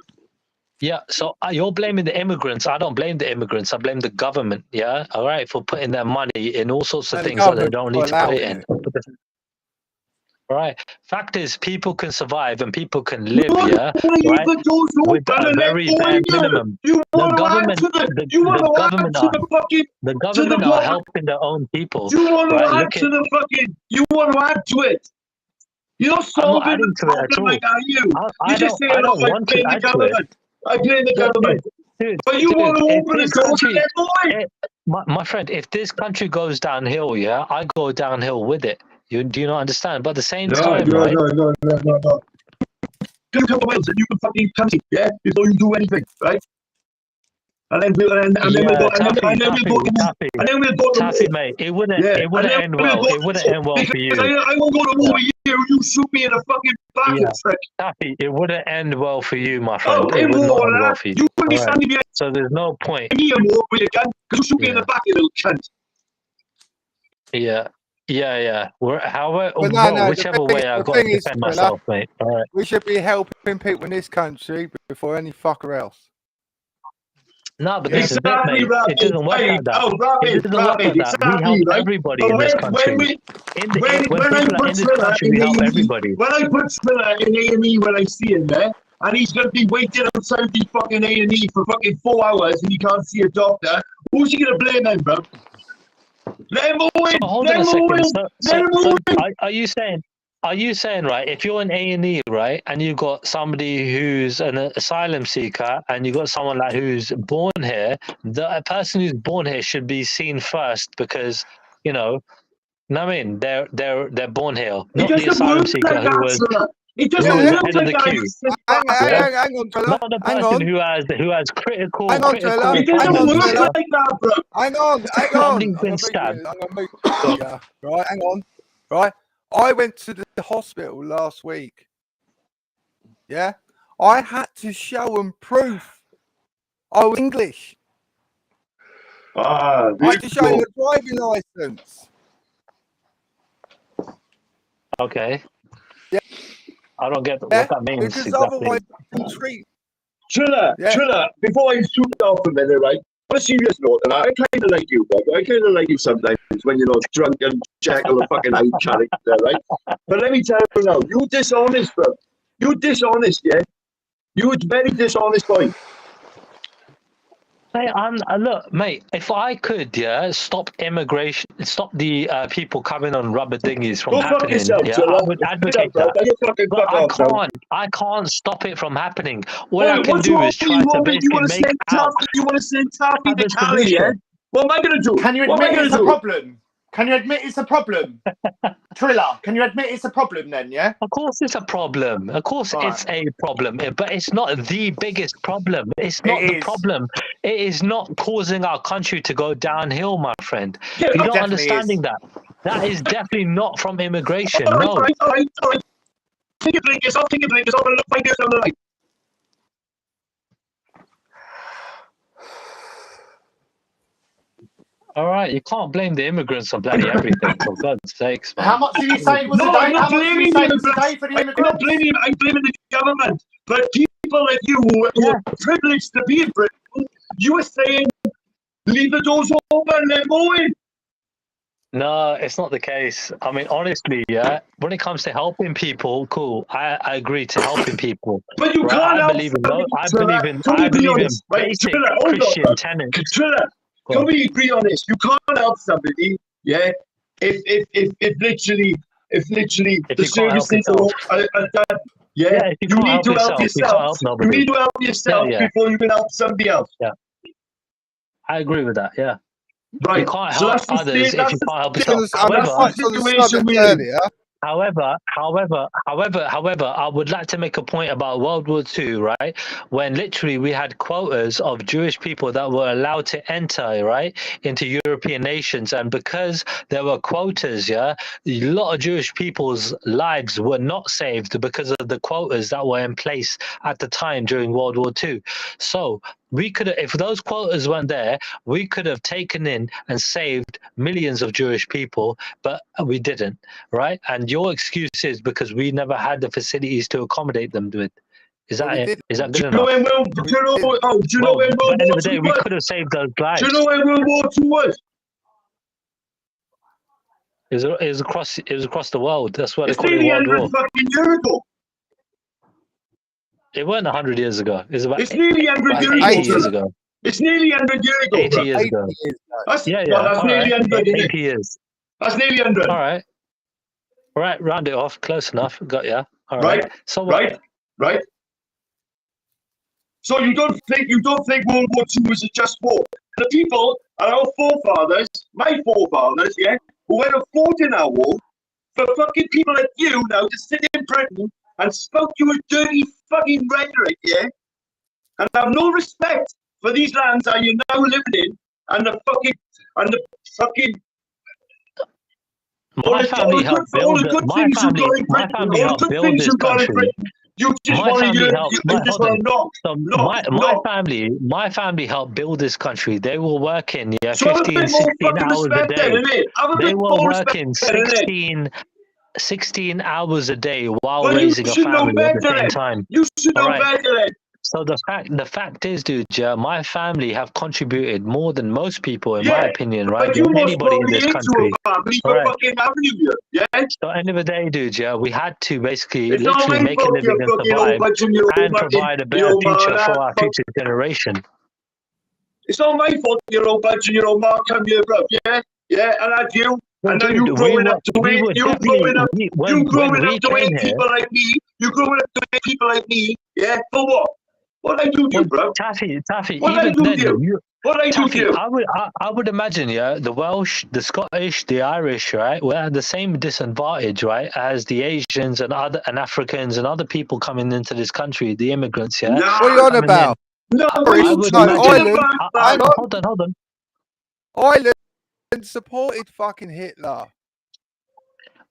Yeah, so you're blaming the immigrants. I don't blame the immigrants. I blame the government, yeah? All right, for putting their money in all sorts of things that they don't need to put it in. All right. Fact is, people can survive and people can live, right? With a very bare minimum. The government are helping their own people. You want to add to the fucking... You want to add to it. You're not solving the problem like you. You just say, I don't want to add to it. I blame the government. But you want to open the door to that boy. My friend, if this country goes downhill, I go downhill with it. Do you not understand? But at the same time, right? No. Get a couple of wins and you can fucking country, before you do anything, right? And then we'll go to Taffy, mate. It wouldn't end well. It wouldn't end well for you. I won't go to war with you. You shoot me in the fucking back. Yeah. Taffy, it wouldn't end well for you, my friend. Oh, it would not end well for you. You wouldn't be standing behind so there's no point. me and war with you again because you shoot me in the back, you little cunt. Yeah. However, no, whichever way I got to defend myself, mate. All right. We should be helping people in this country before any fucker else. No, but this is it, mate. It doesn't work like that. It doesn't work like that. We help everybody in this country. When people are in this country, we help everybody. When I put Thriller in A&E when I see him there, and he's going to be waiting outside the fucking A&E for fucking 4 hours and he can't see a doctor, who's he going to blame then, bro? Let him win! Hold on a second. Are you saying, right, if you're an A&E, right, and you've got somebody who's an asylum seeker and you've got someone like who's born here, the person who's born here should be seen first because, you know, I mean, they're born here, not the asylum seeker who was ahead of the queue. Hang on, fella. Not the person who has critical. Hang on, fella. It doesn't work like that, bro. Hang on. Somebody's been stabbed. Right, hang on. Right. I went to the hospital last week. Yeah? I had to show them proof I was English. I had to show them the driving license. Okay. Yeah. I don't get what that means because exactly. Otherwise, you treat. Triller, before I shoot it off a minute, right? On a serious note, and I kind of like you, Bob. I kind of like you sometimes when you're not drunk and jackal a fucking high character, right? But let me tell you now, you dishonest, bro. You dishonest, yeah? You a very dishonest boy. Hey, look, mate, if I could, stop immigration, stop the people coming on rubber dinghies from happening, I would advocate that. But I can't stop it from happening. All I can do is try to basically make out. You want to send Taffy the Cali, yeah? What am I going to do? Can you admit it's a problem? Can you admit it's a problem? Triller, can you admit it's a problem then, yeah? Of course it's a problem. Of course it's a problem. But it's not the biggest problem. It's not the problem. It is not causing our country to go downhill, my friend. Yeah, You're not understanding that. That is definitely not from immigration. All right. Take a drink, yourself, and look 5 years down the line. All right, you can't blame the immigrants on bloody everything, for God's sakes, man. How much did you say it was a day? I'm not blaming the immigrants. I'm blaming the government. But people like you who are privileged to be in Britain, you are saying, leave the doors open, let them go in. No, it's not the case. I mean, honestly, when it comes to helping people, cool. I agree to helping people. But you can't help I believe in basic Christian tenets. Can we agree on this? You can't help somebody, if literally the services are done. You need to help yourself. You need to help yourself before you can help somebody else. Yeah, I agree with that. Yeah, right. You can't help others if you can't help yourself. However, I would like to make a point about World War II, right? When literally we had quotas of Jewish people that were allowed to enter, right, into European nations. And because there were quotas, a lot of Jewish people's lives were not saved because of the quotas that were in place at the time during World War II. So we could have, if those quotas weren't there, we could have taken in and saved millions of Jewish people, but we didn't, right? And your excuse is because we never had the facilities to accommodate them to it. Is that it? Is that good enough? Do you know when World War II was? We could have saved those lives. Do you know when World War II was? It was across the world. That's what they call it. It's nearly 100 fucking years ago. It wasn't 100 years ago. It was about. It's nearly 100 years ago. It's nearly 100 years ago. 80 years ago. That's nearly 100. 80 years. That's nearly 100. All right. Right, round it off. Close enough. Got ya. All right. Right. So what? Right. So you don't think World War II was a just war? The people are our forefathers, my forefathers, who went and fought in our war, for fucking people like you now to sit in Britain and spoke you a dirty fucking rhetoric, and have no respect for these lands that you're now living in, and the fucking all the good things you've got in Britain, all the good things you've got in Britain. You just want to my family helped build this country. They were working 15, 16 hours a day. They were working 16 hours a day while raising a family at the same time. You should know better. So the fact is, dude, my family have contributed more than most people, in my opinion, right? But you anybody in this country. Yeah. So end of the day, dude, we had to basically literally make a living and survive and provide a better future for our future generation. It's not my fault your old budge and your old mark come here, bro. Yeah, and I do. And then you growing up to it. You growing up to hate people like me. You growing up to hate people like me. Yeah, for what? What I do, bro? Taffy, what even then, what I do, I would imagine, the Welsh, the Scottish, the Irish, right, we're at the same disadvantage, right, as the Asians and Africans and other people coming into this country, the immigrants, What are you on about? Hold on. Ireland supported fucking Hitler.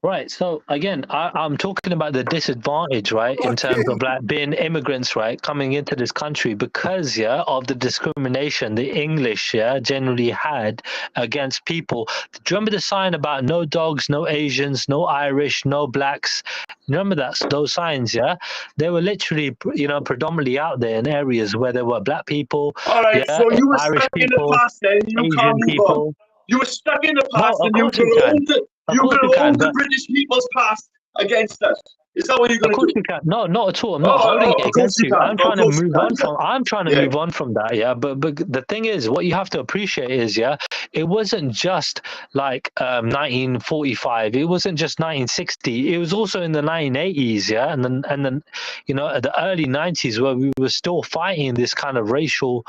Right, so again, I'm talking about the disadvantage, right, in terms of like being immigrants, right, coming into this country because, of the discrimination the English, generally had against people. Do you remember the sign about no dogs, no Asians, no Irish, no blacks? You remember those signs, They were literally, predominantly out there in areas where there were black people, all right, so you were Irish stuck people, in the past, then you Asian can't move people. on. You were stuck in the past, and you can hold the British people's past against us. Is that what you're going to do? Of course you can. No, not at all. I'm not holding it against you. I'm trying to move on from. I'm trying to move on from that. But the thing is, what you have to appreciate is, it wasn't just like 1945. It wasn't just 1960. It was also in the 1980s. And then at the early 90s where we were still fighting this kind of racial,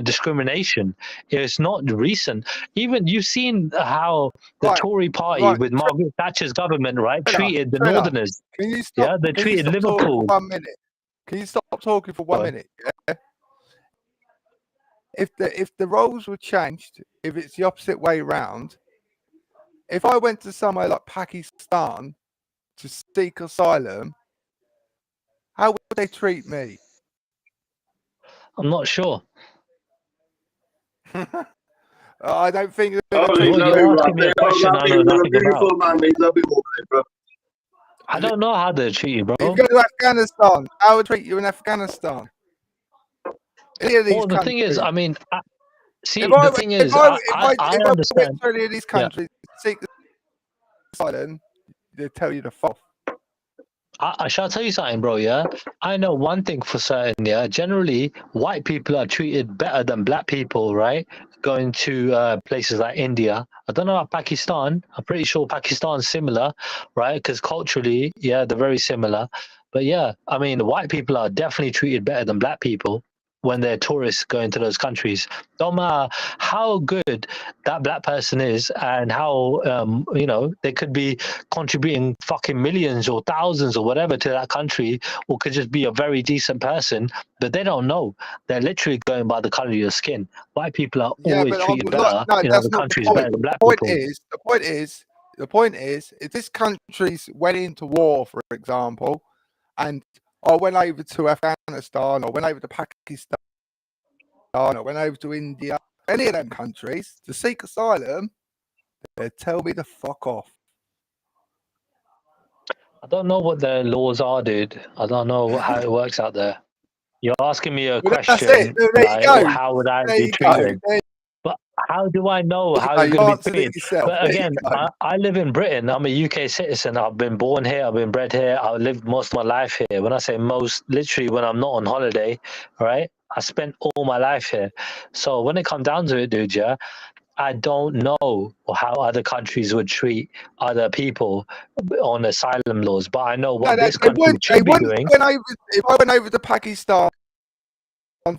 discrimination. It's not recent. Even you've seen how the Tory party with Margaret Thatcher's government, right, treated the Northerners. Can you stop? They treated Liverpool. 1 minute. Can you stop talking for 1 minute? Yeah? If the roles were changed, if it's the opposite way round, if I went to somewhere like Pakistan to seek asylum, how would they treat me? I'm not sure. I don't think. You're asking me a question I know nothing about. I don't know how they treat you, bro. You go to Afghanistan. How would treat you in Afghanistan? The thing is, I mean, if I understand. If I went to any of these countries, seek asylum, they tell you to fuck. I shall tell you something, bro. I know one thing for certain. Generally, white people are treated better than black people, right? Going to places like India. I don't know about Pakistan. I'm pretty sure Pakistan's similar, right? Because culturally, they're very similar. But I mean, white people are definitely treated better than black people when they're tourists going to those countries. No matter how good that black person is and how, they could be contributing fucking millions or thousands or whatever to that country, or could just be a very decent person, but they don't know. They're literally going by the color of your skin. White people are always treated better in other countries better than black people. The point is, if this countries went into war, for example, and I went over to Afghanistan, or went over to Pakistan, or went over to India, any of them countries, to seek asylum, they tell me to fuck off. I don't know what their laws are, dude. I don't know how it works out there. You're asking me a question. How would I be treated? But how do I know how you're going to be treated? But again, I live in Britain. I'm a UK citizen. I've been born here. I've been bred here. I've lived most of my life here. When I say most, literally when I'm not on holiday, right? I spent all my life here. So when it comes down to it, dude, I don't know how other countries would treat other people on asylum laws, but I know what this country should be doing. If I went over to Pakistan,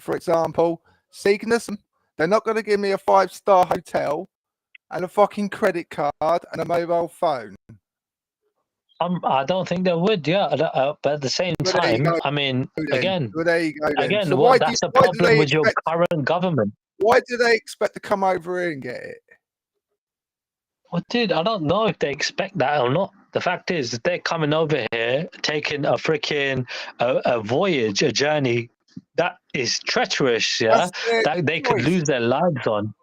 for example, seeking asylum, they're not going to give me a 5-star hotel and a fucking credit card and a mobile phone. I don't think they would. Yeah, but at the same time, I mean, again, there you go. Then. Again, So that's the problem with your current government. Why do they expect to come over here and get it? Well, dude, I don't know if they expect that or not. The fact is that they're coming over here, taking a freaking a voyage, a journey that is treacherous. Yeah, that they could lose their lives on.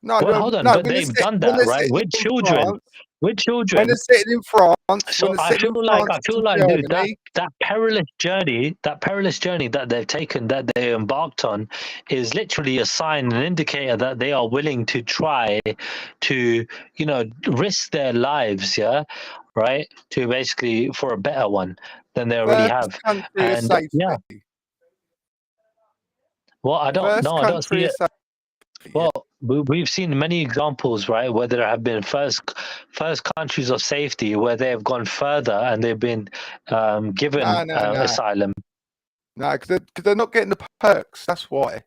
No, hold on, but they've done that, right? With children. With children. When they're sitting in France. So I feel like, dude, that perilous journey that they've taken, that they embarked on, is literally a sign, an indicator that they are willing to try to, risk their lives, yeah, right, to basically for a better one than they already have. And yeah. Well, I don't see it. Well, we've seen many examples, right, where there have been first countries of safety where they have gone further and they've been given asylum. No, because they're not getting the perks. That's why.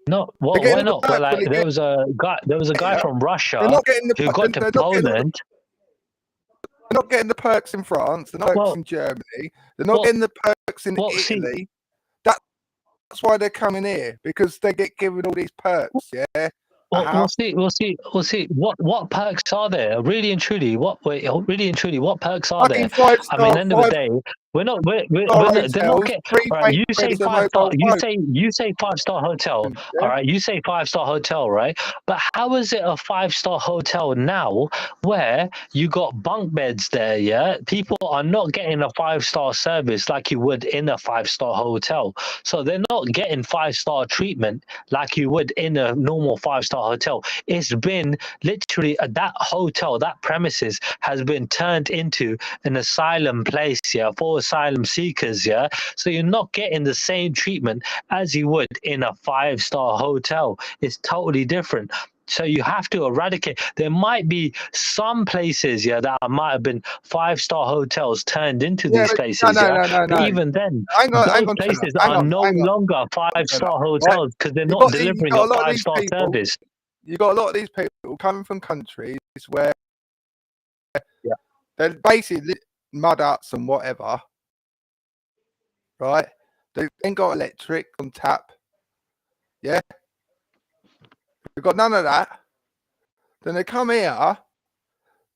No, well, why not? Well, like, there was a guy from Russia who got to Poland. They're not getting the perks in France. They're not perks in Germany. They're not getting the perks in Italy. That's why they're coming here, because they get given all these perks. Yeah. We'll see. What perks are there? Really and truly, what perks are there? I mean, end of the day, they're not getting. Right, you say 5-star. You say 5-star hotel. Yeah. All right, you say 5-star hotel, right? But how is it a 5-star hotel now, where you got bunk beds there? Yeah, people are not getting a 5-star service like you would in a 5-star hotel. So they're not getting 5-star treatment like you would in a normal 5-star hotel. It's been literally that hotel, that premises has been turned into an asylum place, yeah, for asylum seekers, yeah. So you're not getting the same treatment as you would in a 5-star hotel. It's totally different. So you have to eradicate. There might be some places, yeah, that might have been 5-star hotels turned into these places. No. Even then, those places are no longer 5-star hotels because they're not delivering a 5-star service. You've got a lot of these people coming from countries where they're basically mud huts and whatever, right? They ain't got electric on tap. Yeah. They've got none of that. Then they come here.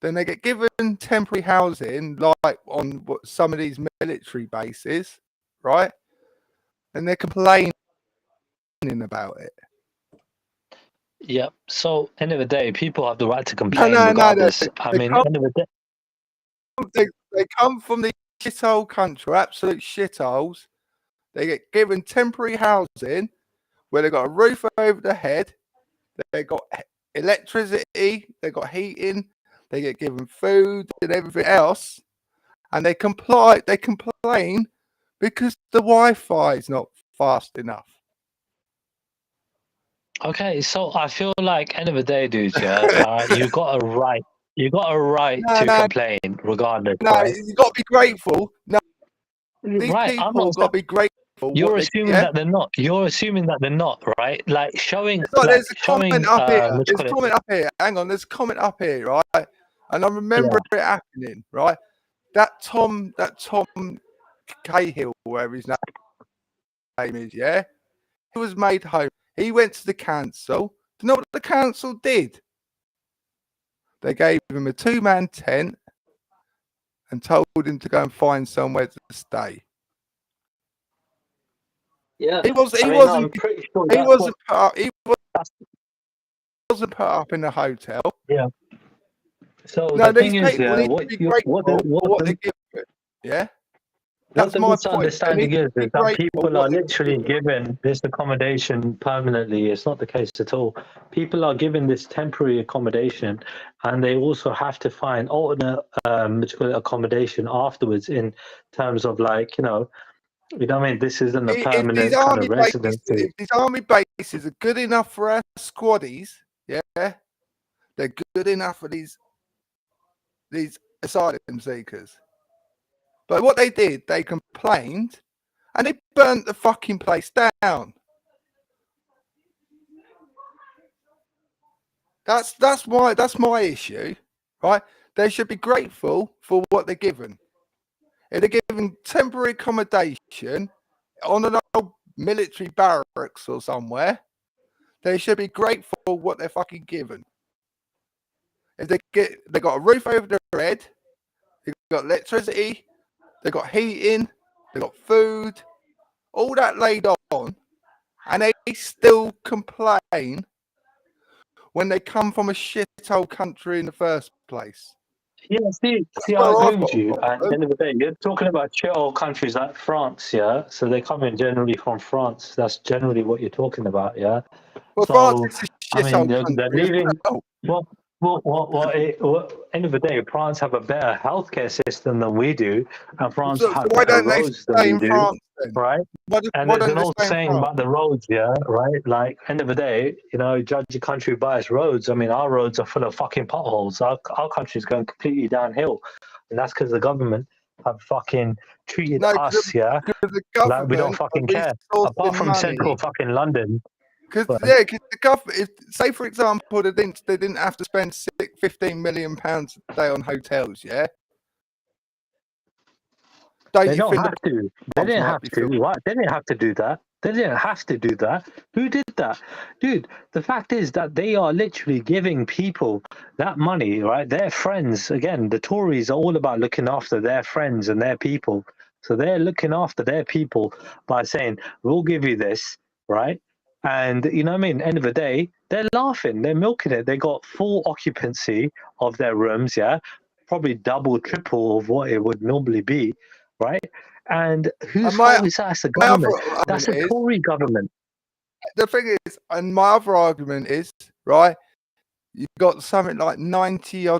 Then they get given temporary housing, like on some of these military bases, right? And they're complaining about it. Yeah. So, end of the day, people have the right to complain regardless. I mean, end of the day, they come from the shithole country, absolute shitholes. They get given temporary housing where they've got a roof over their head. They got electricity, they got heating, they get given food and everything else, and they complain because the Wi-Fi is not fast enough. Okay, so I feel like end of the day, dude, yeah, you got a right to complain regardless. No, right? you got to be grateful. No, these right, people got to be grateful. You're assuming that they're not. You're assuming that they're not, right? Like showing. There's a comment up here. There's a comment up here. Hang on, there's a comment up here, right? And I remember it happening, right? That Tom Cahill, whatever his name is, yeah. He was made home. He went to the council. Do you know what the council did? They gave him a 2-man tent and told him to go and find somewhere to stay. Yeah, he wasn't put up in a hotel. Yeah. So the thing is, what they give it. Yeah. That's my misunderstanding is that people are literally given this accommodation permanently. It's not the case at all. People are given this temporary accommodation, and they also have to find alternate accommodation afterwards in terms of like, you know what I mean? This isn't a permanent kind of residency. If these army bases are good enough for our squaddies, yeah, they're good enough for these asylum seekers. But what they did, they complained, and they burnt the fucking place down. That's my issue, right? They should be grateful for what they're given. If they're given temporary accommodation on an old military barracks or somewhere, they should be grateful for what they're fucking given. If they got a roof over their head, they've got electricity, they've got heating, they've got food, all that laid on, and they still complain when they come from a shithole country in the first place. Yeah, see, I agree with you. At the end of the day, you're talking about shithole countries like France, yeah? So they come in generally from France. That's generally what you're talking about, yeah? Well, so, France is a shithole country. They're leaving... End of the day, France have a better healthcare system than we do, and France have better roads than we do, right? And there's an old saying about the roads, yeah, right? Like, end of the day, you know, judge your country by its roads. I mean, our roads are full of fucking potholes. Our country's going completely downhill, and that's because the government have fucking treated us, yeah, like we don't fucking care. Apart from central fucking London. Because the government, say for example, they didn't have to spend £15 million a day on hotels, yeah. They don't have to. They didn't have to. What? They didn't have to do that. They didn't have to do that. Who did that, dude? The fact is that they are literally giving people that money, right? Their friends. Again, the Tories are all about looking after their friends and their people. So they're looking after their people by saying, "We'll give you this," right? And you know what I mean? End of the day, they're laughing, they're milking it. They got full occupancy of their rooms, yeah, probably double, triple of what it would normally be, right? And whose fault is that? It's the government. That's a Tory government. The thing is, and my other argument is, right, you've got something like 90%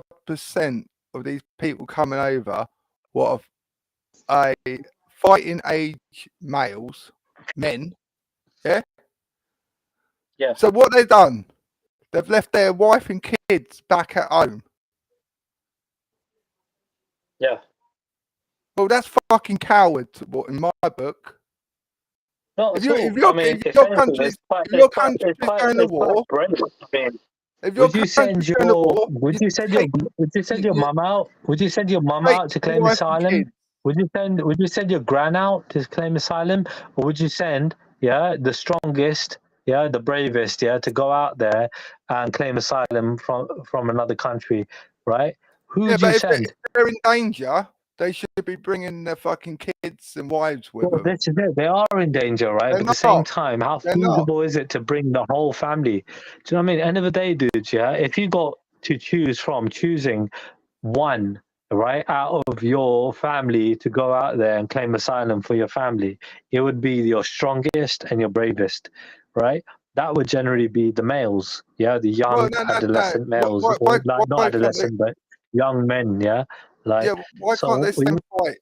of these people coming over, what are fighting age men, yeah? Yeah. So what they've done, they've left their wife and kids back at home. Yeah. Well, that's fucking coward in my book. No, if your country's going to war, if your would you send your mum out? Would you send your mum out to claim asylum? Would you send your gran out to claim asylum, or would you send the strongest? Yeah, the bravest, to go out there and claim asylum from another country, right? Who would you send? If they're in danger, they should be bringing their fucking kids and wives with them. This is it. They are in danger, right? But at the same time, how feasible is it to bring the whole family? Do you know what I mean? End of the day, dudes, if you got to choosing one, right, out of your family to go out there and claim asylum for your family, it would be your strongest and your bravest, right? That would generally be the males, the young adolescent males, not adolescent, but young men, why can't they stay and fight?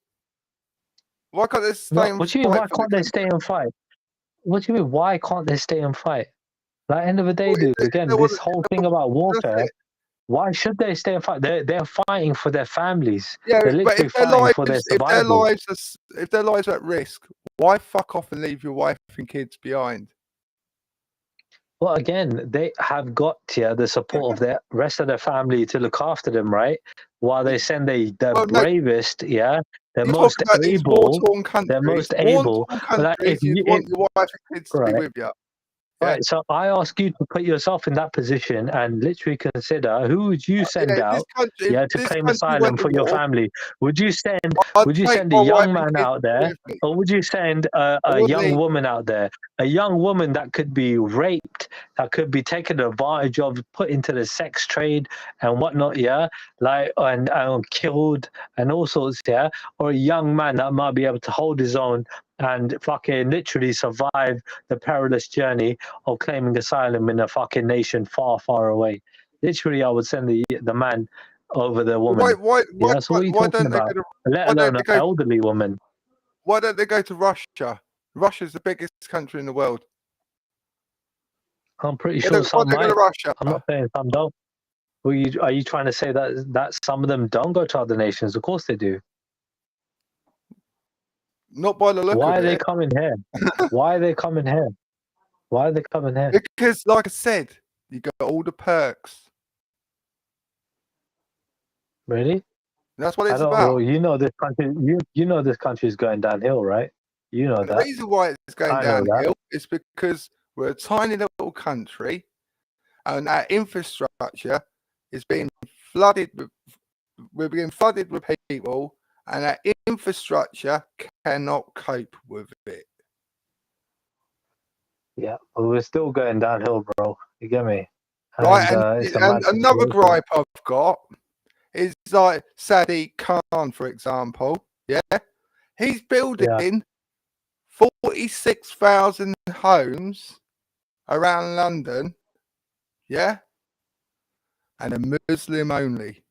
Why can't they stay and fight? What do you mean, why can't they stay and fight? What do you mean, why can't they stay and fight? Like, end of the day, dude, again, this whole thing about warfare, why should they stay and fight? They're fighting for their families. Yeah, they're literally fighting for their survival. If their lives are at risk, why fuck off and leave your wife and kids behind? Well, again, they have got the support of the rest of their family to look after them, right? While they send the bravest, the most able, the most able. Like, if you want your wife and kids to be with you. Right, so I ask you to put yourself in that position and literally consider who would you send out to claim asylum for your family. Would you send a young man out there, or would you send a young woman out there? A young woman that could be raped, that could be taken advantage of, put into the sex trade and whatnot, and killed and all sorts, or a young man that might be able to hold his own and fucking literally survive the perilous journey of claiming asylum in a fucking nation far, far away. Literally, I would send the man over the woman. That's what you're talking about. Let alone an elderly woman. Why don't they go to Russia? Russia's the biggest country in the world. I'm pretty sure some might. I'm not saying some don't. Are you trying to say that some of them don't go to other nations? Of course they do. Not by the look of it. Why are they coming here? Why are they coming here? Why are they coming here? Because, like I said, you got all the perks. Really? That's what it's about. Well, this country. You know this country is going downhill, right? You know that. The reason why it's going downhill is because we're a tiny little country, and our infrastructure is being flooded. We're being flooded with people, and our infrastructure cannot cope with it. Yeah, but we're still going downhill, bro. You get me? Right, and another gripe I've got is like Sadiq Khan, for example. Yeah, he's building 46,000 homes around London. Yeah, and a Muslim only.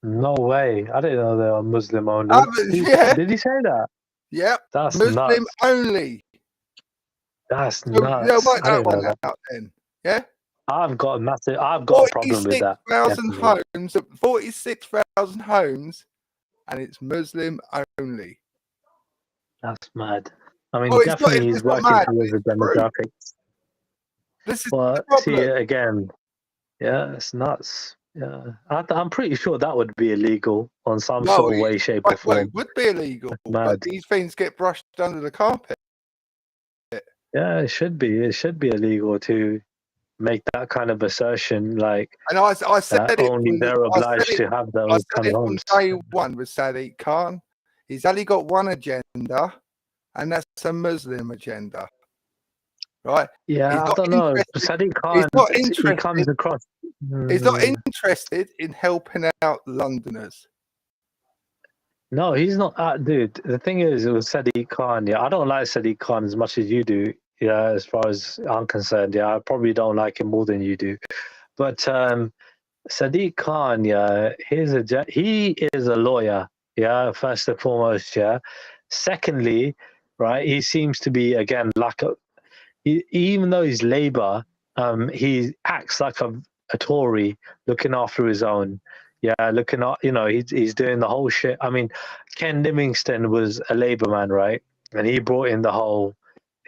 No way! I didn't know they were Muslim only. Did he say that? Yeah, that's Muslim nuts. only. That's nuts. Yeah, work that one out then. Yeah. I've got a problem with that. 46,000 homes, and it's Muslim only. That's mad. I mean, definitely he's working towards the demographics. This is but see, again, yeah, it's nuts. Yeah, I'm pretty sure that would be illegal on some sort of way, shape, or form. It would be illegal, but these things get brushed under the carpet. Yeah, it should be. It should be illegal to make that kind of assertion, like. And I said it only they're obliged to have those kind of homes. From day one with Sadiq Khan, he's only got one agenda, and that's a Muslim agenda, right? Yeah, I don't know. Sadiq Khan, he comes across. He's not interested in helping out Londoners. No, he's not. Dude, the thing is, it was Sadiq Khan. Yeah, I don't like Sadiq Khan as much as you do. Yeah, as far as I'm concerned, yeah, I probably don't like him more than you do. But Sadiq Khan, yeah, he is a lawyer. Yeah, first and foremost, yeah. Secondly, right, he seems to be again like even though he's Labour, he acts like a Tory, looking after his own. Yeah, looking at, he's doing the whole shit. I mean, Ken Livingstone was a Labour man, right? And he brought in the whole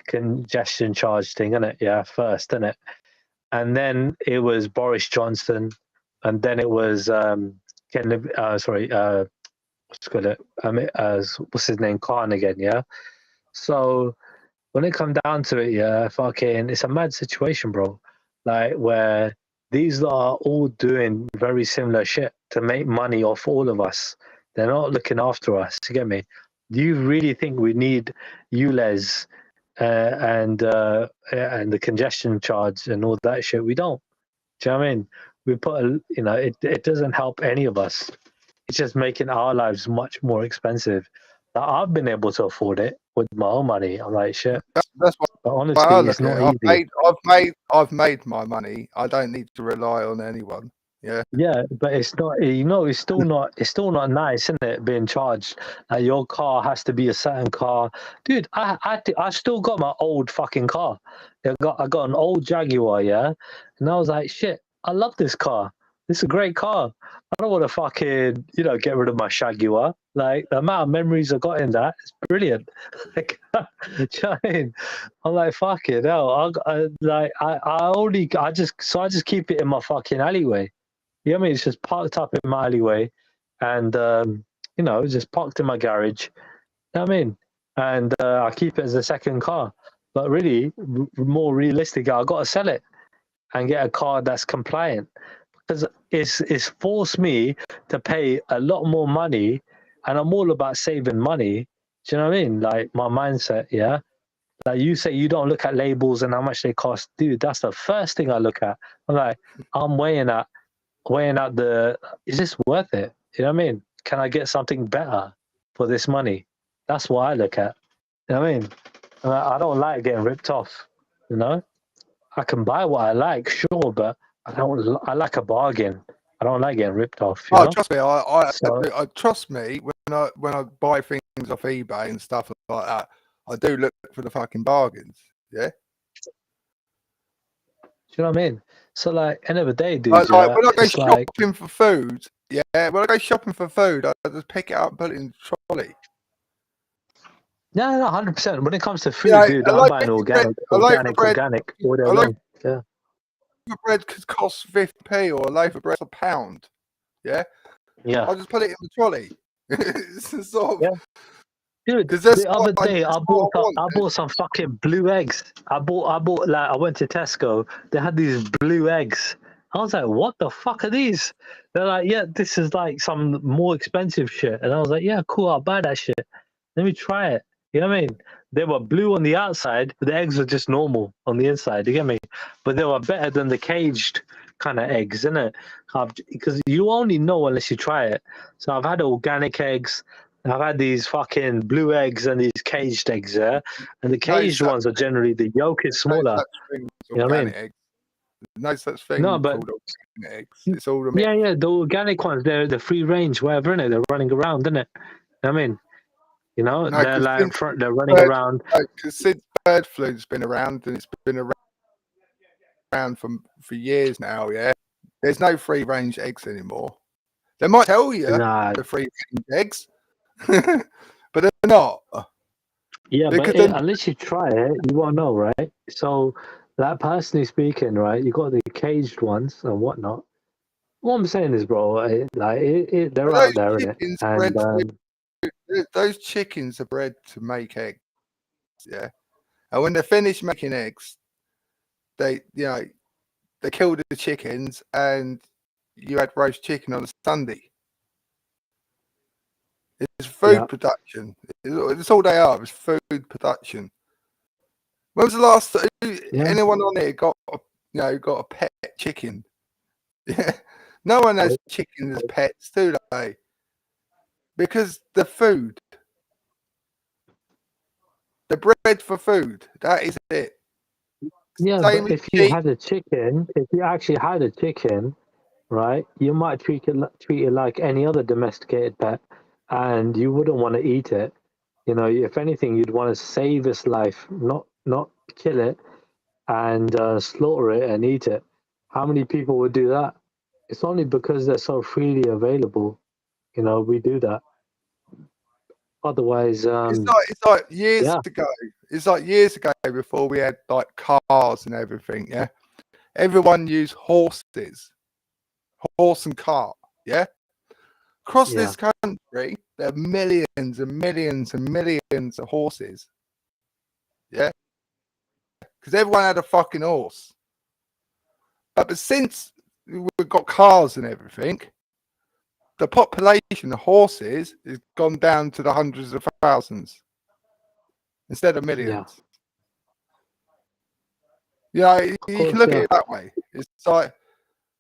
congestion charge thing, innit? Yeah, first, innit? And then it was Boris Johnson, and then it was what's his name, Khan again, yeah. So when it come down to it, yeah, fucking, it's a mad situation, bro. Like where these are all doing very similar shit to make money off all of us. They're not looking after us. You get me? Do you really think we need ULEZ and the congestion charge and all that shit? We don't. Do you know what I mean? We put it doesn't help any of us. It's just making our lives much more expensive. Now, I've been able to afford it with my own money. I'm like, shit. That's what. But honestly, it's not easy. I've made my money. I don't need to rely on anyone. Yeah. Yeah, but it's not. It's still not. It's still not nice, isn't it? Being charged that your car has to be a certain car, dude. I still got my old fucking car. I got an old Jaguar, yeah, and I was like, shit. I love this car. This is a great car. I don't want to fucking get rid of my Jaguar. Like the amount of memories I got in that is brilliant. Like, do you know what I mean? I'm like, fuck it, no. I just keep it in my fucking alleyway. You know what I mean? It's just parked up in my alleyway, and just parked in my garage. You know what I mean? And I keep it as a second car. But really, more realistic, I got to sell it and get a car that's compliant, because it's forced me to pay a lot more money, and I'm all about saving money. Do you know what I mean? like my mindset, yeah. Like you say, you don't look at labels and how much they cost, dude. That's the first thing I look at. I'm like, I'm weighing out is this worth it? You know what I mean? Can I get something better for this money? That's what I look at. You know what I mean? I don't like getting ripped off. I can buy what I like, sure, but I like a bargain. I don't like getting ripped off. Trust me. I trust me when I buy things off eBay and stuff like that. I do look for the fucking bargains. Yeah. Do you know what I mean? So, like, end of the day, dude. When I go shopping for food, when I go shopping for food, I just pick it up and put it in the trolley. No, 100%. When it comes to food, dude, I'm buying organic. A loaf of Yeah. Bread could cost 50p, or a loaf of bread £1. Yeah. Yeah. I'll just put it in the trolley. It's sort of. Yeah. Dude, the other day I bought some fucking blue eggs. I went to Tesco. They had these blue eggs. I was like, what the fuck are these? They're like, yeah, this is like some more expensive shit. And I was like, yeah, cool, I'll buy that shit. Let me try it. You know what I mean? They were blue on the outside, but the eggs were just normal on the inside. You get me? But they were better than the caged kind of eggs, innit? Because you only know unless you try it. So I've had organic eggs. I've had these fucking blue eggs and these caged eggs, yeah? And the caged ones are generally, the yolk is smaller. You know what I mean? Eggs. No such thing No, but called organic eggs. It's all the yeah, the organic ones, they're the free range, whatever, innit? They're running around, innit? I mean, you know, no, they're like, they're running around. Because since bird flu's been around, and it's been around for years now, yeah? There's no free range eggs anymore. They might tell you the free range eggs. But they're not. Yeah, but unless you try it, you won't know, right? So, that personally speaking, right, you got the caged ones and whatnot. What I'm saying is, bro, they're out there, innit? And those chickens are bred to make eggs, yeah. And when they're finished making eggs, they kill the chickens, and you had roast chicken on a Sunday. It's food production. It's all they are. It's food production. When was the last anyone on here got a pet chicken? Yeah, no one has chickens as pets, do they? Because the food, they're bred for food. That is it. Yeah, but if you actually had a chicken, right, you might treat it like any other domesticated pet. And you wouldn't want to eat it. You know, if anything, you'd want to save its life, not kill it and slaughter it and eat it. How many people would do that? It's only because they're so freely available. You know, we do that. Otherwise, it's like years ago. It's like years ago before we had like cars and everything. Yeah, everyone used horses, horse and cart. Yeah. Across this country, there are millions and millions and millions of horses. Yeah? Because everyone had a fucking horse. But since we've got cars and everything, the population of horses has gone down to the hundreds of thousands instead of millions. Yeah, you can look at it that way. It's like.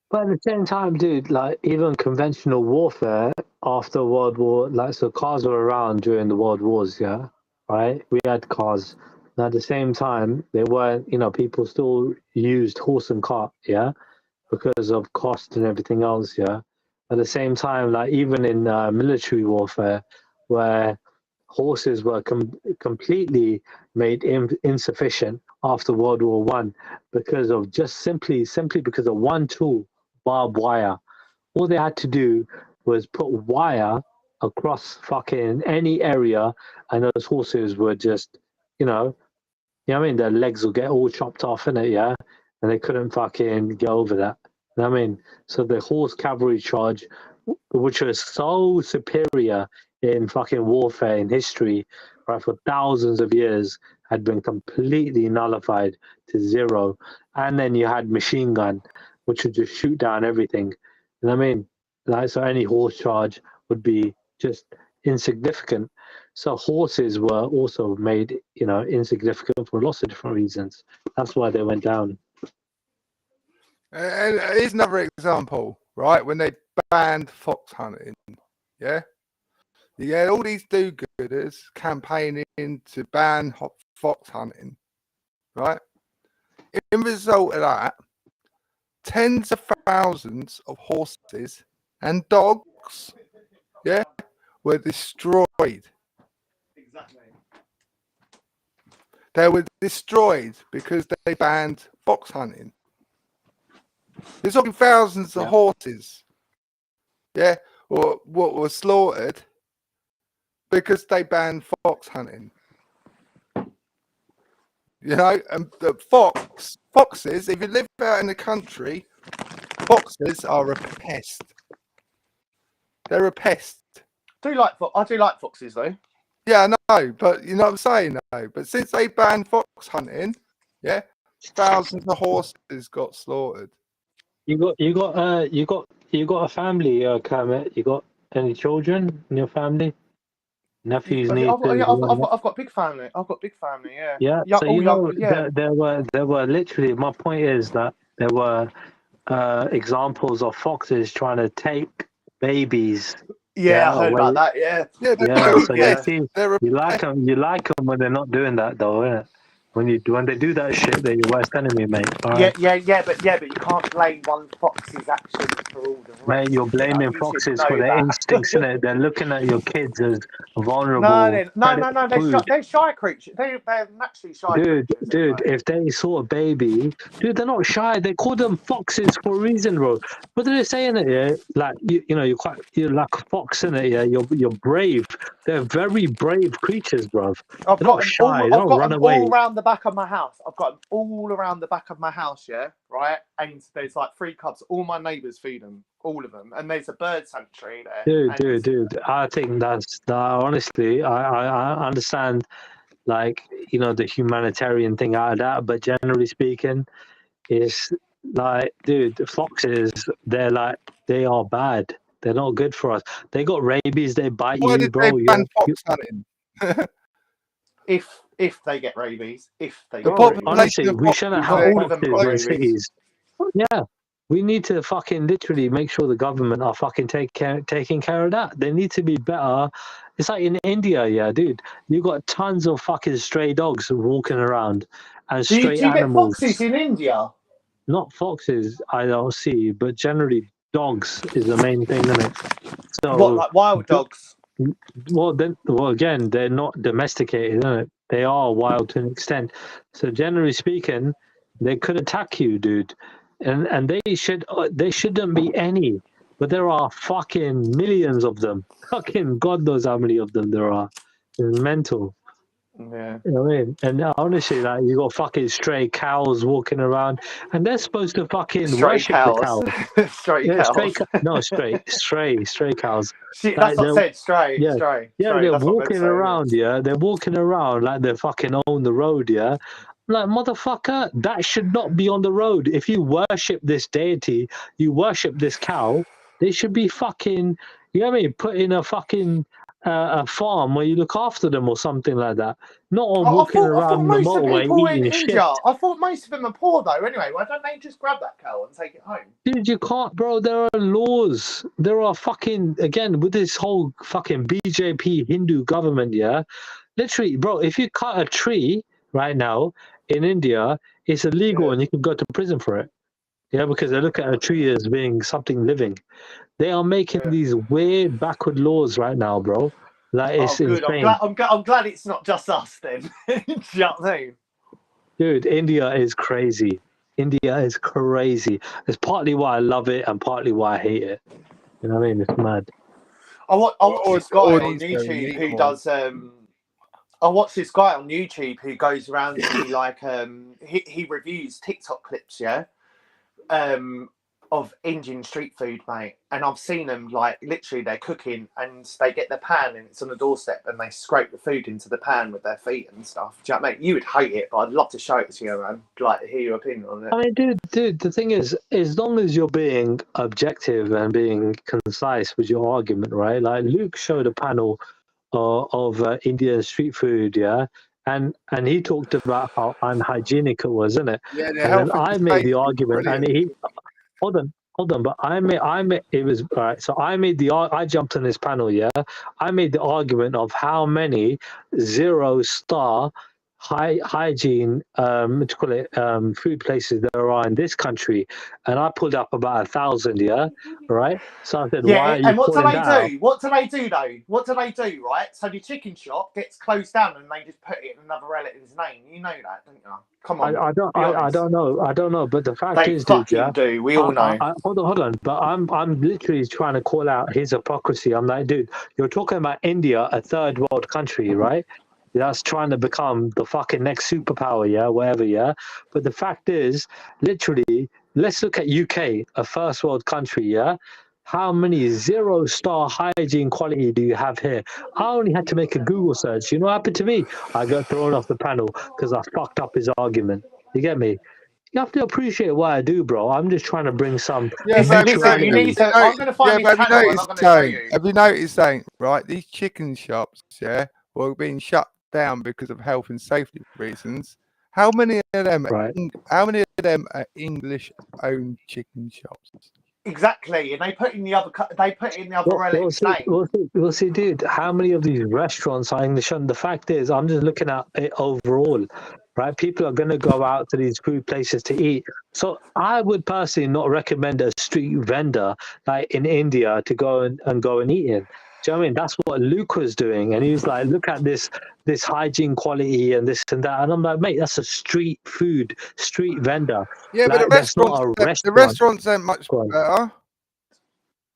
But at the same time, dude, like even conventional warfare after World War, like so cars were around during the World Wars, yeah, right? We had cars. And at the same time, they weren't, people still used horse and cart, yeah, because of cost and everything else, yeah. At the same time, like even in military warfare, where horses were completely made insufficient after World War One because of just simply because of one tool. Barbed wire. All they had to do was put wire across fucking any area, and those horses were just, you know what I mean? Their legs will get all chopped off in it, yeah, and they couldn't fucking get over that. You know what I mean? So the horse cavalry charge, which was so superior in fucking warfare in history, right, for thousands of years, had been completely nullified to zero. And then you had machine gun, which would just shoot down everything. You know what I mean? Like, so any horse charge would be just insignificant. So horses were also made, insignificant for lots of different reasons. That's why they went down. And here's another example, right? When they banned fox hunting, yeah? You had all these do-gooders campaigning to ban fox hunting, right? In result of that, tens of thousands of horses and dogs, yeah, were destroyed. Exactly. They were destroyed because they banned fox hunting. There's talking thousands of horses, yeah, or what were slaughtered because they banned fox hunting. You know, and the foxes, if you live out in the country, foxes are a pest. They're a pest. I do like foxes though. Yeah, I know, but you know what I'm saying, though. But since they banned fox hunting, yeah, thousands of horses got slaughtered. You got a family, Kermit. You got any children in your family? Nephews, nieces. I've got big family. I've got big family. Yeah. Yeah. So there were literally. My point is that there were examples of foxes trying to take babies. Yeah, I heard about that. Yeah. So you like them when they're not doing that, though, innit? When they do that shit, they're your worst enemy, mate. But you can't blame one fox's actions for all the rest. Mate, you're blaming foxes for their instincts, innit? They're looking at your kids as vulnerable. No. They're shy creatures. They're naturally shy creatures. Dude, if they saw a baby, dude, they're not shy. They call them foxes for a reason, bro. What are they saying? Yeah, like you're like a fox, innit? Yeah, you're brave. They're very brave creatures, bro. They're not shy. They don't run away. All around the back of my house. I've got them all around the back of my house, yeah, right? And there's like 3 cubs. All my neighbours feed them, all of them. And there's a bird sanctuary there. Dude. I think that's honestly, I understand, like, the humanitarian thing out of that, but generally speaking, it's like, dude, the foxes, they are bad. They're not good for us. They got rabies. They bite you, bro. They ban fox hunting? If they get rabies, honestly, we shouldn't have all of them in cities. Yeah, we need to fucking literally make sure the government are fucking taking care of that. They need to be better. It's like in India, yeah, dude. You got tons of fucking stray dogs walking around and stray animals. Do you get foxes in India? Not foxes, I don't see, but generally dogs is the main thing, isn't it? So, what, like wild dogs? Well, again, they're not domesticated, isn't it? They are wild to an extent. So generally speaking, they could attack you, dude. And they shouldn't be any. But there are fucking millions of them. Fucking God knows how many of them there are. It's mental. Yeah. You know what I mean? And honestly, like, you got fucking stray cows walking around, and they're supposed to fucking worship the cows. Stray cows. Shit, that's what I said, stray. Yeah, they're walking around, they're walking around like they fucking own the road, yeah? Like, motherfucker, that should not be on the road. If you worship this deity, you worship this cow, they should be fucking, you know what I mean, put in a fucking a farm where you look after them or something like that. Not on walking around the motorway eating shit. I thought most of them are poor though. Anyway, why don't they just grab that cow and take it home? Dude, you can't, bro. There are laws. There are fucking, again, with this whole fucking BJP Hindu government, yeah? Literally, bro, if you cut a tree right now in India, it's illegal and you can go to prison for it. Yeah, because they look at a tree as being something living. They are making these weird backward laws right now, bro. Like, it's insane. I'm glad it's not just us then. Do you know what I mean? Dude, India is crazy. India is crazy. It's partly why I love it and partly why I hate it. You know what I mean? It's mad. I watch this guy on YouTube who does. I watch this guy on YouTube who goes around to like he reviews TikTok clips, yeah. Of Indian street food, mate, and I've seen them, like, literally they're cooking and they get the pan and it's on the doorstep and they scrape the food into the pan with their feet and stuff. Do you know what I mean? You would hate it, but I'd love to show it to you, man. Like, hear your opinion on it. I mean, dude, the thing is, as long as you're being objective and being concise with your argument, right? Like, Luke showed a panel of Indian street food, yeah, and he talked about how unhygienic it was, isn't it? Yeah, and I made the argument, and he. Hold on, but I made it was all right. So I jumped on this panel, yeah. I made the argument of how many 0-star hygiene food places there are in this country, and I pulled up about 1,000, yeah, right? So I said, why are you and what do they down? do? What do they do though? What do they do, right? So the chicken shop gets closed down and they just put it in another relative's name. You know that, don't you? Come on. I don't know. But the fact is, dude, do. We all know. Hold on. But I'm literally trying to call out his hypocrisy. I'm like, dude, you're talking about India, a third world country, right? That's trying to become the fucking next superpower, yeah, whatever, yeah. But the fact is, literally, let's look at UK, a first world country, yeah. how many 0-star hygiene quality do you have here? I only had to make a Google search. You know what happened to me? I got thrown off the panel because I fucked up his argument. You get me? You have to appreciate what I do, bro. I'm just trying to bring some You need to. I'm going to find his channel and I'm going to show you. Have you noticed something, right? These chicken shops, yeah, were being shut down because of health and safety reasons. How many of them? Right. How many of them are English-owned chicken shops? Exactly, and they put in the other. They put in the other We'll see, dude. How many of these restaurants are English? And the fact is, I'm just looking at it overall, right? People are going to go out to these food places to eat. So I would personally not recommend a street vendor like in India to go and eat in. Do you know what I mean? That's what Luke was doing, and he was like, "Look at this hygiene quality and this and that." And I'm like, "Mate, that's a street vendor." Yeah, like, but the restaurants ain't much better.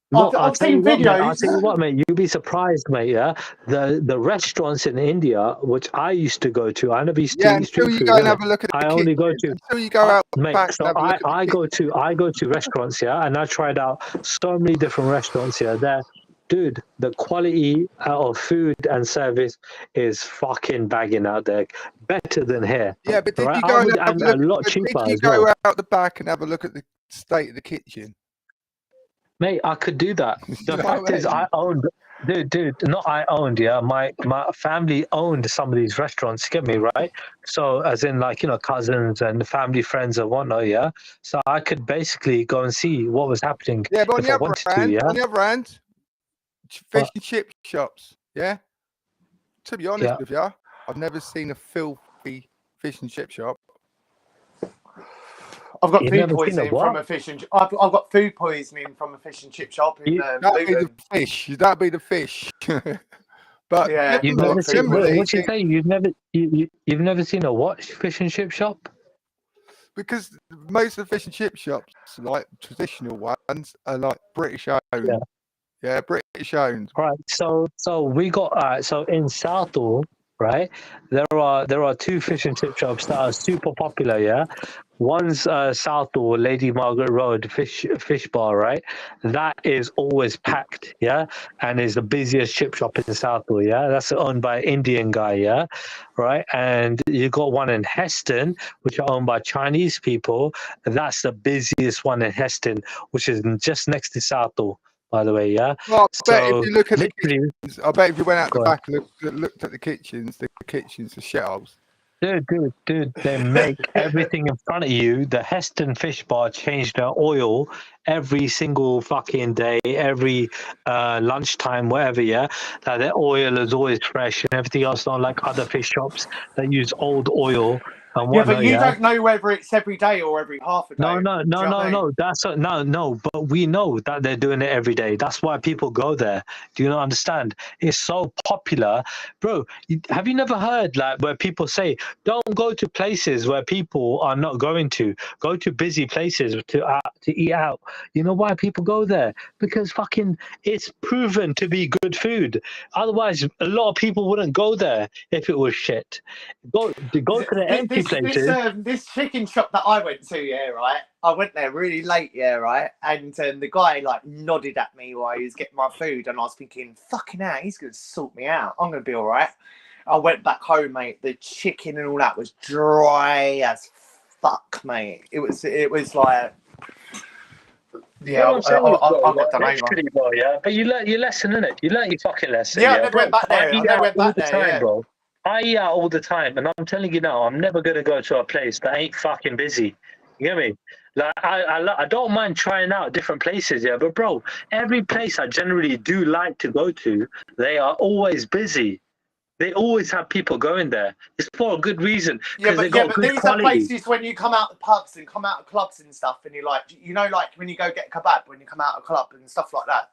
No, I've seen videos. I'll tell you what, mate. You'll be surprised, mate. Yeah, the restaurants in India, which I used to go to, I never used to eat street food. Go and have a look at the I only go to until you go out mate. back. So I go to restaurants, yeah, and I tried out so many different restaurants here. There, dude, the quality of food and service is fucking bagging out there, better than here. Yeah, but did you go and have a lot cheaper? Did you go out the back and have a look at the state of the kitchen? Mate, I could do that. The fact is, I owned, not I owned, yeah. My family owned some of these restaurants, you get me, right? So, as in, like, you know, cousins and family friends and whatnot, yeah. So, I could basically go and see what was happening. Yeah, but on the other hand, fish and chip shops, yeah. To be honest with you, I've never seen a filthy fish and chip shop. I've got food poisoning from a fish and I've got food poisoning from a fish and chip shop in that'd be the fish. That'd be the fish. But yeah, you've never seen, what you say? You've never seen a what fish and chip shop? Because most of the fish and chip shops, like traditional ones, are like British owned. Yeah, British owned. Right. So we got so in Southall, right? There are two fish and chip shops that are super popular. Yeah. One's Southall, Lady Margaret Road fish bar, right? That is always packed, yeah, and is the busiest chip shop in Southall, yeah. That's owned by an Indian guy, yeah, right. And you got one in Heston, which are owned by Chinese people. That's the busiest one in Heston, which is just next to Southall, by the way, yeah. Well, I bet if you look at the kitchens, I bet if you went out the back and looked at the kitchens are shelves. Dude, they make everything in front of you. The Heston Fish Bar changed their oil every single fucking day, every lunchtime, whatever, yeah. That their oil is always fresh and everything else, not like other fish shops that use old oil. Yeah, but you don't know whether it's every day or every half a day. No. That's no. But we know that they're doing it every day. That's why people go there. Do you not understand? It's so popular, bro. Have you never heard like where people say, "Don't go to places where people are not going to. Go to busy places to eat out." You know why people go there? Because fucking it's proven to be good food. Otherwise, a lot of people wouldn't go there if it was shit. Go to the empty places. This chicken shop that I went to, yeah, right. I went there really late, yeah, right. And the guy like nodded at me while he was getting my food, and I was thinking, "Fucking hell, he's gonna sort me out. I'm gonna be all right." I went back home, mate. The chicken and all that was dry as fuck, mate. It was like. Yeah, I got done over. Yeah, but you learn your lesson, innit? You learn your fucking lesson. Yeah, I never went back there. Bro. I eat out all the time, and I'm telling you now, I'm never gonna go to a place that ain't fucking busy. You get me? Like I don't mind trying out different places, yeah, but bro, every place I generally do like to go to, they are always busy. They always have people going there. It's for a good reason. Yeah, but these quality. are places when you come out of pubs and come out of clubs and stuff, and you're like, you know, like when you go get a kebab when you come out of a club and stuff like that.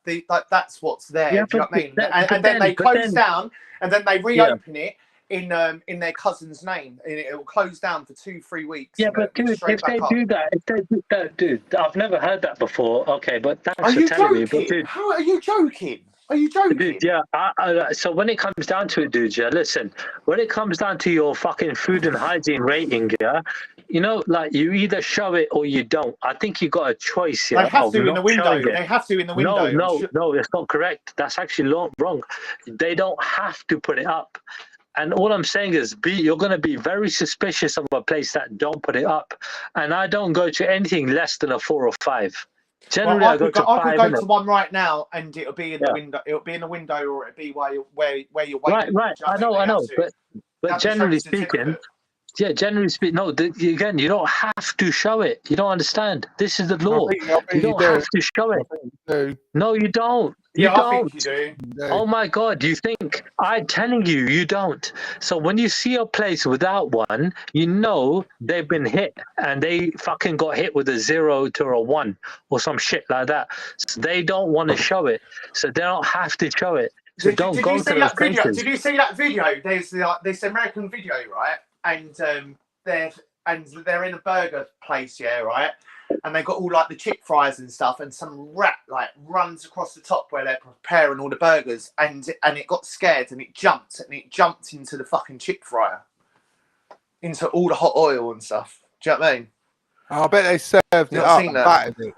That's what's there. Yeah, do you know what I mean? And then they close down, and then they reopen it in their cousin's name, and it will close down for 2-3 weeks. Yeah, but dude, if they do that, dude, I've never heard that before. Okay, but thanks for telling me. But dude, how are you joking? Are you joking? Dude, yeah. So when it comes down to it, dude, yeah, listen, when it comes down to your fucking food and hygiene rating, yeah, you know, like you either show it or you don't. I think you got a choice, yeah. They have to in the window. They have to in the window. No, it's not correct. That's actually wrong. They don't have to put it up. And all I'm saying is, you're going to be very suspicious of a place that don't put it up. And I don't go to anything less than a 4 or 5. Generally, I could go to one right now, and it'll be in the window. It'll be in the window, or it'll be where you're waiting. Right. I know. But generally speaking, yeah, generally speaking, no. Again, you don't have to show it. You don't understand. This is the law. You don't have to show it. No, you don't. You don't. I think you do. Oh my God, you think? I'm telling you, you don't. So when you see a place without one, you know they've been hit and they fucking got hit with a 0 to a 1 or some shit like that. So they don't want to show it. So they don't have to show it. So don't go to those places. Did you see that video? There's this American video, right? And they're in a burger place, yeah, right? And they got all like the chip fries and stuff, and some rat like runs across the top where they're preparing all the burgers, and it got scared and it jumped into the fucking chip fryer, into all the hot oil and stuff. Do you know what I mean? I bet they served it up and battered it.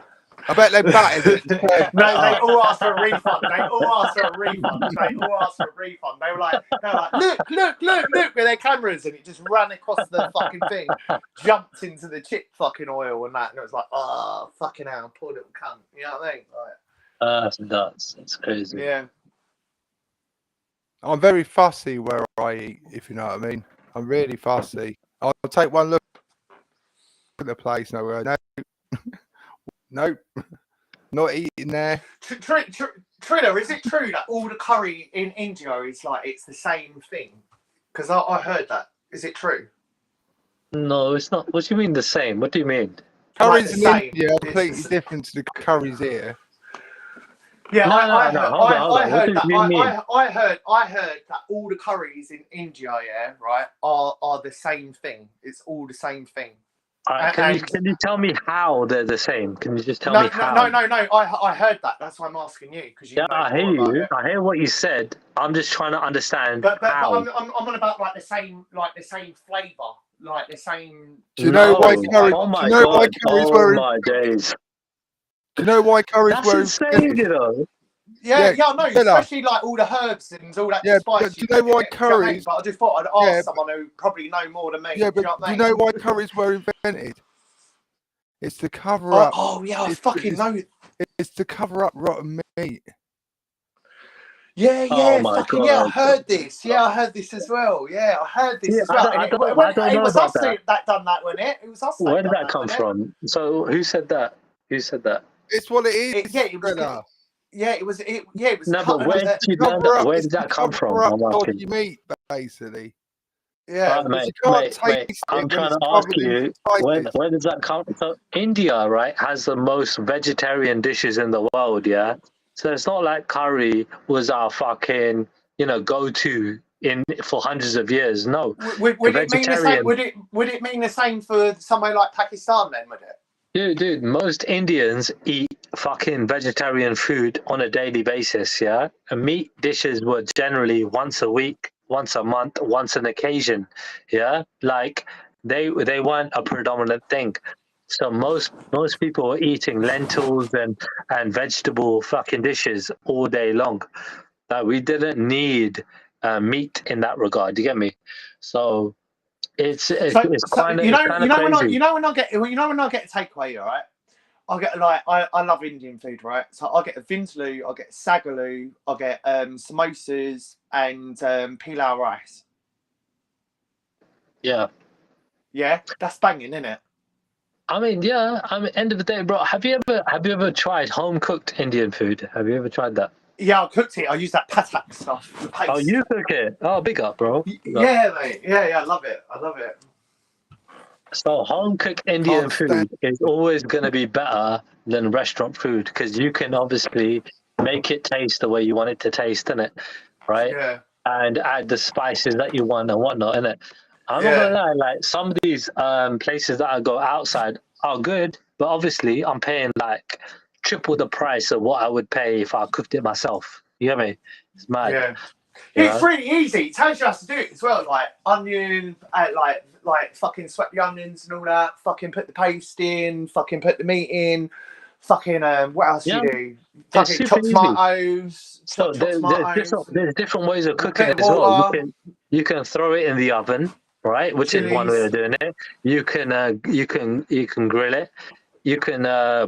I bet they battered it. No, they all asked for a refund. They were like, look with their cameras, and it just ran across the fucking thing, jumped into the chip fucking oil and that, and it was like, oh, fucking hell, poor little cunt. You know what I mean? Like, that's nuts. That's crazy. Yeah. I'm very fussy where I eat, if you know what I mean. I'm really fussy. I'll take one look at the place. Nope, not eating there. Triller, is it true that all the curry in India is like it's the same thing? Because I heard that. Is it true? No, it's not. What do you mean the same? What do you mean? Curries in India are completely different to the curries here. Yeah, I heard that. I heard that all the curries in India, yeah, right, are the same thing. It's all the same thing. Can you tell me how they're the same? Can you just tell me how? No. I heard that. That's why I'm asking you. I hear you. I hear what you said. I'm just trying to understand. But I'm on about like the same flavour, like the same. Do you know why curries? Oh my God! Oh my days! Do you know why curries were? That's insane, you know. Yeah, I know. Especially like all the herbs and all that. Yeah, spice. Do you know why curries? But I just thought I'd ask someone who probably know more than me. Yeah, but do you know why curries were invented? It's to cover up. Oh yeah, I fucking know. It's to cover up rotten meat. Yeah, oh my God. Yeah, I heard this. Yeah, I heard this as well. Yeah, I heard this as well. I don't know was about us that done that, wasn't it? It was us. Where did that come from? So who said that? Who said that? It's what it is. It was. Yeah, it was. No, but where did that come from? Dodgy meat, basically. Yeah, mate, I'm trying to ask you, where does that come from? So India, right, has the most vegetarian dishes in the world, yeah? So it's not like curry was our fucking, go-to for hundreds of years. No. Would it mean the same? Would it mean the same for somewhere like Pakistan then? Would it? Dude, most Indians eat fucking vegetarian food on a daily basis, yeah? And meat dishes were generally once a week, once a month, once an occasion, yeah? Like, they weren't a predominant thing. So most people were eating lentils and vegetable fucking dishes all day long. That we didn't need meat in that regard, you get me? So... It's kind of crazy. When I get a takeaway, right? I get I love Indian food, right? So I get a vindaloo, I get sagaloo, I get samosas and pilau rice. Yeah, that's banging, isn't it? I mean, end of the day, bro. Have you ever tried home cooked Indian food? Have you ever tried that? Yeah, I cooked it. I use that patak stuff. The paste. Oh, you cook it? Oh, big up, bro. Yeah, mate. Yeah, I love it. So home cooked Indian food is always going to be better than restaurant food because you can obviously make it taste the way you want it to taste, innit? Right? Yeah. And add the spices that you want and whatnot, innit? I'm not gonna lie, like some of these places that I go outside are good, but obviously I'm paying like triple the price of what I would pay if I cooked it myself. You get me? It's mad. Yeah. You It's know? really easy. It tells you how to do it as well. Like onion, like fucking sweat the onions and all that. Fucking put the paste in. Fucking put the meat in. Fucking what else Yeah, you do? it's Fucking super chop easy. tomatoes. So Chop tomatoes. there's different ways of A cooking bit it of as well. water. You can throw it in the oven, right? Which is one way Chilies. of doing it. You can grill it. You can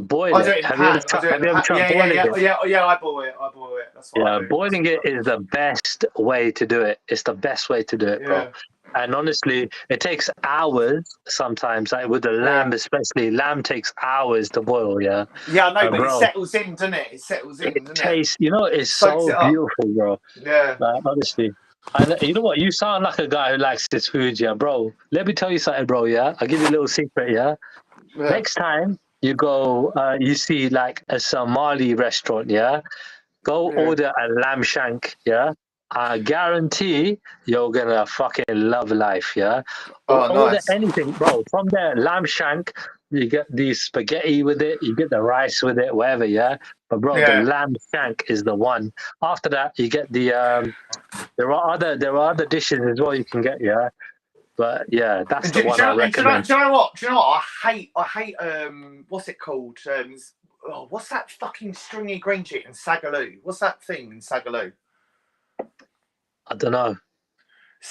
boil I do it. it in the pan. I do it in Have the you ever pan. tried Yeah, yeah, boiling yeah, it? yeah, yeah. I boil it. I boil it. That's what I Yeah, do. boiling it is the best way to do it. It's the best way to do it, bro. Yeah. And honestly, it takes hours sometimes. Like with the lamb, especially, lamb takes hours to boil. Yeah. Yeah, I know, but it Bro, settles in, doesn't it? It settles in, doesn't it? tastes. You know, it's Soaks so it up. beautiful, bro. Yeah. Like, honestly. And you know what? You sound like a guy who likes this food, yeah, bro. Let me tell you something, bro. Yeah, I'll give you a little secret. Yeah. Next time you go, you see like a Somali restaurant. Yeah. Go order a lamb shank. Yeah. I guarantee you're gonna fucking love life. Yeah. Oh, Order nice. anything, bro. From there, lamb shank. You get the spaghetti with it. You get the rice with it. Whatever. Yeah. But bro, the lamb shank is the one. After that, you get the there are other dishes as well you can get, yeah. But yeah, that's the one I recommend. Do you know what? I hate what's it called? What's that fucking stringy green shit in Sagaloo? What's that thing in Sagaloo? I don't know.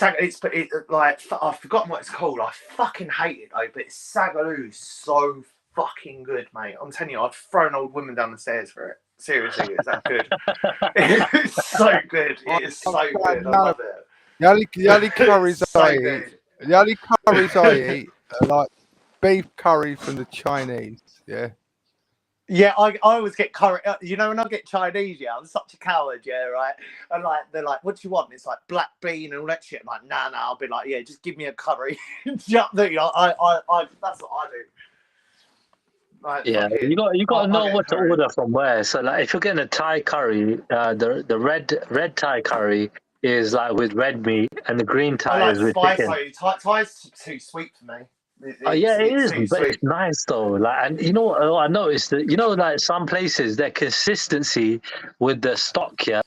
I've forgotten what it's called. I fucking hate it though, but Sagaloo is so fucking good, mate. I'm telling you, I'd throw an old woman down the stairs for it. Seriously, it's that good. It's so good. It is so good. I love it. The only curries I eat are like beef curry from the Chinese. Yeah. Yeah, I always get curry. You know, when I get Chinese, yeah, I'm such a coward, yeah, right? And like, they're like, "What do you want?" And it's like black bean and all that shit. I'm like, nah. I'll be like, yeah, just give me a curry. That's what I do. Like, yeah, you got to know what to order from where. So like, if you're getting a Thai curry, the red Thai curry is like with red meat, and the green Thai is with chicken. Thai's too sweet for me. Yeah, it is, but it's nice though. Like, and you know what I noticed that like some places their consistency with the stock, yeah,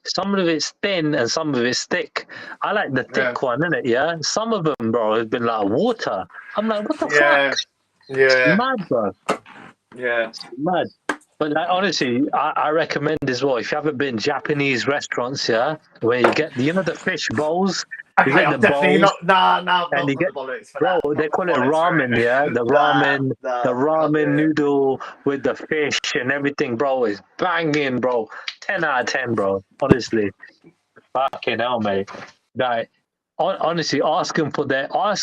some of it's thin and some of it's thick. I like the thick one, innit? Yeah, some of them, bro, have been like water. I'm like, what the fuck? Yeah, it's mad, bro. Yeah, it's mad. But like honestly, I recommend as well if you haven't been Japanese restaurants, yeah, where you get the fish bowls. Okay, I'm definitely not. Nah, and you get, bro, they call it ramen, yeah. The ramen noodle with the fish and everything, bro, is banging, bro. 10 out of 10, bro. Honestly, fucking hell, mate. Like, honestly, ask them for their I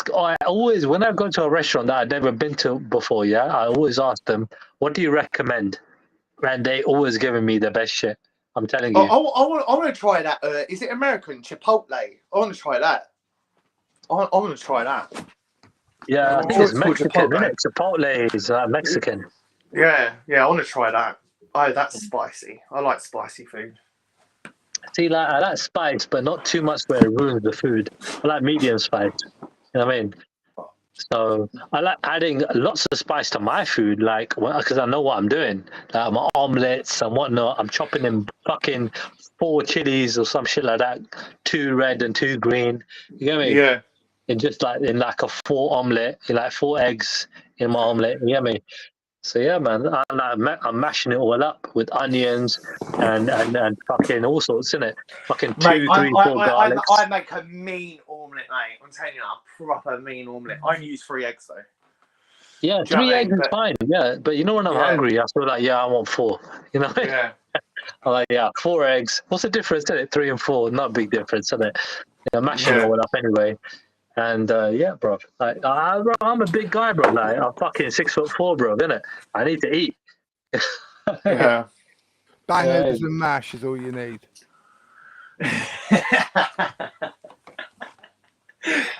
always when I go to a restaurant that I've never been to before, yeah, I always ask them, what do you recommend? And they always giving me the best shit. I'm telling you. I want to try that. Is it American Chipotle? I want to try that. I want to try that. Yeah, I think it's Mexican, isn't it? Chipotle is Mexican. Yeah, I want to try that. Oh, that's spicy. I like spicy food. See, like I like spice, but not too much where it ruins the food. I like medium spice. You know what I mean? So I like adding lots of spice to my food, like because I know what I'm doing. Like my omelets and whatnot. I'm chopping in fucking 4 chilies or some shit like that, 2 red and 2 green. You get me? Yeah. And just like in like a 4 omelet, like 4 eggs in my omelet. You get me? So yeah, man, I'm mashing it all up with onions and fucking all sorts, innit? Fucking 2, 3, 4 garlics. I make a mean omelette, mate. I'm telling you, a proper mean omelette. I only use 3 eggs though. Yeah, 3 eggs is fine. Yeah, but you know when I'm hungry, I feel like I want 4. You know? Yeah. I'm like 4 eggs. What's the difference? Isn't it 3 and 4? Not a big difference, isn't it? Mashing it all up anyway. And bro, like I'm a big guy, bro. Like I'm fucking 6'4", bro, innit? I need to eat. Yeah. Bangers and mash is all you need.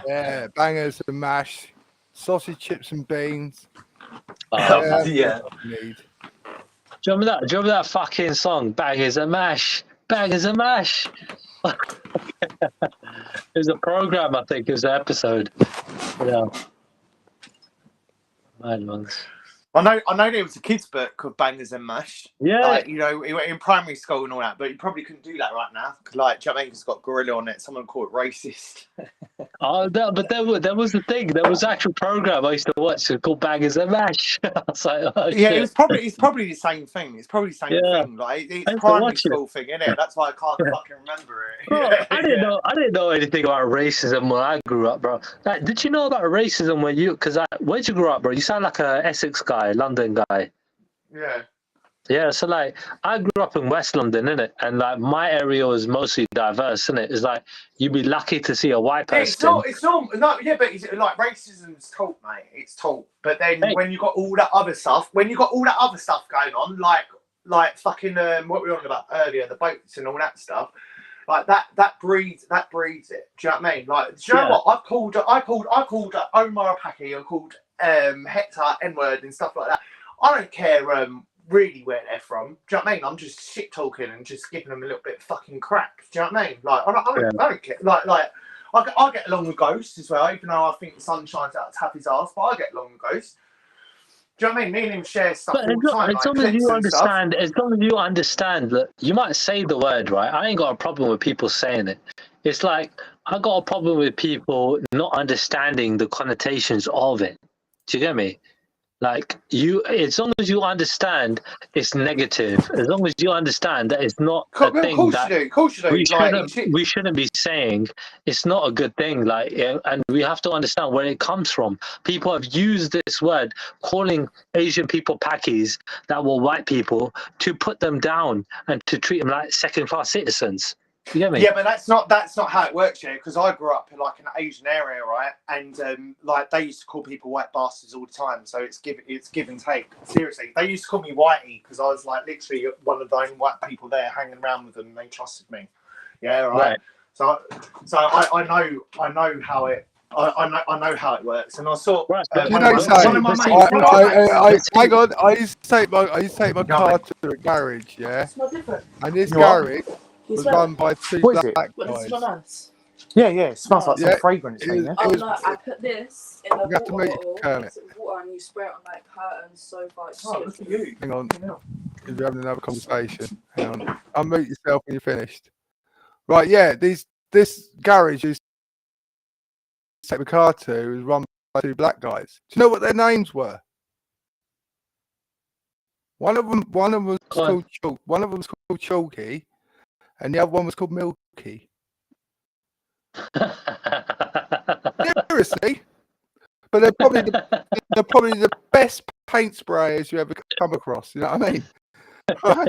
Yeah, bangers and mash, sausage, chips and beans. Yeah. Do you remember that fucking song, Bangers and Mash? Bangers and Mash. It was a program, I think. It was an episode. Yeah. Mad ones. I know there was a kids' book called Bangers and Mash. Yeah. Like, you know, he went in primary school and all that, but you probably couldn't do that right now. Because, like, do you know what I mean? It's got gorilla on it. Someone called it racist. But that was the thing. There was an actual program I used to watch called Bangers and Mash. I was like, oh, Yeah, shit. it's probably the same thing. It's probably the same thing. Like, it's primary school thing, isn't it? That's why I can't fucking remember it. Bro, I didn't know anything about racism when I grew up, bro. Like, did you know about racism when you? Because where'd you grow up, bro? You sound like a Essex guy, London guy. Yeah. Yeah, so like I grew up in West London, innit? And like my area was mostly diverse, innit? It's like you'd be lucky to see a white person. It's not, no, yeah, but it's, like racism's taught, mate. It's taught. But then when you got all that other stuff, going on, like fucking what we were on about earlier, the boats and all that stuff, like that breeds it. Do you know what I mean? Like, do you know what? I called Omar Paki, I called Hector N-word and stuff like that. I don't care really where they're from. Do you know what I mean? I'm just shit talking and just giving them a little bit of fucking crap. Do you know what I mean? Like, I don't care. Like I get along with Ghost as well, even though I think the sun shines out to tap his ass, but I get along with Ghost. Do you know what I mean? Me and him share stuff all the time. As long as you understand that you might say the word, right? I ain't got a problem with people saying it. It's like I got a problem with people not understanding the connotations of it. Do you get me? Like as long as you understand it's negative, as long as you understand that it's not a thing that we shouldn't be saying, it's not a good thing. Like, and we have to understand where it comes from. People have used this word, calling Asian people Pakis that were white people, to put them down and to treat them like second-class citizens. You get me? Yeah, but that's not how it works, yeah. Because I grew up in like an Asian area, right? And like they used to call people white bastards all the time. So it's give and take. Seriously, they used to call me whitey because I was like literally one of the only white people there, hanging around with them. And they trusted me. Yeah, right. So I know how it. I know how it works, and I saw one of my mates. I used to take my car to the garage, yeah. And this garage was run by two black guys. Yeah, it smells like some fragrance. I put this in a water bottle, water, and you spray it on like curtains, sofa. Oh, look at you. Hang on, because we're having another conversation. Hang on, unmute yourself when you're finished. Right, yeah, this garage is take the car to was run by two black guys. Do you know what their names were? One of them was called Chalky, and the other one was called Milky. Seriously, but they're probably the best paint sprayers you ever come across. You know what I mean? Right?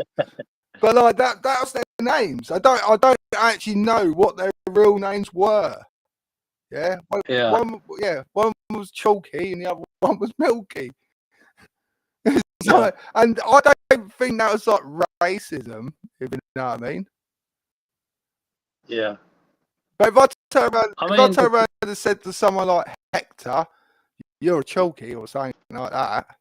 But like that was their names. I don't actually know what their real names were. Yeah. One was Chalky and the other one was Milky. So, and I don't think that was like racism, if you know what I mean. Yeah. But if I turn around and said to someone like Hector, you're a Chalky or something like that.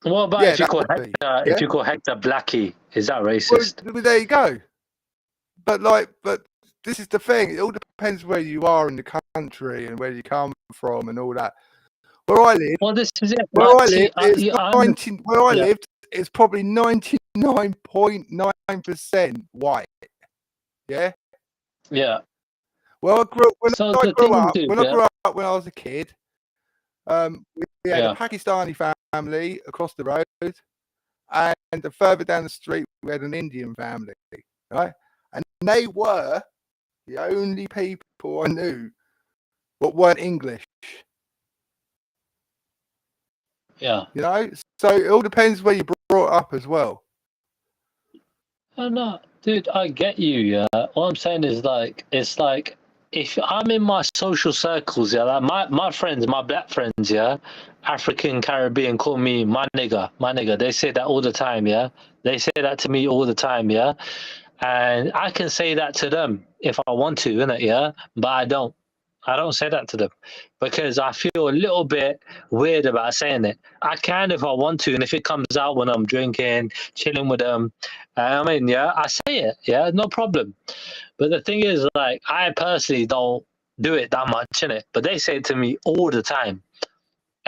What about if you call Hector, if you call Hector Blackie? Is that racist? Well, there you go. But this is the thing. It all depends where you are in the country and where you come from and all that. Where I live, lived, it's probably 99.9% white. Yeah. Yeah. Well, I grew up when I grew up when I was a kid. We had a Pakistani family across the road, and further down the street we had an Indian family, right? And they were the only people I knew that weren't English. Yeah. You know, so it all depends where you brought up as well. Oh no, dude, I get you. Yeah, all I'm saying is like it's like if I'm in my social circles, yeah, like my friends, my black friends, yeah, African, Caribbean, call me my nigga. They say that all the time, yeah. They say that to me all the time, yeah. And I can say that to them if I want to, innit, yeah. But I don't. I don't say that to them because I feel a little bit weird about saying it. I can if I want to, and if it comes out when I'm drinking, chilling with them, I mean, yeah, I say it, yeah, no problem. But the thing is, like, I personally don't do it that much, innit? But they say it to me all the time.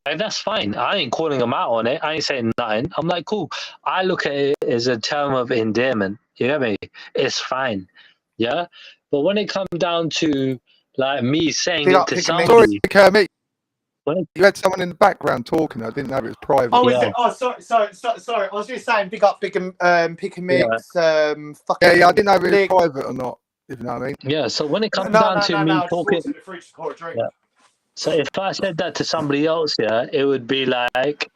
And that's fine. I ain't calling them out on it. I ain't saying nothing. I'm like, cool. I look at it as a term of endearment. You get me? It's fine. Yeah. But when it comes down to like me saying it to somebody, Kermit, you had someone in the background talking. I didn't know it was private. Oh, is it? Oh, sorry. I was just saying, pick and mix. Yeah, I didn't know if it was private or not. If you know what I mean. Yeah. So when it comes down to me talking, to the fridge to pour a drink. Yeah. So if I said that to somebody else, yeah, it would be like,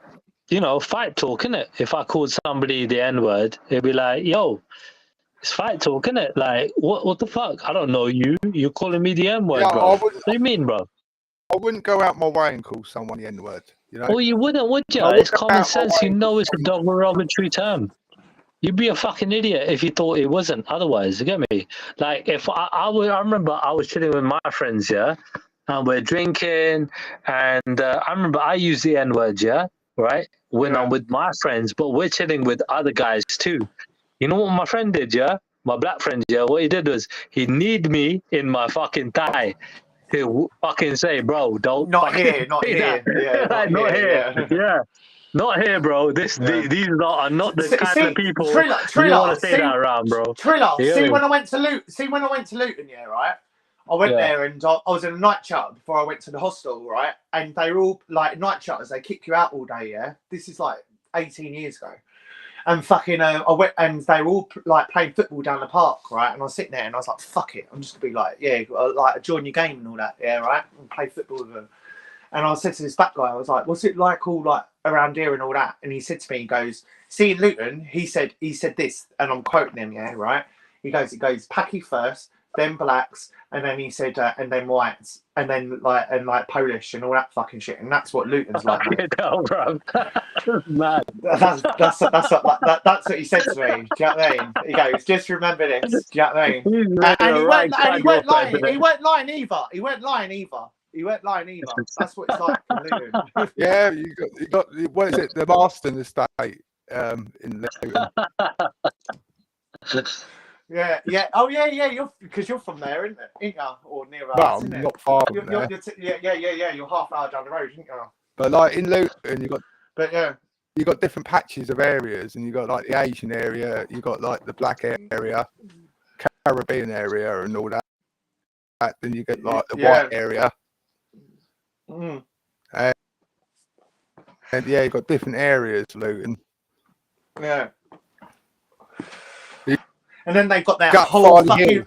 you know, fight talk, innit? If I called somebody the N-word, it'd be like, yo, it's fight talk, innit? Like, what the fuck? I don't know you. You're calling me the N-word, bro. What do you mean, bro? I wouldn't go out my way and call someone the N-word. You know? Oh, you wouldn't, would you? It's common sense. You know it's a derogatory term. You'd be a fucking idiot if you thought it wasn't otherwise. You get me? Like, if I remember I was chilling with my friends, yeah, and we're drinking, and I remember I used the N-word, yeah, right, when I'm with my friends, but we're chilling with other guys too. You know what my friend did, yeah? My black friend, yeah, what he did was he kneed me in my fucking thigh. To fucking say, bro, don't not here. Not here. Yeah, not here, bro. These are not the kind of people you want to say that around, bro. Triller, see when I went to Luton, yeah, right? I went there and I was in a night chat before I went to the hostel, right? And they were all like night chatters. They kick you out all day, yeah. This is like 18 years ago. And fucking, I went and they were all like playing football down the park, right? And I was sitting there and I was like, fuck it. I'm just gonna be like, yeah, like join your game and all that, yeah, right? And play football with them. And I said to this black guy, I was like, what's it like all like around here and all that? And he said to me, he goes, see in Luton, he said this, and I'm quoting him, yeah, right? He goes, Paki first, then blacks, and then he said, and then whites, and then like Polish and all that fucking shit. And that's what Luton's like, mate. No, bro. Mad. That's what he said to me. Do you know what I mean? He goes, just remember this. Do you know what I mean? And he weren't lying. He weren't lying either. That's what it's like in Luton. Yeah, you got what is it? The Marston estate in Luton. Yeah. Oh, yeah. You're from there, ain't you? Or near us, well, isn't it? Not far from there. You're half hour down the road, ain't you? But like in Luton, you got different patches of areas, and you got like the Asian area, you got like the black area, Caribbean area, and all that. Then you get like the white area. Mm. And yeah, you got different areas, Luton. Yeah. And then they've got that whole fucking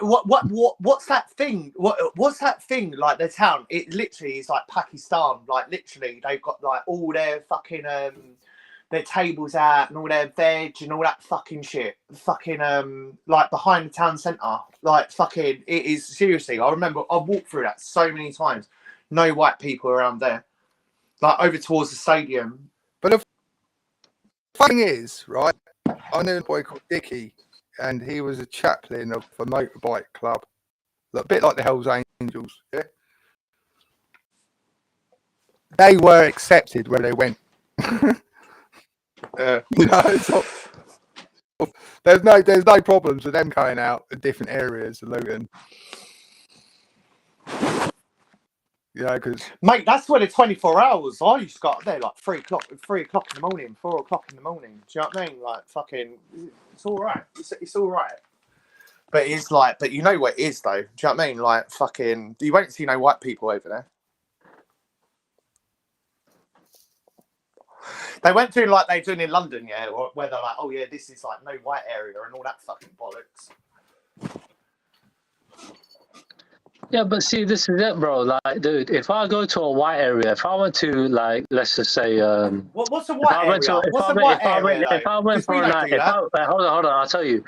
what's that thing? What's that thing like the town? It literally is like Pakistan. Like literally, they've got like all their fucking their tables out and all their veg and all that fucking shit. Fucking like behind the town centre. Like fucking, it is seriously. I remember I walked through that so many times. No white people around there. Like over towards the stadium. But the thing is, right? I knew a boy called Dickie, and he was a chaplain of a motorbike club, a bit like the Hells Angels. Yeah, they were accepted where they went. You know, there's no problems with them going out in different areas of Luton. You know, because mate, that's where the 24 hours. I used to go up there like 3 o'clock in the morning, 4 o'clock in the morning. Do you know what I mean? Like fucking, it's all right. It's all right. But it's like, but you know what it is though. Do you know what I mean? Like fucking, you won't see no white people over there. They went through like they're doing in London, yeah, where they're like, oh yeah, this is like no white area and all that fucking bollocks. Yeah, but see, this is it, bro. Like, dude, if I go to a white area, if I went to, like, let's just say, what's a white area? What's a white area? If I went for a night, hold on, I'll tell you.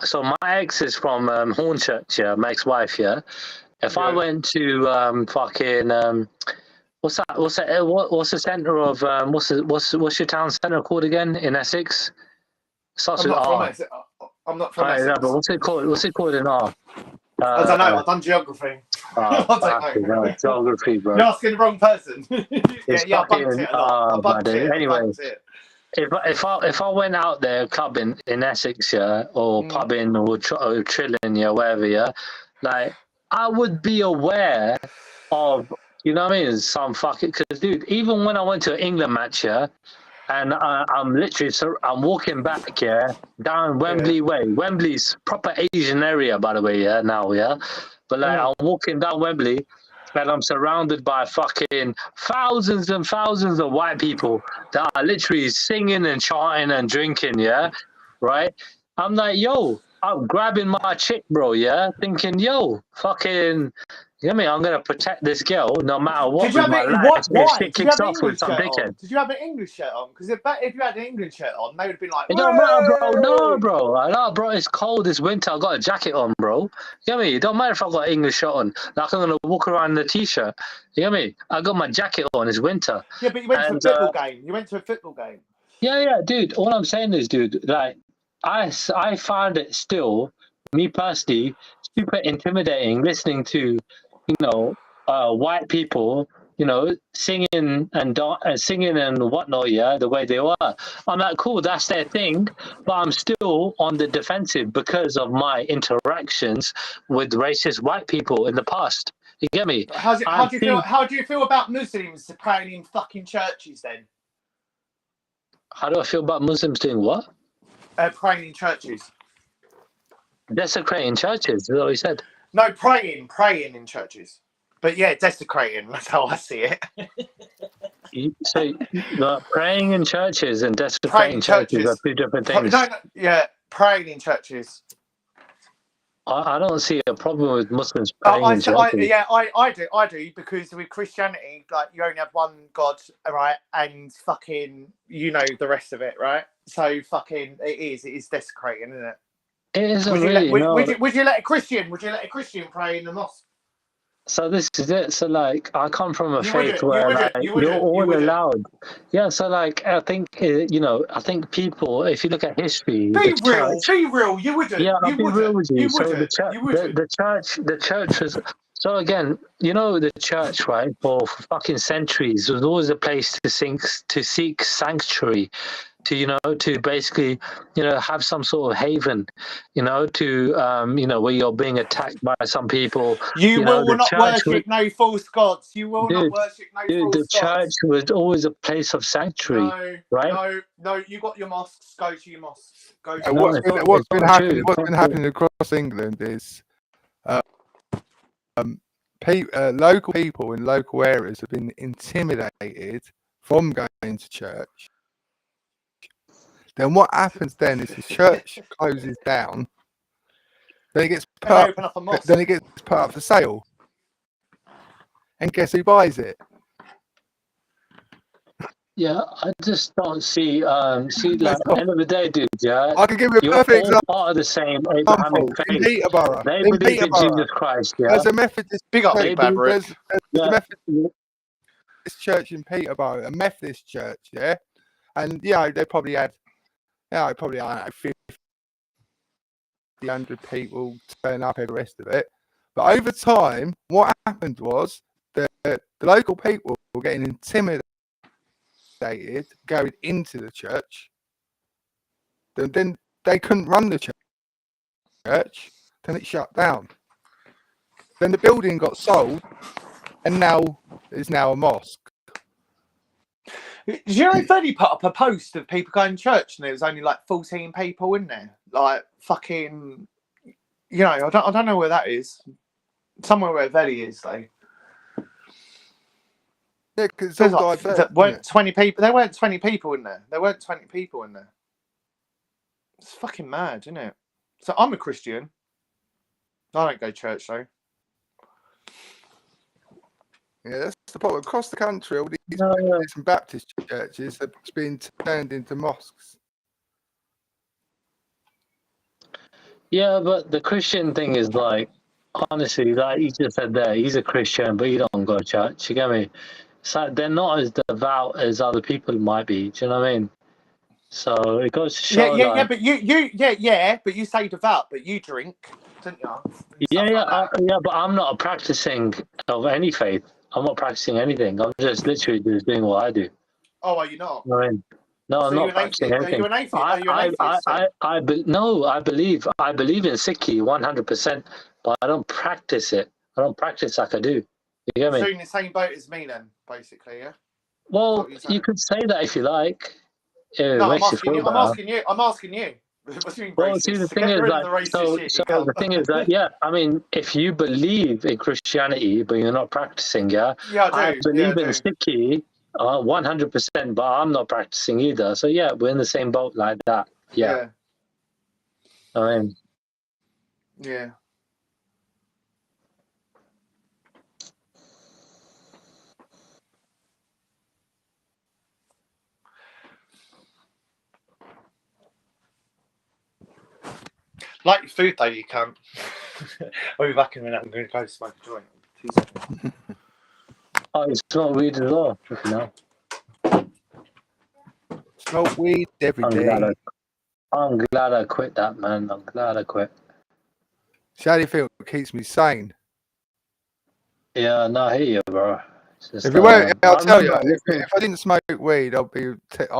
So my ex is from Hornchurch, yeah, my ex-wife, yeah. If I went to fucking what's the centre of what's your town centre called again in Essex? Starts with R. I'm not from Essex. But what's it called in R? I don't know. I've done geography. I don't know. Geography, bro. You're asking the wrong person. I bumped it a lot. Anyway, if I went out there clubbing in Essex, yeah, or pubbing or chilling, yeah, wherever, yeah, like I would be aware of You know what I mean? Some fucking, because dude, even when I went to an England match here, and I'm literally, I'm walking back here down Wembley Way. Wembley's proper Asian area, by the way, yeah, now, yeah. But like, I'm walking down Wembley, and I'm surrounded by fucking thousands and thousands of white people that are literally singing and chanting and drinking, yeah, right? I'm like, yo, I'm grabbing my chick, bro, yeah, thinking, yo, fucking. You know what I mean? I'm going to protect this girl no matter what. Did you have if she kicks off with some dickhead. Did you have an English shirt on? Because if you had an English shirt on, they would have been like, it don't matter, bro. No, bro. No, bro. It's cold. It's winter. I got a jacket on, bro. You know what I mean? It don't matter if I got an English shirt on. Like, I'm going to walk around in a t-shirt. You know what I mean? I got my jacket on. It's winter. Yeah, but you went to a football game. You went to a football game. Yeah, dude. All I'm saying is, dude, like, I find it still, me personally, super intimidating listening to, you know, white people, you know, singing and singing and whatnot, yeah, the way they were. I'm like, cool, that's their thing, but I'm still on the defensive because of my interactions with racist white people in the past. You get me? How do you feel about Muslims praying in fucking churches then? How do I feel about Muslims doing what? Praying in churches. Desecrating churches, is that what he said? No, praying in churches. But yeah, desecrating, that's how I see it. So, praying in churches and desecrating churches are two different things. Yeah, praying in churches. I don't see a problem with Muslims praying in churches. I do, because with Christianity, like, you only have one God, right? And fucking, you know the rest of it, right? So fucking, it is desecrating, isn't it? It isn't would you let a Christian pray in the mosque? So this is it. So like, I come from a faith where you're all allowed. Yeah. So like, I think I think people, if you look at history, be real. You wouldn't. Yeah, I'll be real with you. You So wouldn't. the church was. So again, you know, the church, right? For fucking centuries, was always a place to seek sanctuary. To basically, have some sort of haven, to, where you're being attacked by some people. You will not worship no false gods. You will not worship no false gods. The church was always a place of sanctuary, right? No, you got your mosques. Go to your mosques. What's been happening across England is local people in local areas have been intimidated from going to church. Then what happens then is the church closes down. Then it gets put up for sale. And guess who buys it? Yeah, I just don't see. Like, at the end of the day, dude. Yeah, I can give you a perfect example. Part of the same Abrahamic faith. In Peterborough. They believe in Jesus Christ. Yeah, there's a Methodist. Big up, Big There's a Methodist church in Peterborough, a Methodist church. Yeah, and they probably had. Yeah, probably 50, 100 people turn up and the rest of it. But over time, what happened was the local people were getting intimidated going into the church. Then they couldn't run the church. Then it shut down. Then the building got sold, and now it's a mosque. Do you know Freddie put up a post of people going to church and there was only like 14 people in there? Like, fucking, I don't know where that is. Somewhere where Veddy is, though. Yeah, because there weren't 20 people. There weren't 20 people in there. It's fucking mad, isn't it? So I'm a Christian. I don't go to church, though. Yeah, that's the problem. Across the country, all these and Baptist churches have been turned into mosques. Yeah, but the Christian thing is like, honestly, like you just said there, he's a Christian, but he don't go to church. You get me? So they're not as devout as other people might be. Do you know what I mean? So it goes to show. But you say devout, but you drink, don't you? But I'm not practicing of any faith. I'm not practicing anything. I'm just literally just doing what I do. Oh, are you not? No, I'm not practicing anything. Are you an atheist? I believe in Sikhi 100%, but I don't practice it. I don't practice like I do. You get me? So you're in the same boat as me then, basically, yeah? Well, you could say that if you like. No, I'm asking you. I'm asking you. Well, see, the thing is the thing is that, yeah, I mean, if you believe in Christianity but you're not practicing, yeah, I believe in Sikhi 100%, but I'm not practicing either. So yeah, we're in the same boat like that. Yeah. I mean, yeah. Like your food though, you can't. I'll be back in a minute. I'm going to go smoke a joint. 2 seconds. Oh, it's not weed as well, you know. Smoke weed every day. I'm glad I quit that, man. I'm glad I quit. See, how do you feel? It keeps me sane. Yeah, no, I hear you, bro. Just, if you won't, I'll tell you, if I didn't smoke weed, I'll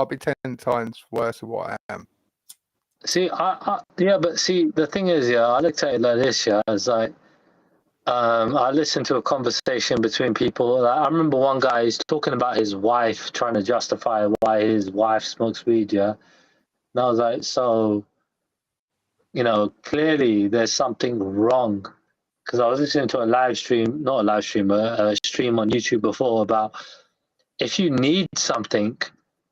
be 10 times worse than what I am. See, yeah, but see, the thing is, yeah, I looked at it like this, yeah, it's like, I listened to a conversation between people. Like, I remember one guy is talking about his wife, trying to justify why his wife smokes weed, yeah. And I was like, so, you know, clearly there's something wrong. Because I was listening to a stream on YouTube before about if you need something,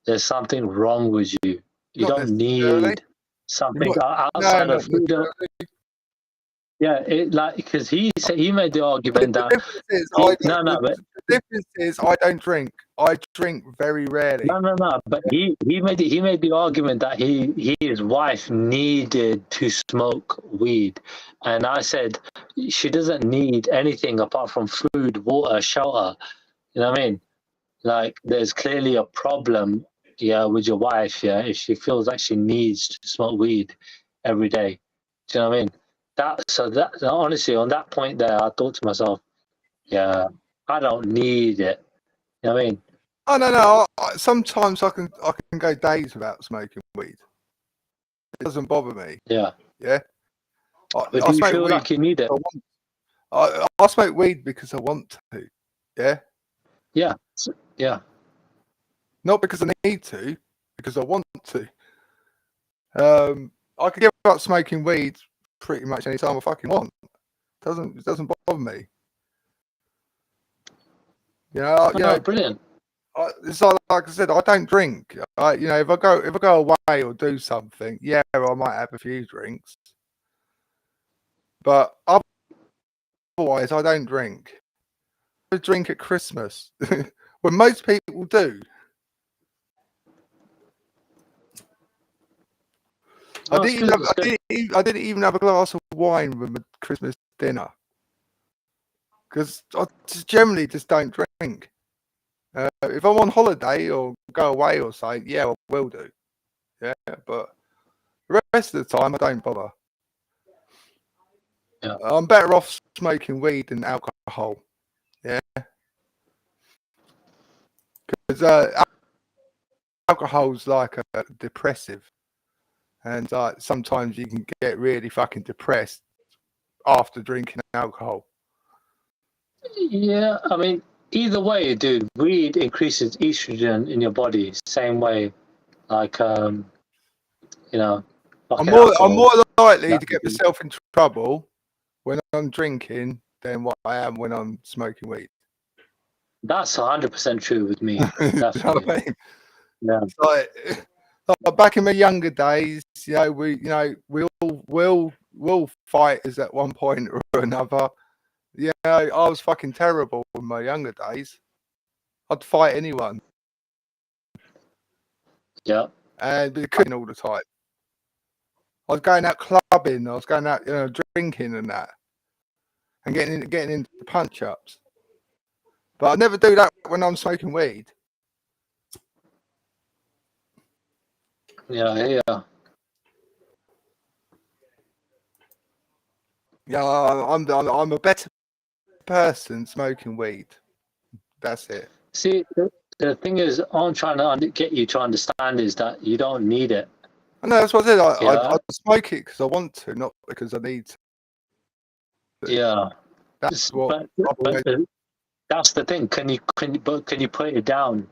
there's something wrong with you. You don't need something outside of food. Yeah, because he made the argument that the difference is I don't drink. I drink very rarely. No. But he made the argument that his wife needed to smoke weed, and I said she doesn't need anything apart from food, water, shelter. You know what I mean? Like, there's clearly a problem, yeah, with your wife, yeah, if she feels like she needs to smoke weed every day. Do you know what I mean? That honestly, on that point there, I thought to myself, yeah, I don't need it. You know what I mean? Oh no. Sometimes I can go days without smoking weed. It doesn't bother me. Yeah. But do you feel like you need it? I smoke weed because I want to. Yeah. Yeah. Not because I need to, because I want to. I could give up smoking weed pretty much any time I fucking want. It doesn't bother me. Brilliant. It's like I said, I don't drink. If I go away or do something, yeah, I might have a few drinks. But otherwise, I don't drink. I drink at Christmas, when most people do. I didn't even have a glass of wine with my Christmas dinner because I generally just don't drink. If I'm on holiday or go away or something, yeah, I will do. Yeah, but the rest of the time I don't bother. Yeah. I'm better off smoking weed than alcohol. Yeah, because alcohol's like a depressive. And sometimes you can get really fucking depressed after drinking alcohol. Yeah, I mean, either way, dude, weed increases estrogen in your body. Same way, like I'm more likely to get myself in trouble when I'm drinking than what I am when I'm smoking weed. That's 100% true with me. You know what I mean? Yeah. It's like back in my younger days, we'll fight us at one point or another. Yeah, I was fucking terrible in my younger days. I'd fight anyone. Yeah. And be cooking all the time. I was going out clubbing. I was going out, drinking and that, and getting into punch ups. But I never do that when I'm smoking weed. Yeah. Yeah, I'm a better person smoking weed. That's it. See, the thing is, I'm trying to get you to understand is that you don't need it. I know, that's what I said. I smoke it because I want to, not because I need to. Yeah. That's what. That's the thing. Can you put it down?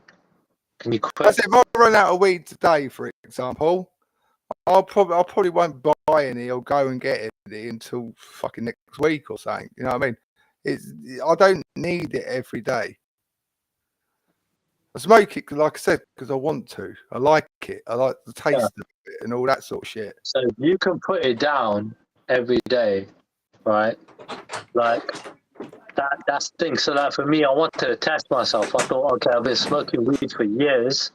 Can you quit? I said, if I run out of weed today, for example, I probably won't buy any or go and get it until fucking next week or something. You know what I mean? I don't need it every day. I smoke it, like I said, because I want to. I like it. I like the taste of it and all that sort of shit. So you can put it down every day, right? Like that's the thing. So like for me, I wanted to test myself. I thought, okay, I've been smoking weed for years.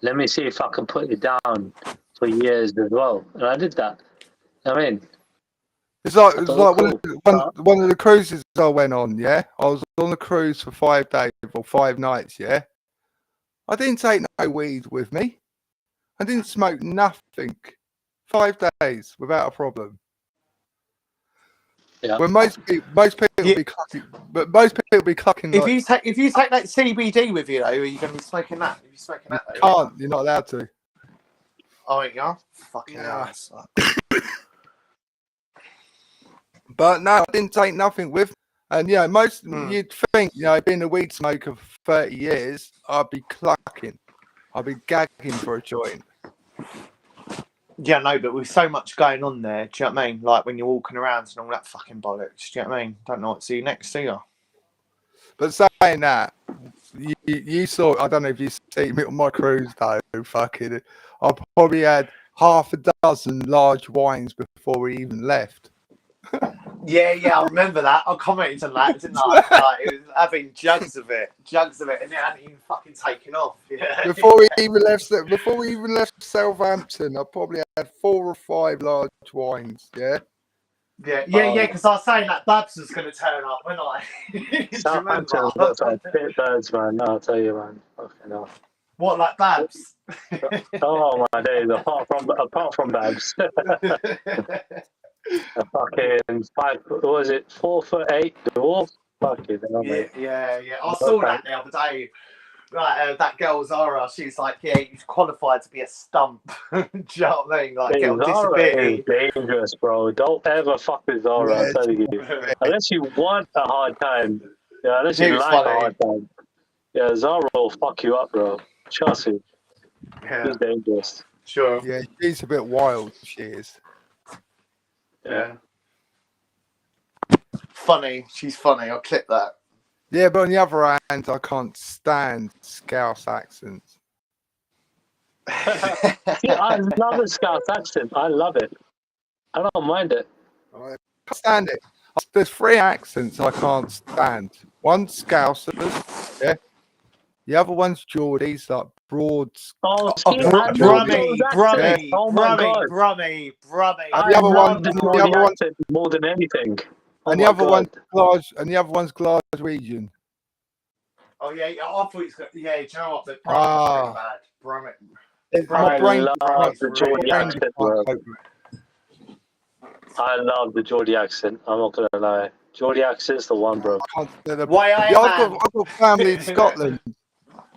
Let me see if I can put it down for years as well. And I did that. I mean, it's like one of the cruises I went on. Yeah, I was on the cruise for 5 days or 5 nights. Yeah, I didn't take no weed with me. I didn't smoke nothing. 5 days without a problem. Yeah. When most people be clucking, but most people be clucking. If you take that CBD with you though, are you going to be smoking that? Are you smoking that? Though, can't. You're not allowed to. Oh, yeah. Fucking ass. But no, I didn't take nothing with me. And yeah, you'd think, being a weed smoker for 30 years, I'd be clucking. I'd be gagging for a joint. Yeah, no, but with so much going on there, do you know what I mean? Like when you're walking around and all that fucking bollocks, do you know what I mean? Don't know what to see next, do you? But saying that, you saw, I don't know if you see me on my cruise though, fucking, I probably had half a dozen large wines before we even left. Yeah, I remember that. I commented on that, didn't I? Like, it was having jugs of it, and it hadn't even fucking taken off. Yeah. Before we even left Southampton, I probably had 4 or 5 large wines. Yeah. Yeah. Because I was saying that Babs was going to turn up, wasn't I? Southampton was like birds, man. I'll tell you, man. Fucking hell. What, like Babs? Oh my days! Apart from Babs. A fucking 4'8" dwarf. Fucking hell, mate. Yeah. I saw that the other day. Right, that girl Zara, she's like, yeah, he's qualified to be a stump. Do you know what I mean? Like, get on disability. Zara is dangerous, bro. Don't ever fuck with Zara. I'm telling you. Unless you want a hard time, unless you like a hard time, Zara will fuck you up, bro. Trust me. Yeah. She's dangerous. Sure. Yeah, she's a bit wild. She is. Yeah. Funny. She's funny. I'll clip that. Yeah, but on the other hand, I can't stand Scouse accents. See, I love a Scouse accent. I love it. I don't mind it. I can't stand it. There's 3 accents I can't stand. One's Scousers, yeah. The other one's Geordie's, like broad. Brummy. Oh my God. Brummy. The other one more than anything. And the other one's Glaswegian. Oh yeah, I thought he's got. Yeah, do you know what? The Brummy's pretty bad. I love the Geordie accent, bro. I love the Geordie accent. I'm not gonna lie. Geordie accent's the one, bro. I've got family in Scotland.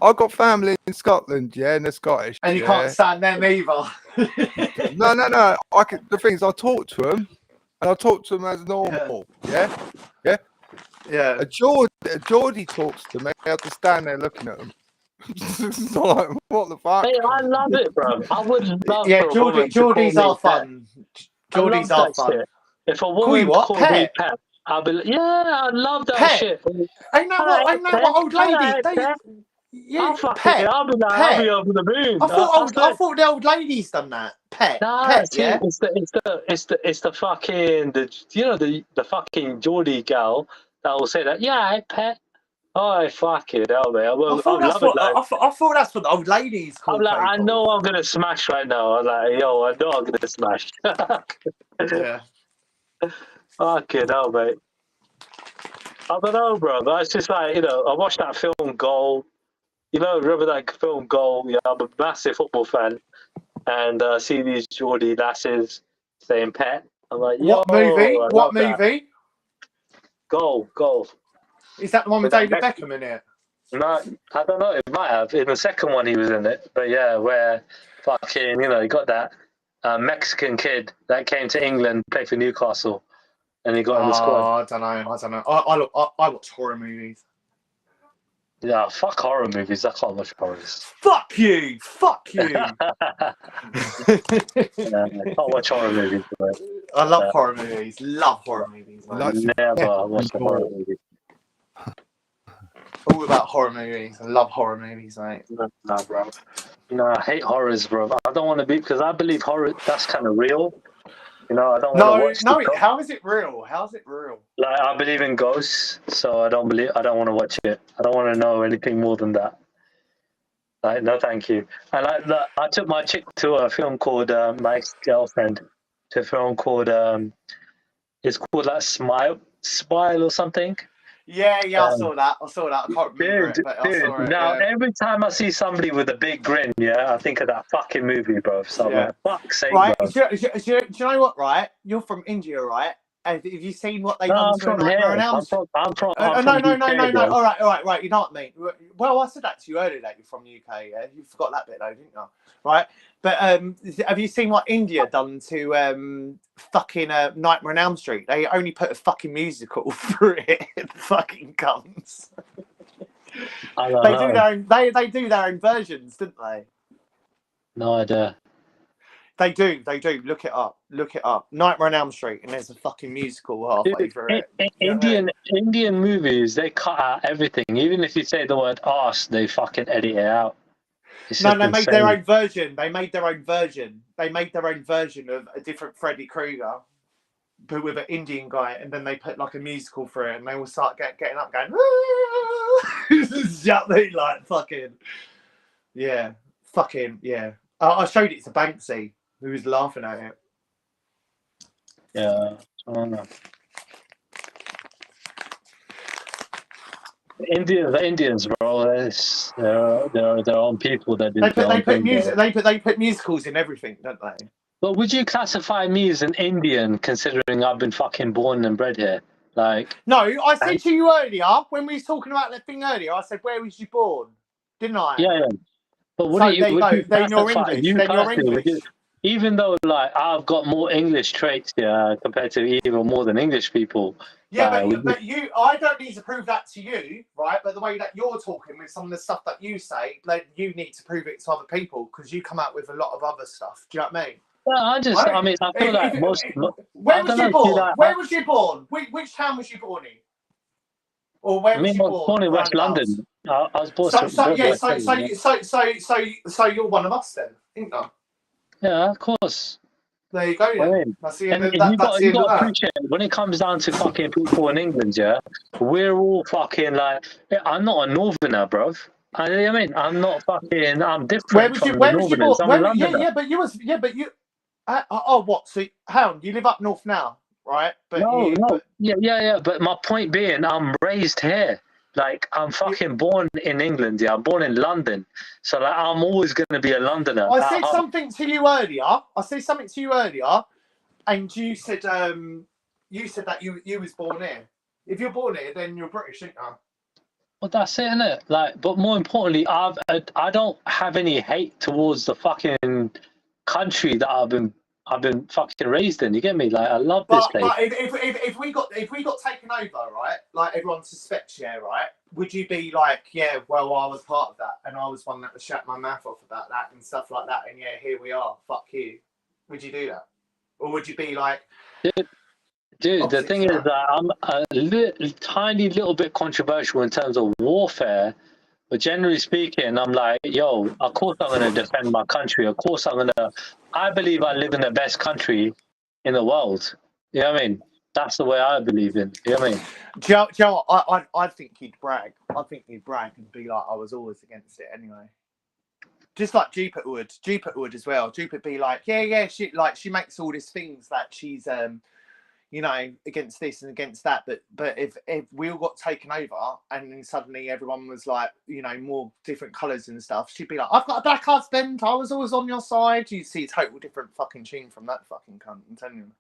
I've got family in Scotland, yeah, and they're Scottish. And you can't stand them either. No. The thing is, I talk to them, and I talk to them as normal. Yeah. A Geordie talks to me. I have to stand there looking at them. It's like, what the fuck? Hey, I love it, bro. I would love. Yeah, Geordies are fun. Geordies are fun. Shit. If a woman called me pet, I'll be like, yeah, I love that shit. I know what old ladies. I'll be over the moon. I thought the old ladies done that. Pet. Yeah. It's the fucking the fucking Geordie gal that will say that. Yeah, pet. Oh, fucking hell, man. I thought that's what the old ladies call. I'm like, I know I'm gonna smash right now. I'm like, yo, I know I'm gonna smash. Yeah. Fucking hell, mate. I don't know, bro. But it's just like, I watched that film Goal. Remember that film Goal? Yeah, I'm a massive football fan, and see these Geordie lasses saying "pet." I'm like, yo, what movie? Goal. Is that the one with David Beckham in it? No, I don't know. It might have. In the second one, he was in it. But yeah, where fucking, you got that Mexican kid that came to England, played for Newcastle, and he got in the squad. I don't know. I watch horror movies. Yeah, fuck horror movies. I can't watch horrors. Fuck you! Fuck you! Yeah, I can't watch horror movies. But, I love horror movies. Love horror movies. Like never watch a horror movie. All about horror movies. I love horror movies, mate. Nah, bro. No, I hate horrors, bro. I don't want to be, because I believe horror, that's kind of real. You know, I don't want to watch how is it real? How's it real? Like, I believe in ghosts, so I don't want to watch it. I don't want to know anything more than that. Like, no, thank you. And I took my chick to a film called My Ex-Girlfriend, to a film called it's called like Smile or something. Yeah, I saw that. I can't remember it, but I saw it. Now, every time I see somebody with a big grin, yeah, I think of that fucking movie, bro. So, yeah. Like, fuck's sake, right? bro. Do you know what, right? You're from India, right? Have you seen what they done to Nightmare on Elm Street? I'm from No. Bro. All right. You know what I mean? Well, I said that to you earlier that you're from the UK. Yeah, you forgot that bit though, didn't you? Right? But have you seen what India done to fucking Nightmare on Elm Street? They only put a fucking musical through it. Fucking cunts. They do their own versions, didn't they? No idea. They do. Look it up. Nightmare on Elm Street, and there's a fucking musical halfway through it. Indian movies, they cut out everything. Even if you say the word arse, they fucking edit it out. No, they made their own version. They made their own version of a different Freddy Krueger, but with an Indian guy, and then they put like a musical for it, and they all start getting up, going, like fucking, yeah. I showed it to Banksy, who was laughing at it. Yeah, I don't know. The Indians, bro. They're their own people that do. They put musicals in everything, don't they? But would you classify me as an Indian, considering I've been fucking born and bred here? Like, no, I said to you earlier when we was talking about that thing earlier. I said, "Where was you born?" Didn't I? Yeah. But what do you? Then you're English. Even though, like, I've got more English traits, compared to even more than English people. Yeah, I don't need to prove that to you, right? But the way that you're talking with some of the stuff that you say, like, you need to prove it to other people because you come out with a lot of other stuff. Do you know what I mean? Well, I feel like most. Where was you born? Where was you born? Which town was you born in? Or where was you born? I was born in West London. I was born. So you're one of us then, ain't you? Yeah, of course. There you go. Yeah. That's the end of that. You got to appreciate when it comes down to fucking people in England. Yeah, we're all fucking like. I'm not a northerner, bro. I mean, I'm not fucking. I'm different. Where was you born? What? So, Hound, you live up north now, right? But no. Yeah. But my point being, I'm raised here. Like, I'm fucking born in England, I'm born in London. So, like, I'm always going to be a Londoner. I said something to you earlier, and you said that you was born here. If you're born here, then you're British, ain't you? Well, that's it, innit? Like, but more importantly, I don't have any hate towards the fucking country that I've been fucking raised in. You get me? Like, I love this place. But if we got taken over, right? Like, everyone suspects, right? Would you be like, yeah, well, I was part of that, and I was one that was shut my mouth off about that and stuff like that, and yeah, here we are. Fuck you. Would you do that, or would you be like, dude? The thing is that I'm a tiny little bit controversial in terms of warfare. But generally speaking, I'm like, yo, of course I'm going to defend my country. Of course I believe I live in the best country in the world. You know what I mean? That's the way I believe in. You know what I mean? Joe, I think he'd brag. I think he'd brag and be like, I was always against it anyway. Just like Jupiter would as well. Jupiter be like, yeah, she makes all these things that she's against this and against that, but if we all got taken over and then suddenly everyone was like, more different colours and stuff, she'd be like, I've got a black husband, I was always on your side. You see a total different fucking tune from that fucking cunt, I'm telling you.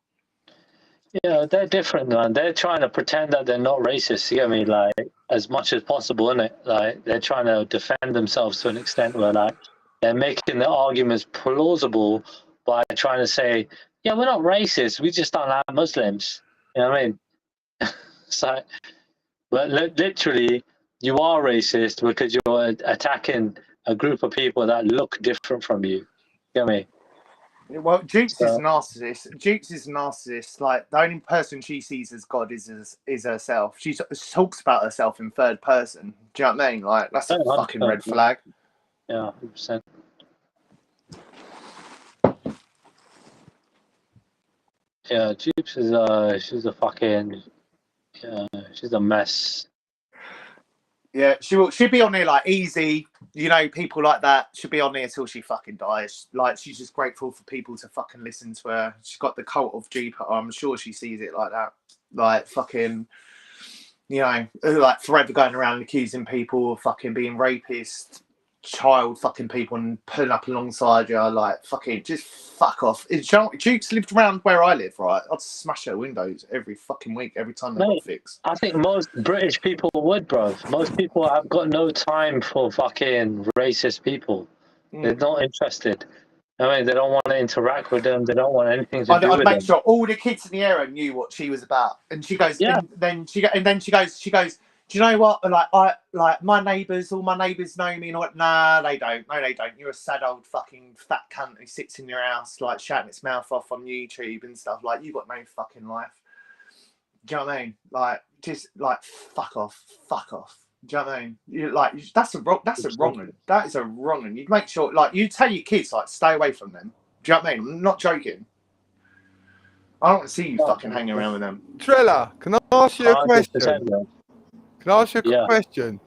Yeah, they're different, man. They're trying to pretend that they're not racist, you know what I mean? Like, as much as possible, innit? Like, they're trying to defend themselves to an extent where, like, they're making their arguments plausible by trying to say, yeah, we're not racist. We just don't like Muslims. You know what I mean? So, but literally, you are racist because you're attacking a group of people that look different from you. You know what I mean? Well, Jukes is narcissist. Jukes is narcissist. Like, the only person she sees as God is herself. She talks about herself in third person. Do you know what I mean? Like, that's a fucking red flag. Yeah, 100%. Yeah, Jukes is she's a fucking she's a mess. Yeah, she'll be on here like easy, you know, people like that. She'll be on here till she fucking dies. Like, she's just grateful for people to fucking listen to her. She's got the cult of Jupiter. I'm sure she sees it like that. Like, fucking, you know, like forever going around accusing people of fucking being rapists, child fucking people, and pulling up alongside you. Like, fucking just fuck off. Jukes lived around where I live, right? I'd smash her windows every fucking week, every time they got fixed. I think most British people would, bro. Most people have got no time for fucking racist people. They're not interested. I mean, they don't want to interact with them. They don't want anything to do with them. I'd make sure all the kids in the area knew what she was about. And she goes, yeah. then she goes, do you know what? Like my neighbours, all my neighbours know me. And what? Nah, they don't. No, they don't. You're a sad old fucking fat cunt who sits in your house, like shouting its mouth off on YouTube and stuff. Like, you got no fucking life. Do you know what I mean? Like, just like fuck off. Do you know what I mean? You like, that's a wrong one. That is a wrong one. You'd make sure, like, you tell your kids, like, stay away from them. Do you know what I mean? I'm not joking. I don't want to see you fucking hanging around with them. Trilla, can I ask you a question? Can I ask you a question?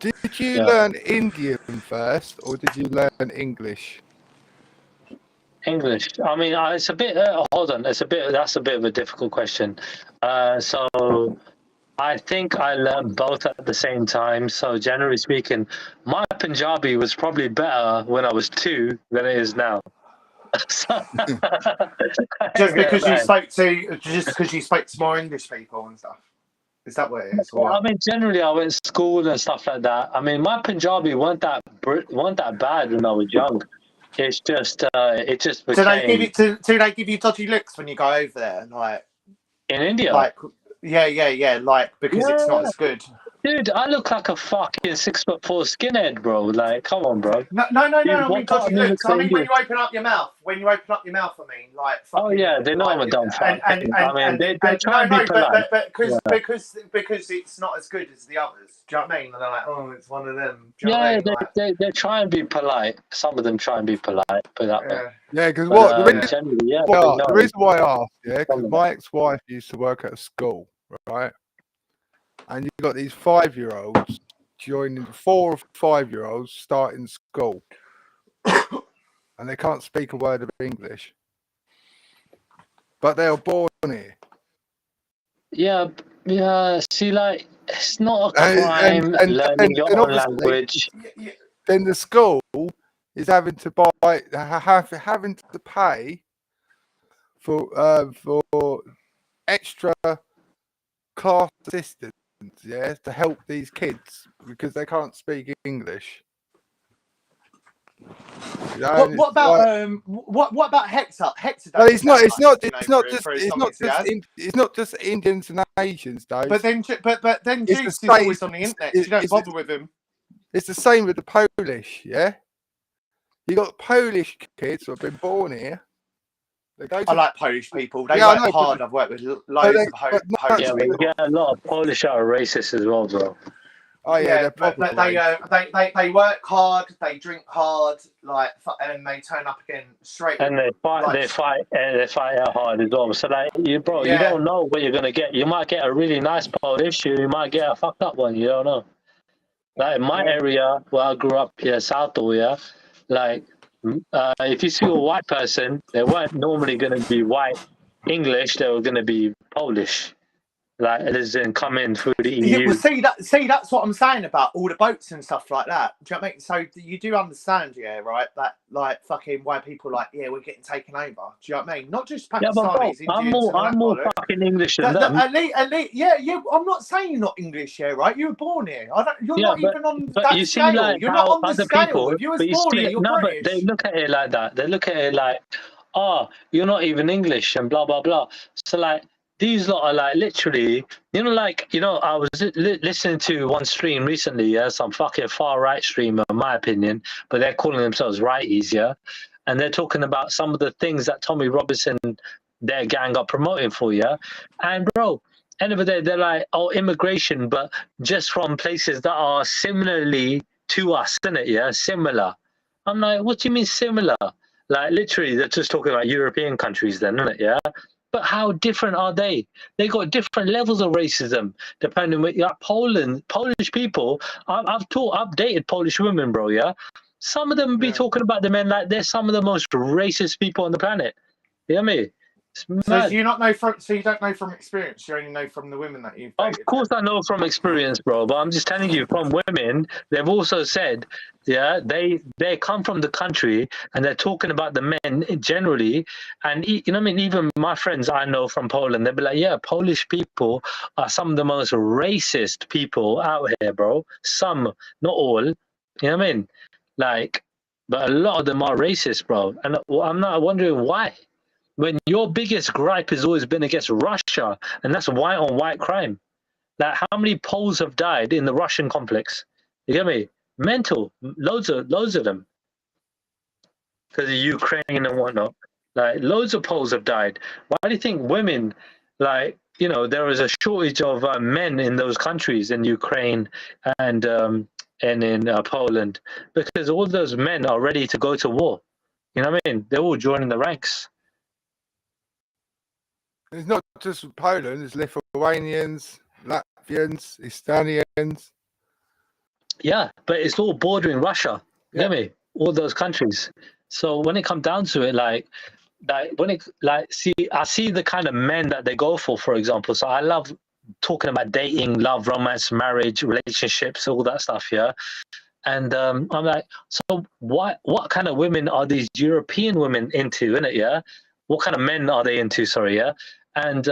Did you learn Indian first, or did you learn English? English. I mean, it's a bit. Hold on, that's a bit of a difficult question. So I think I learned both at the same time. So generally speaking, my Punjabi was probably better when I was 2 than it is now. Just because you spoke to more English people and stuff. Is that what it is? Well, I mean, generally, I went to school and stuff like that. I mean, my Punjabi weren't that bad when I was young. It's just, it just became... Do they give you dodgy looks when you go over there, like in India? Like, yeah, like, because it's not as good. Dude, I look like a fucking 6'4" skinhead, bro. Like, come on, bro. No. I mean, dodgy looks. I mean, when you open up your mouth. I mean, like. Oh yeah, they know I'm a dumb fuck. I mean, they try and be polite. Because it's not as good as the others. Do you know what I mean? And they're like, oh, it's one of them. Yeah, they try and be polite. Some of them try and be polite. Put that way. Yeah, because the reason why I asked, because my ex-wife used to work at a school, right? And you've got these 5-year-olds joining, 4 or 5-year-olds starting school, and they can't speak a word of English, but they were born here. Yeah. See, like, it's not a crime learning your own language. Then the school is having to pay for extra class assistants. Yeah, to help these kids because they can't speak English. You know, what about Hector? Hector, well, it's not just Indians and Asians, though. But then Jukes is always on the internet. You don't bother with him. It's the same with the Polish. Yeah, you got Polish kids who have been born here. I like Polish people. They work hard. I've worked with loads of Polish people. We get a lot of Polish are racist as well, bro. Oh yeah, but they work hard. They drink hard, like, and they turn up again straight. And they fight. Like, they fight out hard as well. So like, you don't know what you're gonna get. You might get a really nice Polish. You might get a fucked up one. You don't know. Like in my area where I grew up here, South Korea, like. If you see a white person, they weren't normally going to be white English. They were going to be Polish, like as in come in through the EU. Yeah, well, see, that's what I'm saying about all the boats and stuff like that. Do you know what I mean? So you do understand, right? That like fucking why people like, we're getting taken over. Do you know what I mean? Not just Pakistanis, Indians. I'm more fucking English than them. I'm not saying you're not English, right? You were born here. You're not even on that scale. Like you're not on the scale. People, if you were born here, you're British. But they look at it like that. They look at it like, oh, you're not even English and blah blah blah. So like, these lot are like literally, you know, like, you know, I was listening to one stream recently, yeah, some fucking far right streamer, in my opinion, but they're calling themselves righties, yeah, and they're talking about some of the things that Tommy Robinson, their gang, are promoting for, yeah, and bro, end of the day, they're like, oh, immigration, but just from places that are similarly to us, innit, yeah, similar. I'm like, what do you mean similar? Like literally, they're just talking about European countries, then, isn't it? Yeah. But how different are they? They got different levels of racism depending on like Poland, Polish people. I've dated Polish women, bro. Yeah, some of them be talking about the men like they're some of the most racist people on the planet. You know what I mean? So do you not know from? So you don't know from experience. You only know from the women that you've dated. Of course, I know from experience, bro. But I'm just telling you, from women, they've also said, yeah, they come from the country and they're talking about the men generally. And you know what I mean? Even my friends I know from Poland, they'll be like, yeah, Polish people are some of the most racist people out here, bro. Some, not all. You know what I mean? Like, but a lot of them are racist, bro. And I'm not wondering why. When your biggest gripe has always been against Russia, and that's white on white crime. Like, how many Poles have died in the Russian complex? You get me? Mental, loads of them, because of Ukraine and whatnot. Like, loads of Poles have died. Why do you think women, like, you know, there is a shortage of men in those countries, in Ukraine and in Poland, because all those men are ready to go to war. You know what I mean? They're all joining the ranks. It's not just Poland, it's Lithuanians, Latvians, Estonians. Yeah, but it's all bordering Russia. You get me? All those countries. So when it comes down to it, I see the kind of men that they go for example. So I love talking about dating, love, romance, marriage, relationships, all that stuff, yeah. And I'm like, so what kind of women are these European women into, innit, yeah? What kind of men are they into, sorry, yeah? And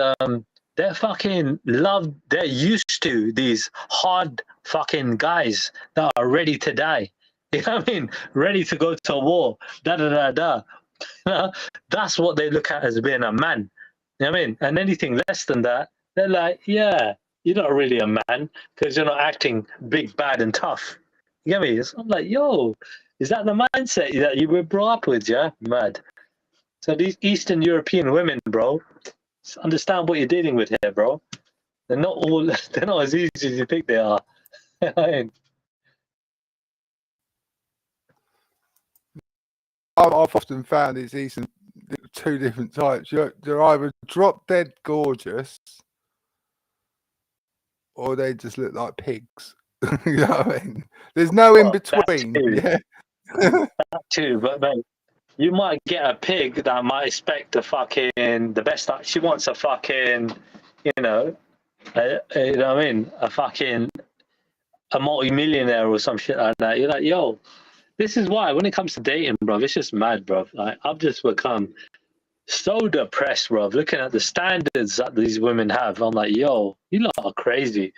they're fucking they're used to these hard fucking guys that are ready to die. You know what I mean? Ready to go to war. You know? That's what they look at as being a man. You know what I mean? And anything less than that, they're like, yeah, you're not really a man because you're not acting big, bad, and tough. You get me? So I'm like, yo, is that the mindset that you were brought up with? Yeah, mad. So these Eastern European women, bro, understand what you're dealing with here, bro. They're not as easy as you think they are. I've often found these Eastern two different types. They're either drop dead gorgeous, or they just look like pigs. You know what I mean? There's no in between. Yeah. That too, but mate, you might get a pig that might expect the best. She wants a fucking, you know what I mean? A multi-millionaire or some shit like that. You're like, yo, this is why when it comes to dating, bro, it's just mad, bro. Like, I've just become so depressed, bro, looking at the standards that these women have. I'm like, yo, you lot are crazy.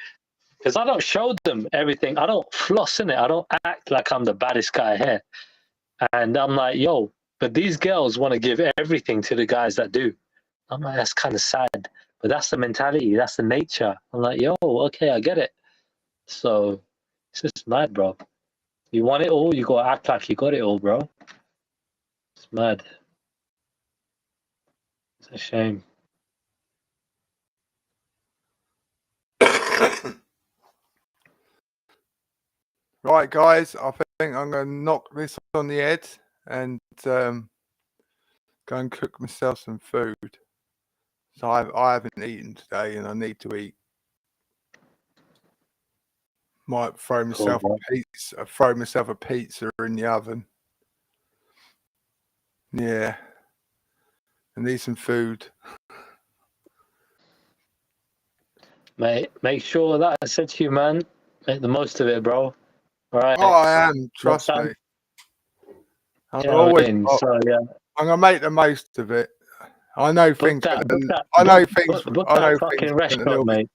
Because I don't show them everything. I don't floss in it. I don't act like I'm the baddest guy here. And I'm like, yo, but these girls want to give everything to the guys that do. I'm like, that's kind of sad. But that's the mentality. That's the nature. I'm like, yo, okay, I get it. So it's just mad, bro. You want it all, you got to act like you got it all, bro. It's mad. It's a shame. Right, guys, I think I'm going to knock this on the head and go and cook myself some food. So I haven't eaten today and I need to eat. Might throw myself a pizza in the oven. Yeah. I need some food. Mate, make sure that I said to you, man, make the most of it, bro. All right. Oh, I am. Trust me. I'm going to make the most of it. I know things. I know things. I know fucking restaurant, mate.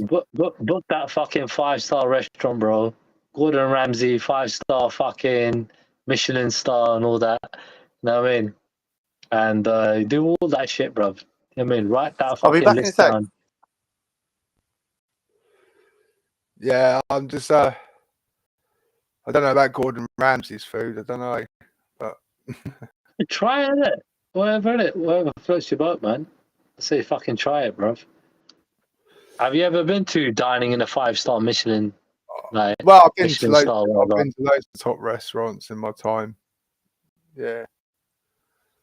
Book that fucking 5-star restaurant, bro. Gordon Ramsay, 5-star fucking Michelin star and all that. You know what I mean? And do all that shit, bro. I mean, write that I'll be fucking back in a list sec. down. Yeah, I'm just I don't know about Gordon Ramsay's food. I don't know, but Try it. Whatever floats your boat, man. I say fucking try it, bruv. Have you ever been to dining in a 5-star Michelin? Like, well, I've been to Michelin loads. star, I've whatever. been to loads of top restaurants in my time. Yeah.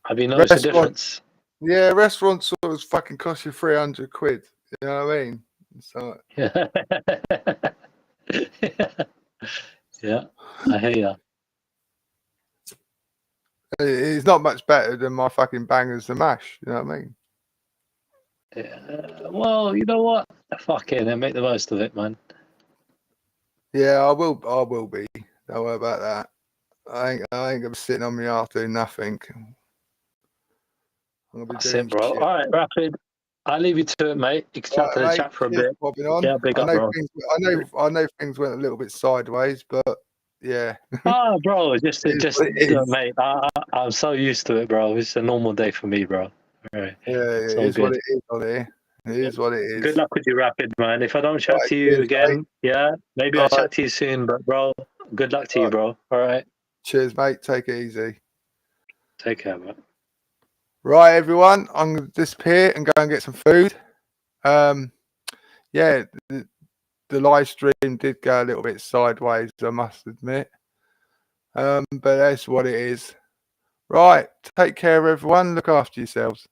Have you noticed the difference? Yeah, restaurants sort of fucking cost you 300 quid. You know what I mean? So Yeah. Yeah, I hear ya. it's not much better than my fucking bangers and mash. You know what I mean? Yeah. Well, you know what? Fuck it, then make the most of it, man. Yeah, I will be. Don't worry about that. I ain't gonna be sitting on my ass doing nothing. I'm gonna be That's doing it, bro. shit. All right, Rapid. I'll leave you to it, mate. You can chat to the chat for a bit. On. Yeah, big I up, know bro. I know things went a little bit sideways, but yeah. Oh, bro, just is. mate. I'm so used to it, bro. It's a normal day for me, bro. All right. Yeah, it is what it is on here. It is what it is. Good luck with your Rapid, man. If I don't chat to you again, yeah, maybe I'll chat to you soon. But, bro, good luck to you, bro. All right. Cheers, mate. Take it easy. Take care, man. Right, everyone. I'm going to disappear and go and get some food. Yeah, the live stream did go a little bit sideways, I must admit. But that's what it is. Right. Take care, everyone. Look after yourselves.